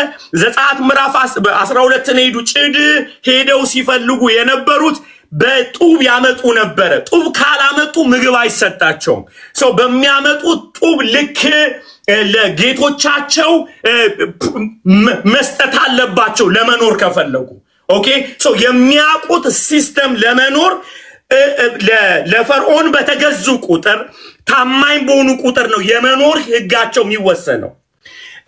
Speaker 2: ዘጸአት ምዕራፍ 12 ነይዱ ጭድ ሄደው ሲፈልጉ የነበሩት በጡብ ያመጡ ነበር ጡብ ካላመጡ ምግብ አይሰጣቸውም ሶ በሚያመጡት ጡብ ልክ ለጌቶቻቸው መስጠት አለባቸው ለመኖር ከፈለጉ ኦኬ ሶ የሚያቁት ሲስተም ለመኖር ለፈርዖን በተገዙ ቁጥር ታማኝ በሆኑ ቁጥር ነው የመኖር ህጋቸው የሚወሰነው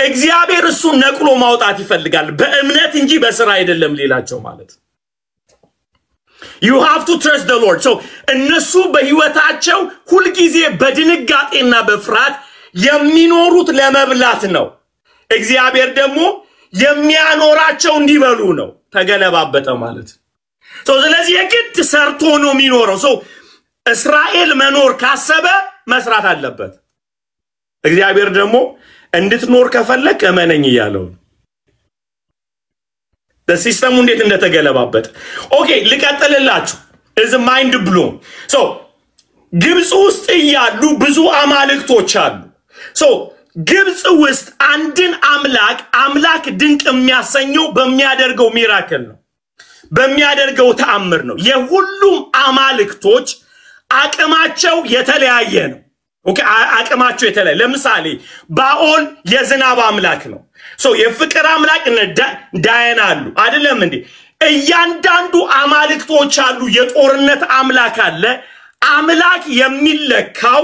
Speaker 2: እግዚአብሔር እሱ ነቅሎ ማውጣት ይፈልጋል በእምነት እንጂ በስራ አይደለም ሌላቸው ማለት You have to trust the Lord. So እነሱ በህይወታቸው ሁሉ ጊዜ በድንጋጤና በፍርሃት የሚኖሩት ለመብላት ነው እግዚአብሔር ደግሞ የሚያኖራቸው እንዲበሉ ነው ተገለባበጠ ማለት So ስለዚህ የግድ ሰርቶ ነው የሚኖረው So እስራኤል መኖር ካሰበ መስራት አለበት እግዚአብሔር ደግሞ እንድትኖር ከፈለክ እመነኝ ይያለው The system እንዴት እንደተገለባበጠ Okay ልቀጥልላችሁ is mind blown So ግብጽ ውስጥ ያሉ ብዙ አማልክቶች አሉ So ግብጽ ውስጥ አንድን አምላክ ድንቅ የሚያሰኘው በሚያደርገው ሚራክል ነው በሚያደርገው ተአምር ነው የሁሉም አማልክቶች አቅማቸው የተለያየ ነው ኦኬ አቅማቸው የተለያየ ለምሳሌ ባኦል የዝናብ አምላክ ነው So የፍቅር አምላክ ዳያና አሉ አይደለም እንዴ እያንዳንዱ አማልክቶች አሉ የጦርነት አምላክ አለ አምላክ የሚለካው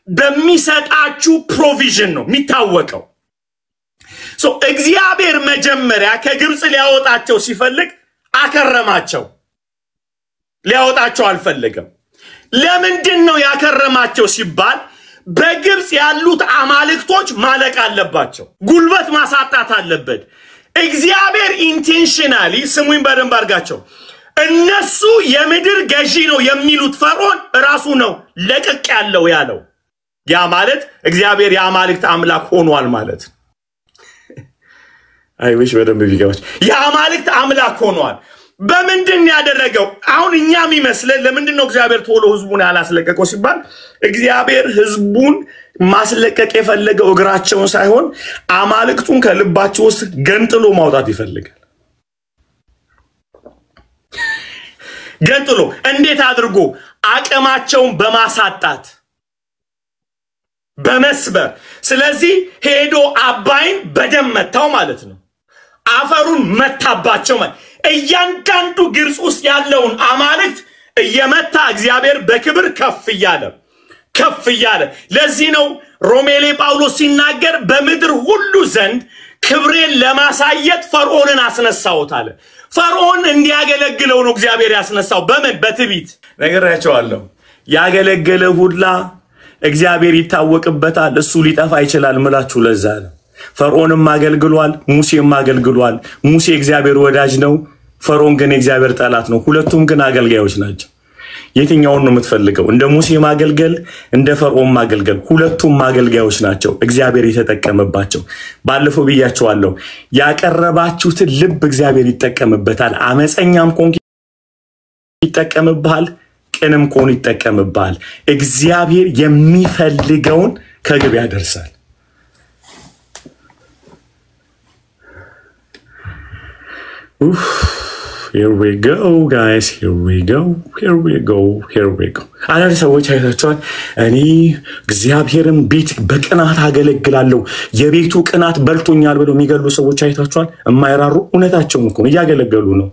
Speaker 2: በሚሰጣችሁ ፕሮቪዥን ነው የሚታወቀው So እግዚአብሔር መጀመሪያ ከግብጽ ሊያወጣቸው ሲፈልግ አከረማቸው ሊያወጣቸው አልፈለገም ለምንድነው ያከረማቸው ሲባል በግብጽ ያሉት አማልክቶች ማለቅ አለባቸው ጉልበት ማሳጣት አለበት እግዚአብሔር ኢንቴንሽናሊ ስሙኝ በደንብ አርጋቸው እነሱ የምድር ገዢ ነው የሚሉት ፈርዖን ራሱ ነው ለቀቅ ያለው ያ ማለት እግዚአብሔር የአማልክት አምላክ ሆኗል ማለት አይዊሽ በደንብ ቢገባች የአማልክት አምላክ ሆኗል በምንድን ያደረገው አሁን እኛም ይመስለን ለምንድነው እግዚአብሔር ቶሎ ህዝቡን ያላስለቀቀው ሲባል እግዚአብሔር ህዝቡን ማስለቀቅ የፈለገው እግራቸውን ሳይሆን አማልክቱን ከልባቸው ውስጥ ገንጥሎ ማውጣት ይፈልጋል ገንጥሎ እንዴት አድርጎ አቅማቸውን በማሳጣት በመስበር ስለዚህ ሄዶ አባይን በደም መታው ማለት ነው አፈሩን መታባቸው ማለት እያንዳንዱ ግብጽ ውስጥ ያለውን አማልክት እየመታ እግዚአብሔር በክብር ከፍ ይያለ ለዚህ ነው ሮሜሌ ጳውሎስ ሲናገር በምድር ሁሉ ዘንድ ክብሬን ለማሳየት ፈርዖንን አስነሳውታል ፈርዖን እንዲያገለግለው ነው እግዚአብሔር ያስነሳው በምን በትቢት ነገራቸዋለሁ ያገለገለ ሁላ እግዚአብሔር ይታወቅበታል እሱ ሊጠፋ ይችላል ምላችሁ ለዛ ነው ፈርዖንም አገልግሏል ሙሴም አገልግሏል ሙሴ እግዚአብሔር ወዳጅ ነው ፈርዖን ግን እግዚአብሔር ጠላት ነው ሁለቱም ግን አገልጋዮች ናቸው የትኛውን ነው የምትፈልገው እንደ ሙሴ ማገልገል እንደ ፈርዖን ማገልገል ሁለቱም አገልጋዮች ናቸው እግዚአብሔር የተጠቀመባቸው ባለፈው ብያቸዋለሁ ያቀረባችሁት ልብ እግዚአብሔር ይጠቀምበታል አመፀኛም ኮንክ ይጠቀምባል ቅንም ኮን ይጠቀምባል እግዚአብሔር የሚፈልገውን ከግብ ያደርሳል Here we go guys here we go አላለ ሰዎች አይታችኋል እኔ እግዚአብሔርን ቤት በቅናት አገለግላለሁ የቤቱ ቅናት በልቶኛል ብለው የሚገሉ ሰዎች አይታችኋል የማይራሩ እውነታቸውን እኮ ያገለገሉ ነው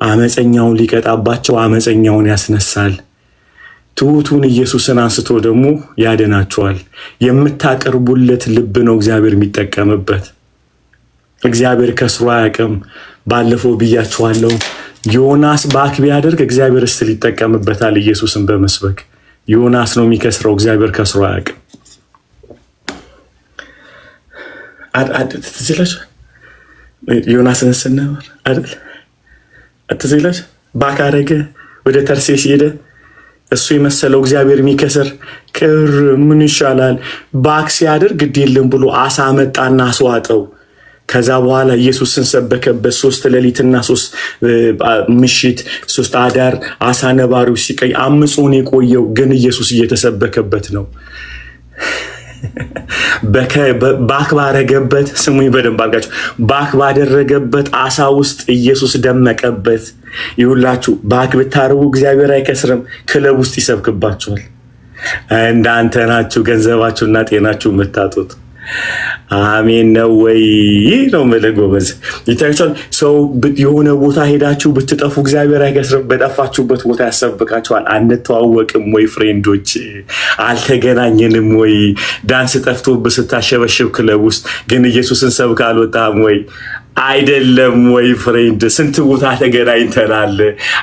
Speaker 2: አመፀኛውን ሊቀጣባቸው አመፀኛውን ያስነሳል ትሁቱን ኢየሱስን አንስቶ ደግሞ ያደናቸዋል የምታቀርቡለት ልብ ነው እግዚአብሔር የሚጠቀምበት እግዚአብሔር ከስሩ አያቀም ባለፈው ብያችኋለሁ ዮናስ ባክ ቢያደርግ እግዚአብሔር እስቲ ሊጠቀምበታል ኢየሱስን በመስበክ ዮናስ ነው የሚከስረው እግዚአብሔር ከስሩ አያቀም ትዝለሽ ዮናስን ስንነበር አይደል ትዝለሽ ባክ አረገ ወደ ተርሴስ ሄደ እሱ የመሰለው እግዚአብሔር የሚከስር ምን ይሻላል ባክ ሲያደርግ ግዴለም ብሎ አሳ መጣና አስዋጠው ከዛ በኋላ ኢየሱስን ሰበከበት 3 ሌሊትና 3 ምሽት 3 አዳር አሳ ነባሪው ሲቀይ አምጾን የቆየው ግን ኢየሱስ እየተሰበከበት ነው ባክባረገበት ስሙኝ በደንብ አርጋችሁ ባክባደረገበት አሳ ውስጥ ኢየሱስ ደመቀበት ይሁላችሁ ባክብታሩ እግዚአብሔር አይከስርም ክለብ ውስጥ ይሰብክባችኋል እንዳንተ ናችሁ ገንዘባችሁና ጤናችሁ መታጡት አሜን ነው ወይ ነው መለጎበዝ ይታያችኋል ሰው የሆነ ቦታ ሄዳችሁ ብትጠፉ እግዚአብሔር አይከስርም በጠፋችሁበት ቦታ ያሰብካችኋል አንተዋወቅም ወይ ፍሬንዶች አልተገናኘንም ወይ ዳንስ ጠፍቶብህ ስታሸበሽብ ክለብ ውስጥ ግን ኢየሱስን ሰብክ አልወጣም ወይ አይደለም ወይ ፍሬንድ ስንት ቦታ ተገናኝተናል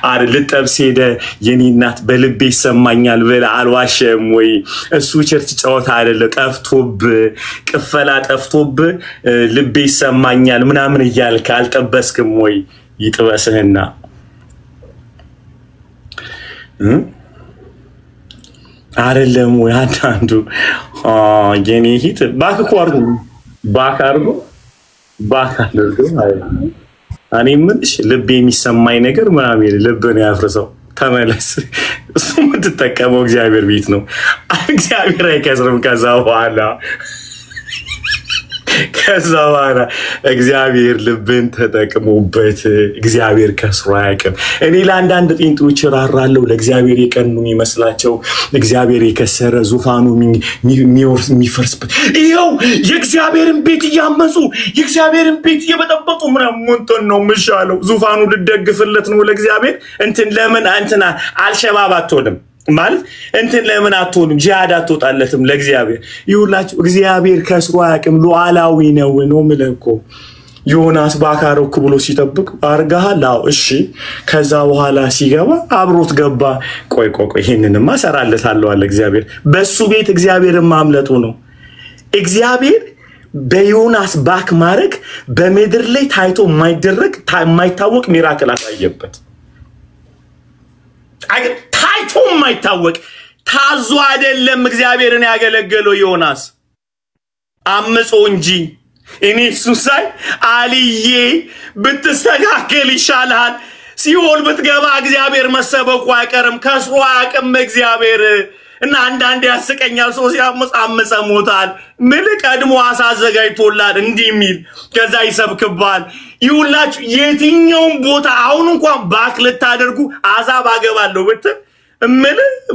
Speaker 2: አረ ልጠብስ ሄደ የኔ እናት በልቤ ይሰማኛል በለ አልዋሸም ወይ እሱ ቸርች ጫወታ አይደለ ጠፍቶብ ቅፈላ ጠፍቶብ ልቤ ይሰማኛል ምናምን ይያልካ አልጠበስክም ወይ ይጥበስህና አይደለም ወይ አንዱ የኔ ሂት ባካርጎ ባካርጎ እኔ ምንሽ ልብ የሚሰማኝ ነገር ምናምን ልብን ያፍርሰው ተመለስ እሱ የምትጠቀመው እግዚአብሔር ቤት ነው እግዚአብሔር አይከስርም ከዛ በኋላ እግዚአብሔር ልብን ተጠቅሞበት እግዚአብሔር ከስሮ አያውቅም እኔ ለአንዳንድ ጤንጦች ራራለው ለእግዚአብሔር የቀኑን ይመስላቸው እግዚአብሔር የከሰረ ዙፋኑ የሚፈርስበት ይሄው የእግዚአብሔርን ቤት ያመጹ የእግዚአብሔርን ቤት የበጠበጡ ምንቶን ነው ምሻለው ዙፋኑ ልደግፍለት ነው ለእግዚአብሔር እንትን ለምን አንተና አልሸባብ አትሆንም ማለት እንትን ለምን አትሆንም ጂሃድ አትወጣለትም ለእግዚአብሔር ይሁላችሁ እግዚአብሔር ከስሮ አያውቅም ሉዓላዊ ነው ምለኮ ዮናስ ባካሮክ ብሎ ሲጠብቅ አርጋሃል አው እሺ ከዛ በኋላ ሲገባ አብሮት ገባ ቆይ ይሄንንማ ሰራለታለሁ አለ እግዚአብሔር በሱ ቤት እግዚአብሔርን ማምለጡ ነው እግዚአብሔር በዮናስ ባክ ማረክ በመድር ላይ ታይቶ የማይደረግ የማይታወቅ ሚራክል አሳየበት ታይቶ የማይታወቅ ታዞ አይደለም እግዚአብሔርን ያገለገለው ዮናስ አምጾ እንጂ እኔ ሱሳይ አልዬ ብትስተካከል ይሻላል ሲኦል ብትገባ እግዚአብሔር መሰበኩ አይቀርም ከስሮ አያውቅም እግዚአብሔር እና አንዳንድ ያስቀኛል ሰው ሲያመጽ ሞታል ምን ቀድሞ አሳዘጋጅቶላል እንዲሚል ከዛ ይሰብክባል ይውላችሁ የትኛውም ቦታ አሁን እንኳን ባክለት ታደርጉ አዛብ አገባለሁ ብትል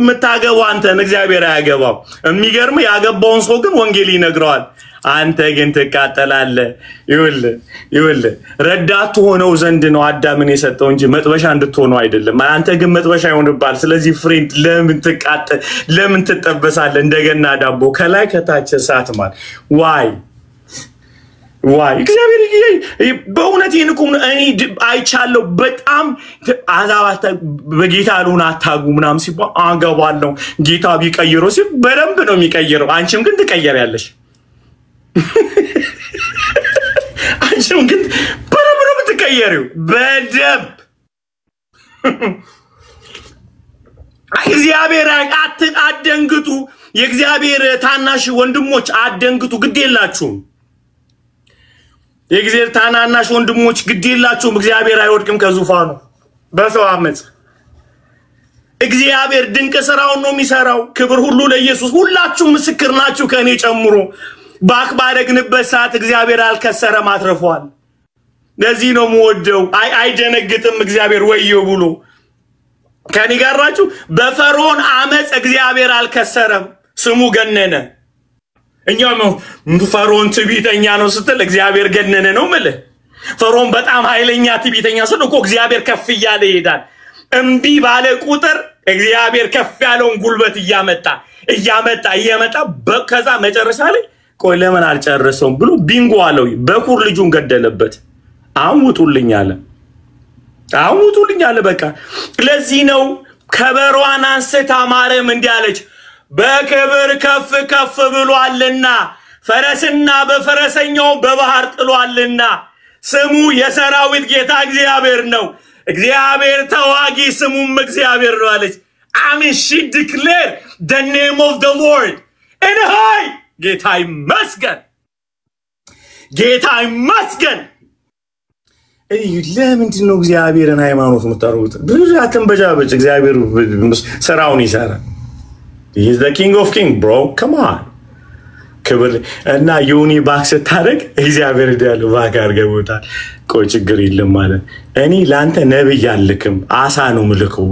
Speaker 2: ምታገባው አንተን እግዚአብሔር ያገባው የሚገርም ያገባውን ሰው ግን ወንጌል ይነግረዋል አንተ ግን ተቃጠላለ ይውል ረዳቱ ሆነው ዘንድ ነው አዳምን የሰጠው እንጂ መጥበሻ እንድትሆነው አይደለም አንተ ግን መጥበሻ ይሆንባል ስለዚህ ፍሬንድ ለምን ትጠበሳለ እንደገና ዳቦ ከላይ ከታች ሰዓት ማለት ዋይ እግዚአብሔር በእውነት ይንቁም እኔ አይቻለው በጣም አዛባታ በጌታ አሉና ታጉ ምናም ሲባል አገባለው ጌታ ቢቀይረው ሲል በደንብ ነው የሚቀይረው አንቺም ግን ትቀየሪያለሽ አንቺም ግን በደንብ ነው የምትቀየሪው በደንብ እግዚአብሔር አትደንግጡ የእግዚአብሔር ታናሽ ወንድሞች አትደንግጡ ግዴላችሁ የእግዚአብሔር ታናናሽ ወንድሞች ግዴላችሁ እግዚአብሔር አይወድቅም ከዙፋኑ በሰው አመጽ እግዚአብሔር ድንቅ ስራውን ነው የሚሰራው ክብር ሁሉ ለኢየሱስ ሁላችሁ ምስክር ናችሁ ከኔ ጨምሮ ባክባረግንበት ሰዓት እግዚአብሔር አልከሰረም አትረፈዋል ለዚህ ነው የምወደው አይደነግጥም እግዚአብሔር ወየው ብሎ ከኔ ጋር ናችሁ በፈርዖን አመጽ እግዚአብሔር አልከሰረም ስሙ ገነነ እኛም ፈርዖን ትዕቢተኛ ነው ስትል እግዚአብሔር ገነነ ነው ማለት ፈርዖን በጣም ኃይለኛ ትዕቢተኛ ስለሆነ እኮ እግዚአብሔር ከፍ ይያለ ይሄዳል እምቢ ባለ ቁጥር እግዚአብሔር ከፍ ያለውን ጉልበት እያመጣ ከዛ መጨረሻ ላይ ቆይ ለምን አልጨረሰውም ብሎ ቢንጎ አለው በኩር ልጁን ገደለበት አውጡልኝ አለ በቃ ለዚህ ነው ከበሯን አንስታ ማርያም እንዲያለች በክብር ከፍ ብሏልና ፈረስና በፈረሰኛው በባህር ጥሏልና ስሙ የሰራዊት ጌታ እግዚአብሔር ነው እግዚአብሔር ተዋጊ ስሙም እግዚአብሔር ነው አለች አሜን she declare the name of the Lord and high ጌታ ይመስገን ጌታ ይመስገን ለምንድን ነው እግዚአብሔርን ሃይማኖት የምታሩት ብዙ አትንበጃበጭ እግዚአብሔር ስራውን ይሰራል he is the king of king bro come on ክብር እና ዮኒ ባክስ ታረግ እግዚአብሔር ይዳለው ባካር ገቦታል ቆይ ችግር የለም ማለት እኔ ላንተ ነብይ ያልክም አሳ ነው ምልከው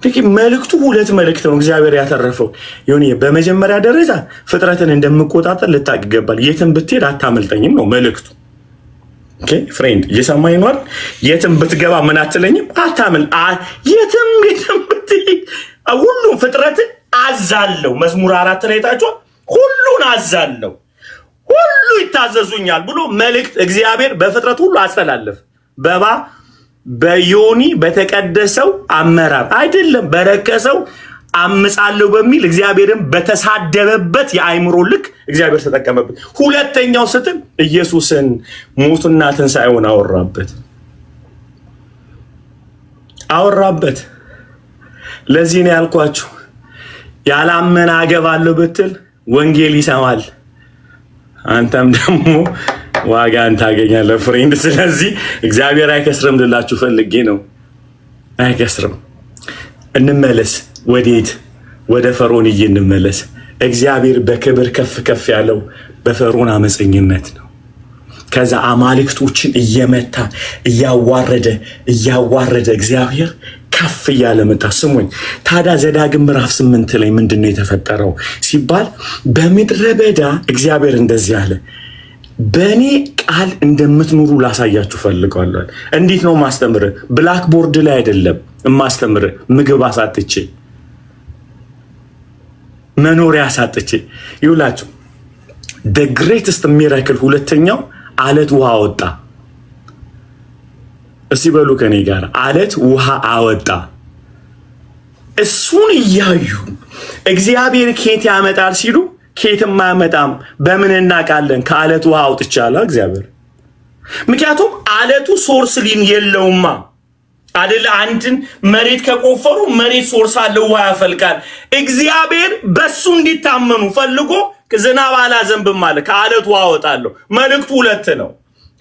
Speaker 2: በቂ መልእክቱ ሁለት መልእክት ነው እግዚአብሔር ያተረፈው ዮኒ በመጀመሪያ ደረጃ ፍጥረትን እንደምቆጣጠር ልታቅ ይገባል የትም ብትሄድ አታመልጠኝም ነው መልእክቱ ኦኬ ፍሬንድ እየሰማኝ ነው የትም ብትገባ ምን አትለኝም አታመል የትም ብትሄድ ሁሉም ፍጥረትን አዛለው መዝሙር 4 ላይ ታጫው ሁሉን አዛለው ሁሉ ይታዘዙኛል ብሎ መልእክት እግዚአብሔር በፍጥረት ሁሉ አስተላለፈ በዮኒ በተቀደሰው አመራር አይደለም በረከሰው አምጻለው በሚል እግዚአብሔርን በተሳደበበት የአይምሮ ልክ እግዚአብሔር ተጠቀመበት ሁለተኛው ስትል ኢየሱስን ሞቱና ትንሳኤውን አወራበት ለዚህ ነው ያልኳችሁ ያላመነ አገባለው ብትል ወንጌል ይሰማል አንተም ደግሞ ዋጋን ታገኛለህ ፍሬንድ ስለዚህ እግዚአብሔር አይከስርም ልላችሁ ፈልጌ ነው አይከስርም እንመለስ ወዴት ወደ ፈርዖን እንመለስ እግዚአብሔር በክብር ከፍ ያለው በፈርዖን አመፀኝነት ነው ከዛ አማልክቶችን እየመታ እያዋረደ እግዚአብሔር ከፍ ያለ መጣ ስሙኝ ታዳ ዘዳግም ምዕራፍ 8 ላይ ምንድነው የተፈጠረው ሲባል በምድረ በዳ እግዚአብሔር እንደዚህ አለ በኔ ቃል እንደምትኖሩ ላሳያችሁ ፈልጋለሁ እንዴት ነው ማስተምር ብላክ ቦርድ ላይ አይደለም ማስተምር ምግብ አሳጥቼ መኖሪያ አሳጥቼ ይውላችሁ the greatest miracle ሁለተኛው አለት ውሃ ወጣ እስቲ በሉ ከኔ ጋር አለት ውሃ አወጣ እሱን ያዩ እግዚአብሔር ኬት ያመጣል ሲሉ ኬትም ማመጣም በምን እናቃለን ከአለት ውሃ አውጥቻለሁ እግዚአብሔር ምክንያቱም አለቱ ሶርስ ሊን የለውማ አይደል አንድን መሬት ከቆፈሩ መሬት ሶርስ አለው ውሃ ያፈልቃል እግዚአብሔር በሱ እንዲታመኑ ፈልጎ ዝናብ አላዘንብም ማለት ከአለቱ ውሃ አወጣለሁ መልእክቱ ሁለት ነው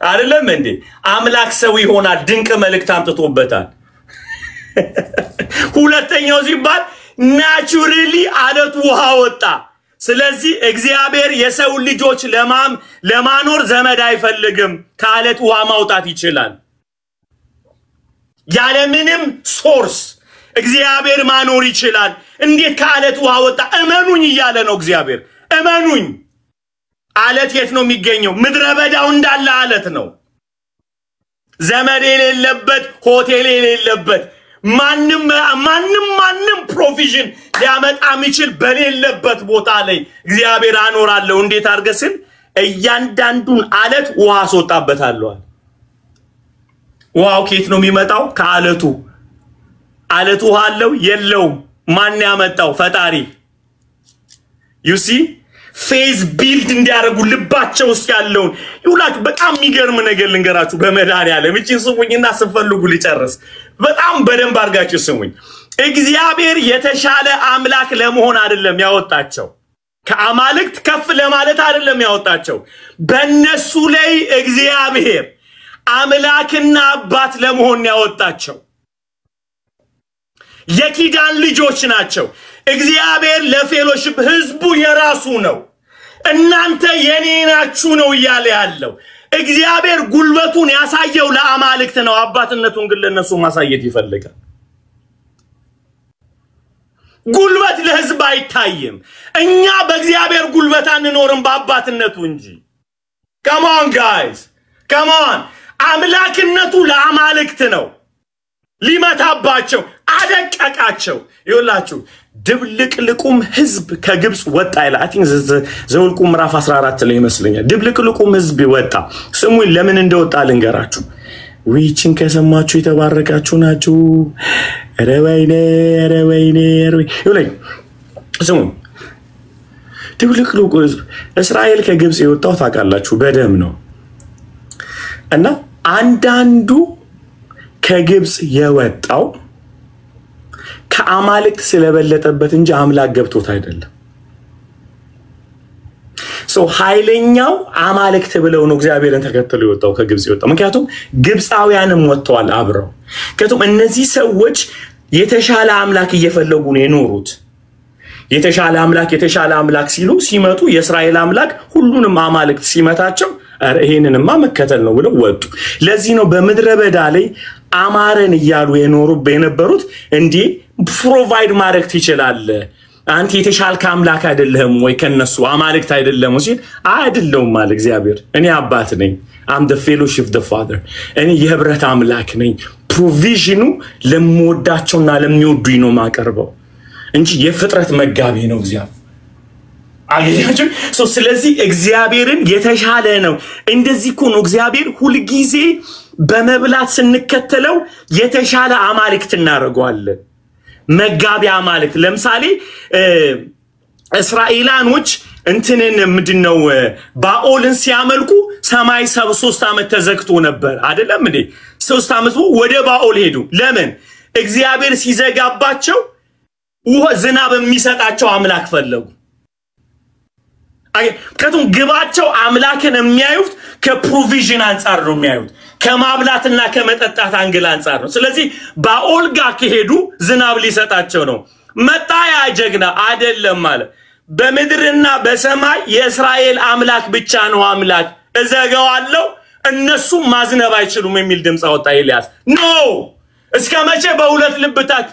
Speaker 2: አይደለም እንዴ አምላክ ሰው ይሆናል ድንቅ መልእክት አምጥቶበታል ሁለተኛው ሲባል ናቹራሊ አለቱ ውሃ ወጣ ስለዚህ እግዚአብሔር የሰው ልጆች ለማኖር ዘመድ አይፈልግም ከአለት ውሃ ማውጣት ይችላል ያለ ምንም ሶርስ እግዚአብሔር ማኖር ይችላል እንዴት ከአለት ውሃ ወጣ እመኑኝ ይያለ ነው እግዚአብሔር እመኑኝ አለት የት ነው የሚገኘው ምድረ በዳው እንዳለ አለት ነው ዘመድ የሌለበት ሆቴል የሌለበት ማንንም ፕሮቪዥን ሊያመጣ የሚችል በሌለበት ቦታ ላይ እግዚአብሔር አኖራለሁ እንዴት አርገስን እያንዳንዱን አለት ውሃ አስወጣበታለሁ ውሃው ከየት ነው የሚመጣው ከአለቱ አለቱ ውሃ አለው የለውም ማን ያመጣው ፈጣሪ you see ፌዝ ቢልድ እንዲያረጉ ልባቸው ውስጥ ያለው ይውላችሁ በጣም የሚገርም ነገር ልንገራችሁ በመድኃኒዓለም እቺ ስሙኝና ስፈልጉ ሊጨርስ በጣም በደንብ አርጋችሁ ስሙኝ እግዚአብሔር የተሻለ አምላክ ለመሆን አይደለም ያወጣቸው ከአማልክት ከፍ ለማለት አይደለም ያወጣቸው በእነሱ ላይ እግዚአብሔር አምላክና አባት ለመሆን ያወጣቸው የኪዳን ልጆች ናቸው እግዚአብሔር ለፌሎሺፕ ህዝቡ የራሱ ነው እናንተ የኔ ናችሁ ነው ይያለ ያለው እግዚአብሔር ጉልበቱን ያሳየው ለአማልክት ነው አባትነቱን ግን ለነሱ ማሳየት ይፈልጋል ጉልበት ለህዝብ አይታይም እኛ በእግዚአብሔር ጉልበት አንኖርም በአባትነቱ እንጂ come on guys come on አምላክነቱ ለአማልክት ነው ሊመታባቸው አደቀቃቸው ይውላችሁ ድብልቅልቁም ህዝብ ከግብጽ ወጣ ይላል I think ዘውልቁ ምዕራፍ 14 ላይ ይመስለኛል ድብልቅልቁም ህዝብ ወጣ ስሙኝ ለምን እንደወጣ ልንገራችሁ ዊችን ከሰማችሁ የተባረካችሁ ናችሁ ረወይኔ ይውላኝ ስሙኝ ድብልቅልቁ ህዝብ እስራኤል ከግብጽ የወጣው ታውቃላችሁ በደም ነው እና አንዳንዱ ከግብጽ የወጣው ከአማልክት ስለበለጠበት እንጂ አምላክ ገብቶት አይደለም ሶ ኃይለኛው አማልክት ብለው ነው እግዚአብሔርን ተከትሎ የወጣው ከግብጽ የወጣው ምክንያቱም ግብጻውያንም ወጥተዋል አብረው ከቱም እነዚህ ሰዎች የተሻለ አምላክ እየፈለጉ ነው የኖሩት የተሻለ አምላክ ሲሉ ሲመጡ የእስራኤል አምላክ ሁሉንም አማልክት ሲመታቸው ይሄንንማ መከተል ነው ብለው ወጡ ለዚህ ነው በመድረ በዳ ላይ አማረን ይያሉ የነበሩት እንዴ ፕሮቫይድ ማድረግ ይችላል አንተ የተሻልከ አምላክ አይደለም ወይ ከነሱ አማልክት አይደለም ሲል አይደለም ማለት እግዚአብሔር እኔ አባት ነኝ I'm the fellowship of the Father እኔ የህብረት አምላክ ነኝ ፕሮቪዥኑ ለምወዳቸውና ለሚወዱኝ ነው ማቀርበው እንጂ የፍጥረት መጋቢ ነው እግዚአብሔር አያችሁ ሶ ስለዚህ እግዚአብሔርን የተሻለ ነው እንደዚህ እኮ ነው እግዚአብሔር ሁሉ ጊዜ በመብላት ስንከተለው የተሻለ አማልክት እናረጋዋለን መጋቢ አማልክት ለምሳሌ እስራኤላኖች እንትንን ምንድነው ባኦልን ሲያመልኩ ሰማይ 3 አመት ተዘግቶ ነበር አይደለም እንዴ 3 አመት ወደ ባኦል ሄዱ ለምን እግዚአብሔር ሲዘጋባቸው ዝናብ የሚሰጣቸው አምላክ ፈለጉ ከቱም ግባቸው አምላክን የሚያዩት ከፕሮቪዥን አንፃር ነው የሚያዩት ከማብላትና ከመጠጣት አንግል አንፃር ነው ስለዚህ ባኦል ጋር ከሄዱ ዝናብ ሊሰጣቸው ነው መጣ ያ ጀግና አይደለም ማለት በመድርና በሰማይ የእስራኤል አምላክ ብቻ ነው አምላክ እዘጋዋለሁ እነሱ ማዝነብ አይችሉም የሚል ድምጽ አወጣ ኤልያስ ኖ እስከመቼ በሁለት ልብታት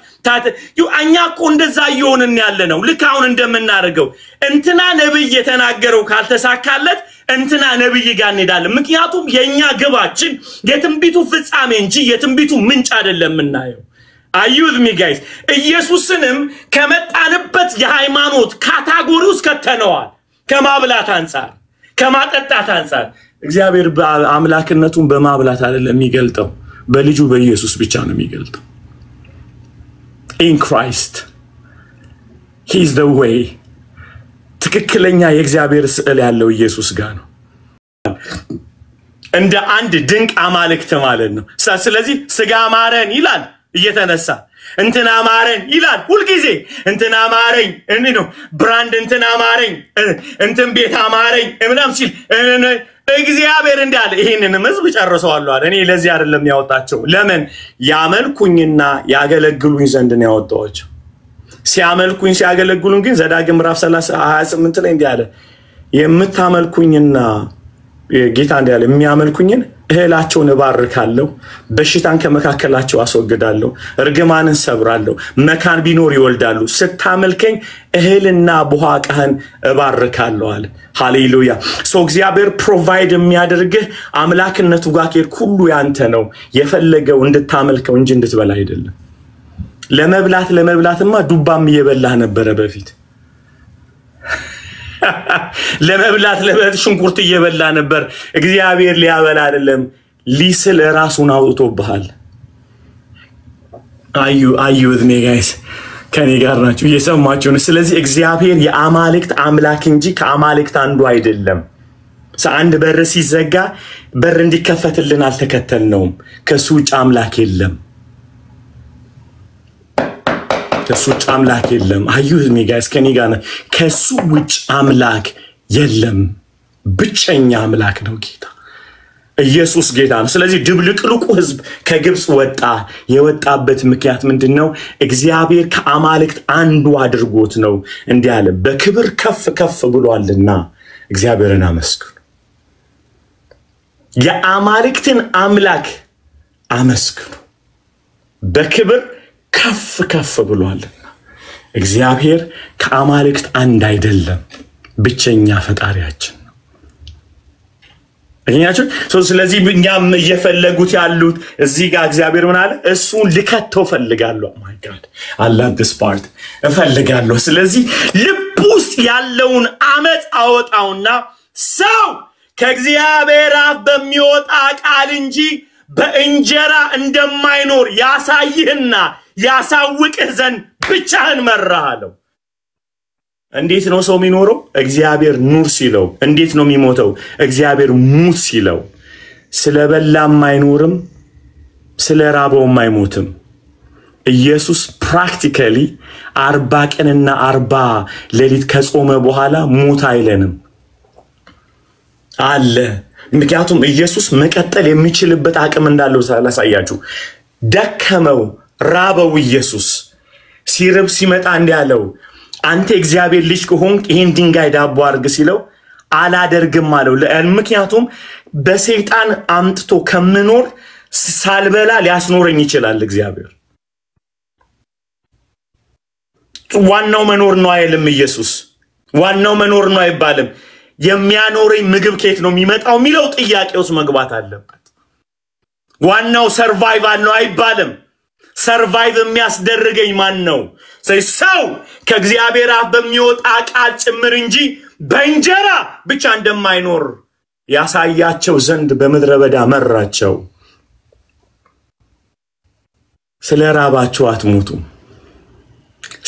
Speaker 2: አኛኮ እንደዛ ይሆንን ያለነው ልክ አሁን እንደምናርገው እንትና ነብይ የተናገረው ካልተሳካለት እንትና ነብይ ጋር እንሄዳለን ምክንያቱም የኛ ግባችን የትንቢቱ ፍጻሜ እንጂ የትንቢቱ ምንጭ አይደለም እናየው አዩዝ ሚ ጋይስ ኢየሱስንም ከመጣንበት የሃይማኖት ካታጎሪ ውስጥ ከተነዋል ከማብላት አንፃር ከማጠጣት አንፃር እግዚአብሔር አምላክነቱን በማብላት አይደለም የሚገልጠው በልጁ በኢየሱስ ብቻ ነው የሚገልጠው in Christ he is the way ትክክለኛ የእግዚአብሔር ስዕል ያለው ኢየሱስ ጋር ነው እንደ አንድ ድንቅ አማልክት ማለት ነው ስለዚህ ስጋ ማረን ይላል እየተነሳ እንትና ማረን ይላል ሁሉ ጊዜ እንትና ማረኝ እኔ ነው ብራንድ እንትና ማረኝ እንትን ቤት ማረኝ ምናም ሲል እግዚአብሔር እንዳለ ይሄንን ህዝብ ጨርሰዋል አይደል እኔ ለዚህ አይደለም ያወጣቸው ለምን ያመልኩኝና ያገለግሉኝ ዘንድ ነው ያወጣቸው ሲያመልኩኝ ሲያገለግሉኝ ግን ዘዳግም ምዕራፍ 28 ላይ እንዲያለ የምታመልኩኝና ጌታ እንዲያለ የሚያመልኩኝን እህላቸውን እባርካለሁ በሽታን ከመካከላቸው አስወግዳለሁ እርግማንን ሰብራለሁ መካን ቢኖር ይወልዳሉ ስታመልከኝ እህልና ቡሃቃህን እባርካለሁ አለ ሃሌሉያ ሶ እግዚአብሔር ፕሮቫይድ የሚያደርግህ አምላክነቱ ጋር ሁሉ ያንተ ነው የፈለገው እንድታመልከው እንጂ እንድትበላ አይደለም ለመብላትማ ዱባም እየበላህ ነበር በፊት ለመብላት ሽንኩርት እየበላ ነበር እግዚአብሔር ሊያበላ አይደለም ሊስል ራሱን አውጥቶብሃል አዩ with me guys ከኔ ጋር ናችሁ እየሰማችሁ ነው ስለዚህ እግዚአብሔር የአማልክት አምላክ እንጂ ከአማልክት አንዱ አይደለም አንድ በር ሲዘጋ በር እንዲከፈትልን አልተከተልነውም ከሱ ውጭ አምላክ የለም ከሱ ውጭ አምላክ የለም አዩ with me guys ከኔ ጋር ከሱ ውጭ አምላክ የለም ብቸኛ አምላክ ነው ጌታ ኢየሱስ ጌታ ነው ስለዚህ ድብልቅልቁ ህዝብ ከግብጽ ወጣ የወጣበት ምክንያት ምንድነው እግዚአብሔር ከአማልክት አንዱ አድርጎት ነው እንዲያለ በክብር ከፍ ብሏልና እግዚአብሔርን አመስግኑ የአማልክትን አምላክ አመስግኑ በክብር ከፍ ብሏልና እግዚአብሔር ከአማልክት አንድ አይደለም ብቸኛ ፈጣሪያችን ነው እኛችሁ ስለዚህ እኛም እየፈለጉት ያሉት እዚህ ጋር እግዚአብሔር ምን አለ እሱን ልከተው ፈልጋለሁ ማይ ጋድ I love this part እፈልጋለሁ ስለዚህ ልብ ውስጥ ያለውን አመጽ አወጣውና ሰው ከእግዚአብሔር አፍ በሚወጣ ቃል እንጂ በእንጀራ እንደማይኖር ያሳይህና ያሳውቅህ ዘንድ ብቻህን መራሃለው እንዴት ነው ሰው የሚኖረው እግዚአብሔር ኑር ሲለው እንዴት ነው የሚሞተው እግዚአብሔር ሙት ሲለው ስለበላም አይኖርም ስለራበውም አይሞትም ኢየሱስ ፕራክቲካሊ 40 ቀንና 40 ሌሊት ከጾመ በኋላ ሞት አይለንም አለ። ምክንያቱም ኢየሱስ መቀጠል የሚችልበት አቅም እንዳለው ሳላሳያችሁ ደከመው ራበው ኢየሱስ ሲርብ ሲመጣ እንዲያለው አንተ እግዚአብሔር ልጅ ከሆንክ ይሄን ድንጋይ ዳቦ አድርግ ሲለው አላደርግም አለው። ምክንያቱም በሰይጣን አምጥቶ ከምኖር ሳልበላ ሊያስኖረኝ ይችላል እግዚአብሔር። ዋናው መኖር ነው አይልም ኢየሱስ። ዋናው መኖር ነው አይባልም። የሚያኖረኝ ምግብ ከየት ነው የሚመጣው ሚለው ጥያቄ ውስጥ መግባት አለበት። ዋናው ሰርቫይቫል ነው አይባልም። ሰርቫይቭ የሚያስደርገኝ ማን ነው? ሰው ከእግዚአብሔር አፍ በሚወጣ ቃል ጭምር እንጂ በእንጀራ ብቻ እንደማይኖር ያሳያቸው ዘንድ በምድረ በዳ መራቸው። ስለራባችሁ አትሞቱም፣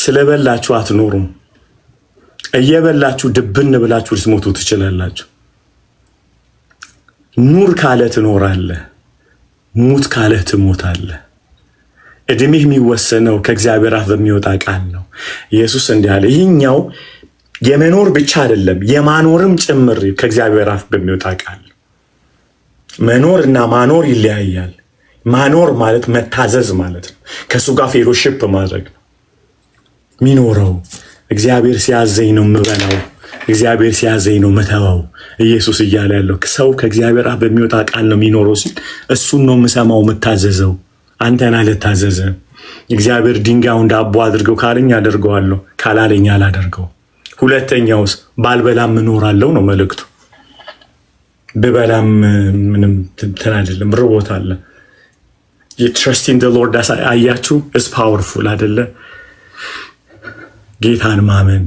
Speaker 2: ስለበላችሁ አትኖሩም። እየበላችሁ ድብን ብላችሁ ልትሞቱ ትችላላችሁ። ኑር ካለ ትኖራለህ፣ ሙት ካለ ትሞታለህ። እድሜህ የሚወሰነው ከእግዚአብሔር አፍ በሚወጣ ቃል ነው። ኢየሱስ እንዲህ አለ። ይህኛው የመኖር ብቻ አይደለም የማኖርም ጭምር ከእግዚአብሔር አፍ በሚወጣ ቃል። መኖርና ማኖር ይለያያል። ማኖር ማለት መታዘዝ ማለት ነው። ከሱ ጋር ፌሎሺፕ ማድረግ ነው። ሚኖረው እግዚአብሔር ሲያዘኝ ነው የምበላው፣ እግዚአብሔር ሲያዘኝ ነው መተዋው። ኢየሱስ እያለ ያለው ሰው ከእግዚአብሔር አፍ በሚወጣ ቃል ነው የሚኖረው ሲል እሱን ነው የምሰማው የምታዘዘው። አንተና ለታዘዘ እግዚአብሔር ድንጋዩን ዳቦ አድርገው ካለኝ አደርገዋለሁ፣ ካላለኝ አላደርገው። ሁለተኛውስ ባልበላም እኖራለሁ ነው መልእክቱ። በበላም ምንም እንትን አይደለም፣ ርቦት አለ። የትረስት ኢን ዘ ሎርድ አያችሁ is powerful አይደለ? ጌታን ማመን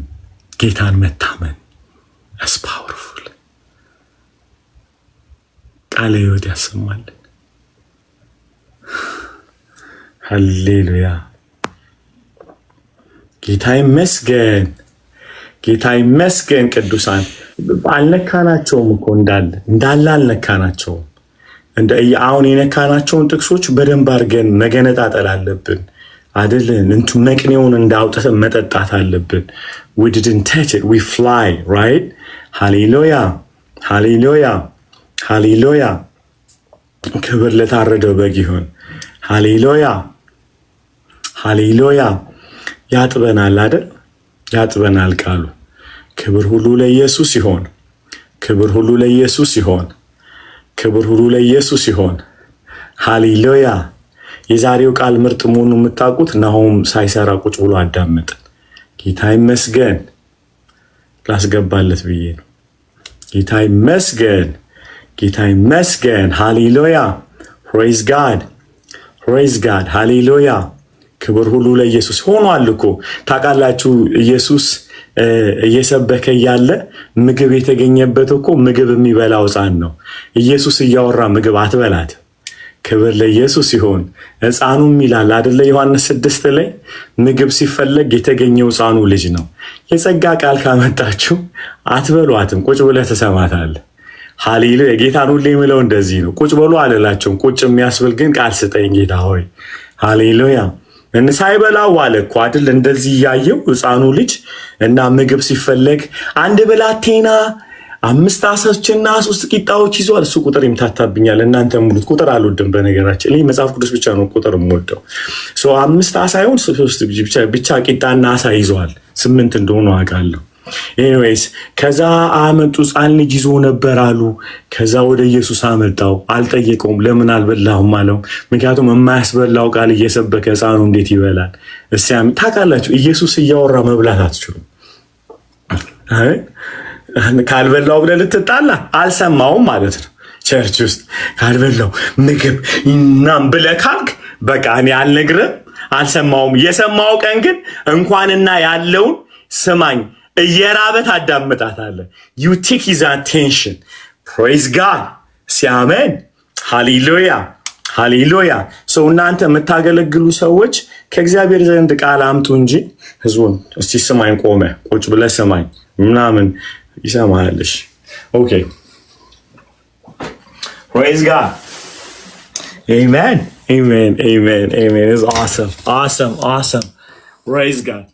Speaker 2: ጌታን መታመን is powerful። ቃለ ሕይወት ያሰማል። ሃሌሉያ ጌታ ይመስገን፣ ጌታ ይመስገን። ቅዱሳን አልነካናቸውም እኮ እንዳለ አልነካናቸውም። አሁን የነካናቸውን ጥቅሶች በደንብ አድርገን መገነጣጠል አለብን አይደለን? እንቱ መቅኔውን እንዳውጥተን መጠጣት አለብን። we didn't touch it, we fly, right? ሃሌሉያ ሃሌሉያ ሃሌሉያ። ክብር ለታረደው በግ ይሁን። ሃሌሉያ ሃሌሉያ። ያጥበናል አይደል? ያጥበናል ቃሉ። ክብር ሁሉ ለኢየሱስ ይሁን፣ ክብር ሁሉ ለኢየሱስ ይሁን፣ ክብር ሁሉ ለኢየሱስ ይሁን። ሃሌሉያ። የዛሬው ቃል ምርጥ መሆኑን የምታውቁት ናሆም ሳይሰራ ቁጭ ብሎ አዳመጠ። ጌታ ይመስገን። ላስገባለት ብዬ ነው። ጌታ ይመስገን፣ ጌታ ይመስገን። ሃሌሉያ praise God praise God ሃሌሉያ። ክብር ሁሉ ለኢየሱስ ሆኗል እኮ ታውቃላችሁ። ኢየሱስ እየሰበከ ያለ ምግብ የተገኘበት እኮ ምግብ የሚበላው ሕፃን ነው። ኢየሱስ እያወራ ምግብ አትበላት። ክብር ለኢየሱስ ይሁን። ሕፃኑም ይላል አይደለ ዮሐንስ 6 ላይ ምግብ ሲፈለግ የተገኘው ሕፃኑ ልጅ ነው። የጸጋ ቃል ካመጣችሁ አትበሏትም፣ ቁጭ ብለህ ተሰማታለህ። ሃሌሉያ። ጌታን ሁሌ የሚለው እንደዚህ ነው። ቁጭ ብሎ አለላቸውም። ቁጭ የሚያስብል ግን ቃል ስጠኝ ጌታ ሆይ። ሃሌሉያ። ሳይበላው አለ እኮ አይደል? እንደዚህ ያየው ሕፃኑ ልጅ እና ምግብ ሲፈለግ አንድ ብላቴና 5 ዓሳዎችና 3 ቂጣዎች ይዟል። እሱ ቁጥር ይምታታብኛል። እናንተ ሙሉት ቁጥር አልወድም በነገራችን ላይ መጽሐፍ ቅዱስ ብቻ ነው ቁጥር የምወደው። 5 ዓሳ ሳይሆን 3 ብቻ ቂጣና ዓሳ ይዟል። 8 እንደሆነ አውቃለሁ። ኤኒዌይስ ከዛ አመጡ። ሕፃን ልጅ ይዞ ነበር አሉ። ከዛ ወደ ኢየሱስ አመጣው። አልጠየቀውም። ለምን አልበላሁም አለው። ምክንያቱም የማያስበላው ቃል እየሰበከ ሕፃኑ እንዴት ይበላል? እስቲ ታውቃላችሁ ኢየሱስ እያወራ መብላት አትችሉም። ካልበላው ብለህ ልትጣላ አልሰማውም ማለት ነው። ቸርች ውስጥ ካልበላው ምግብ እናም ብለህ ካልክ በቃ እኔ አልነግርህም፣ አልሰማውም። የሰማው ቀን ግን እንኳንና ያለውን ስማኝ እየራበት አዳምጣታለህ። you take his attention. praise God ሲያመን ሃሌሉያ ሃሌሉያ። ሰው እናንተ የምታገለግሉ ሰዎች ከእግዚአብሔር ዘንድ ቃል አምጡ እንጂ ህዝቡን እስቲ ስማኝ ቆመ ቁጭ ብለህ ስማኝ ምናምን ይሰማልሽ። ኦኬ praise God. Amen amen amen amen. It's awesome awesome awesome. Praise God.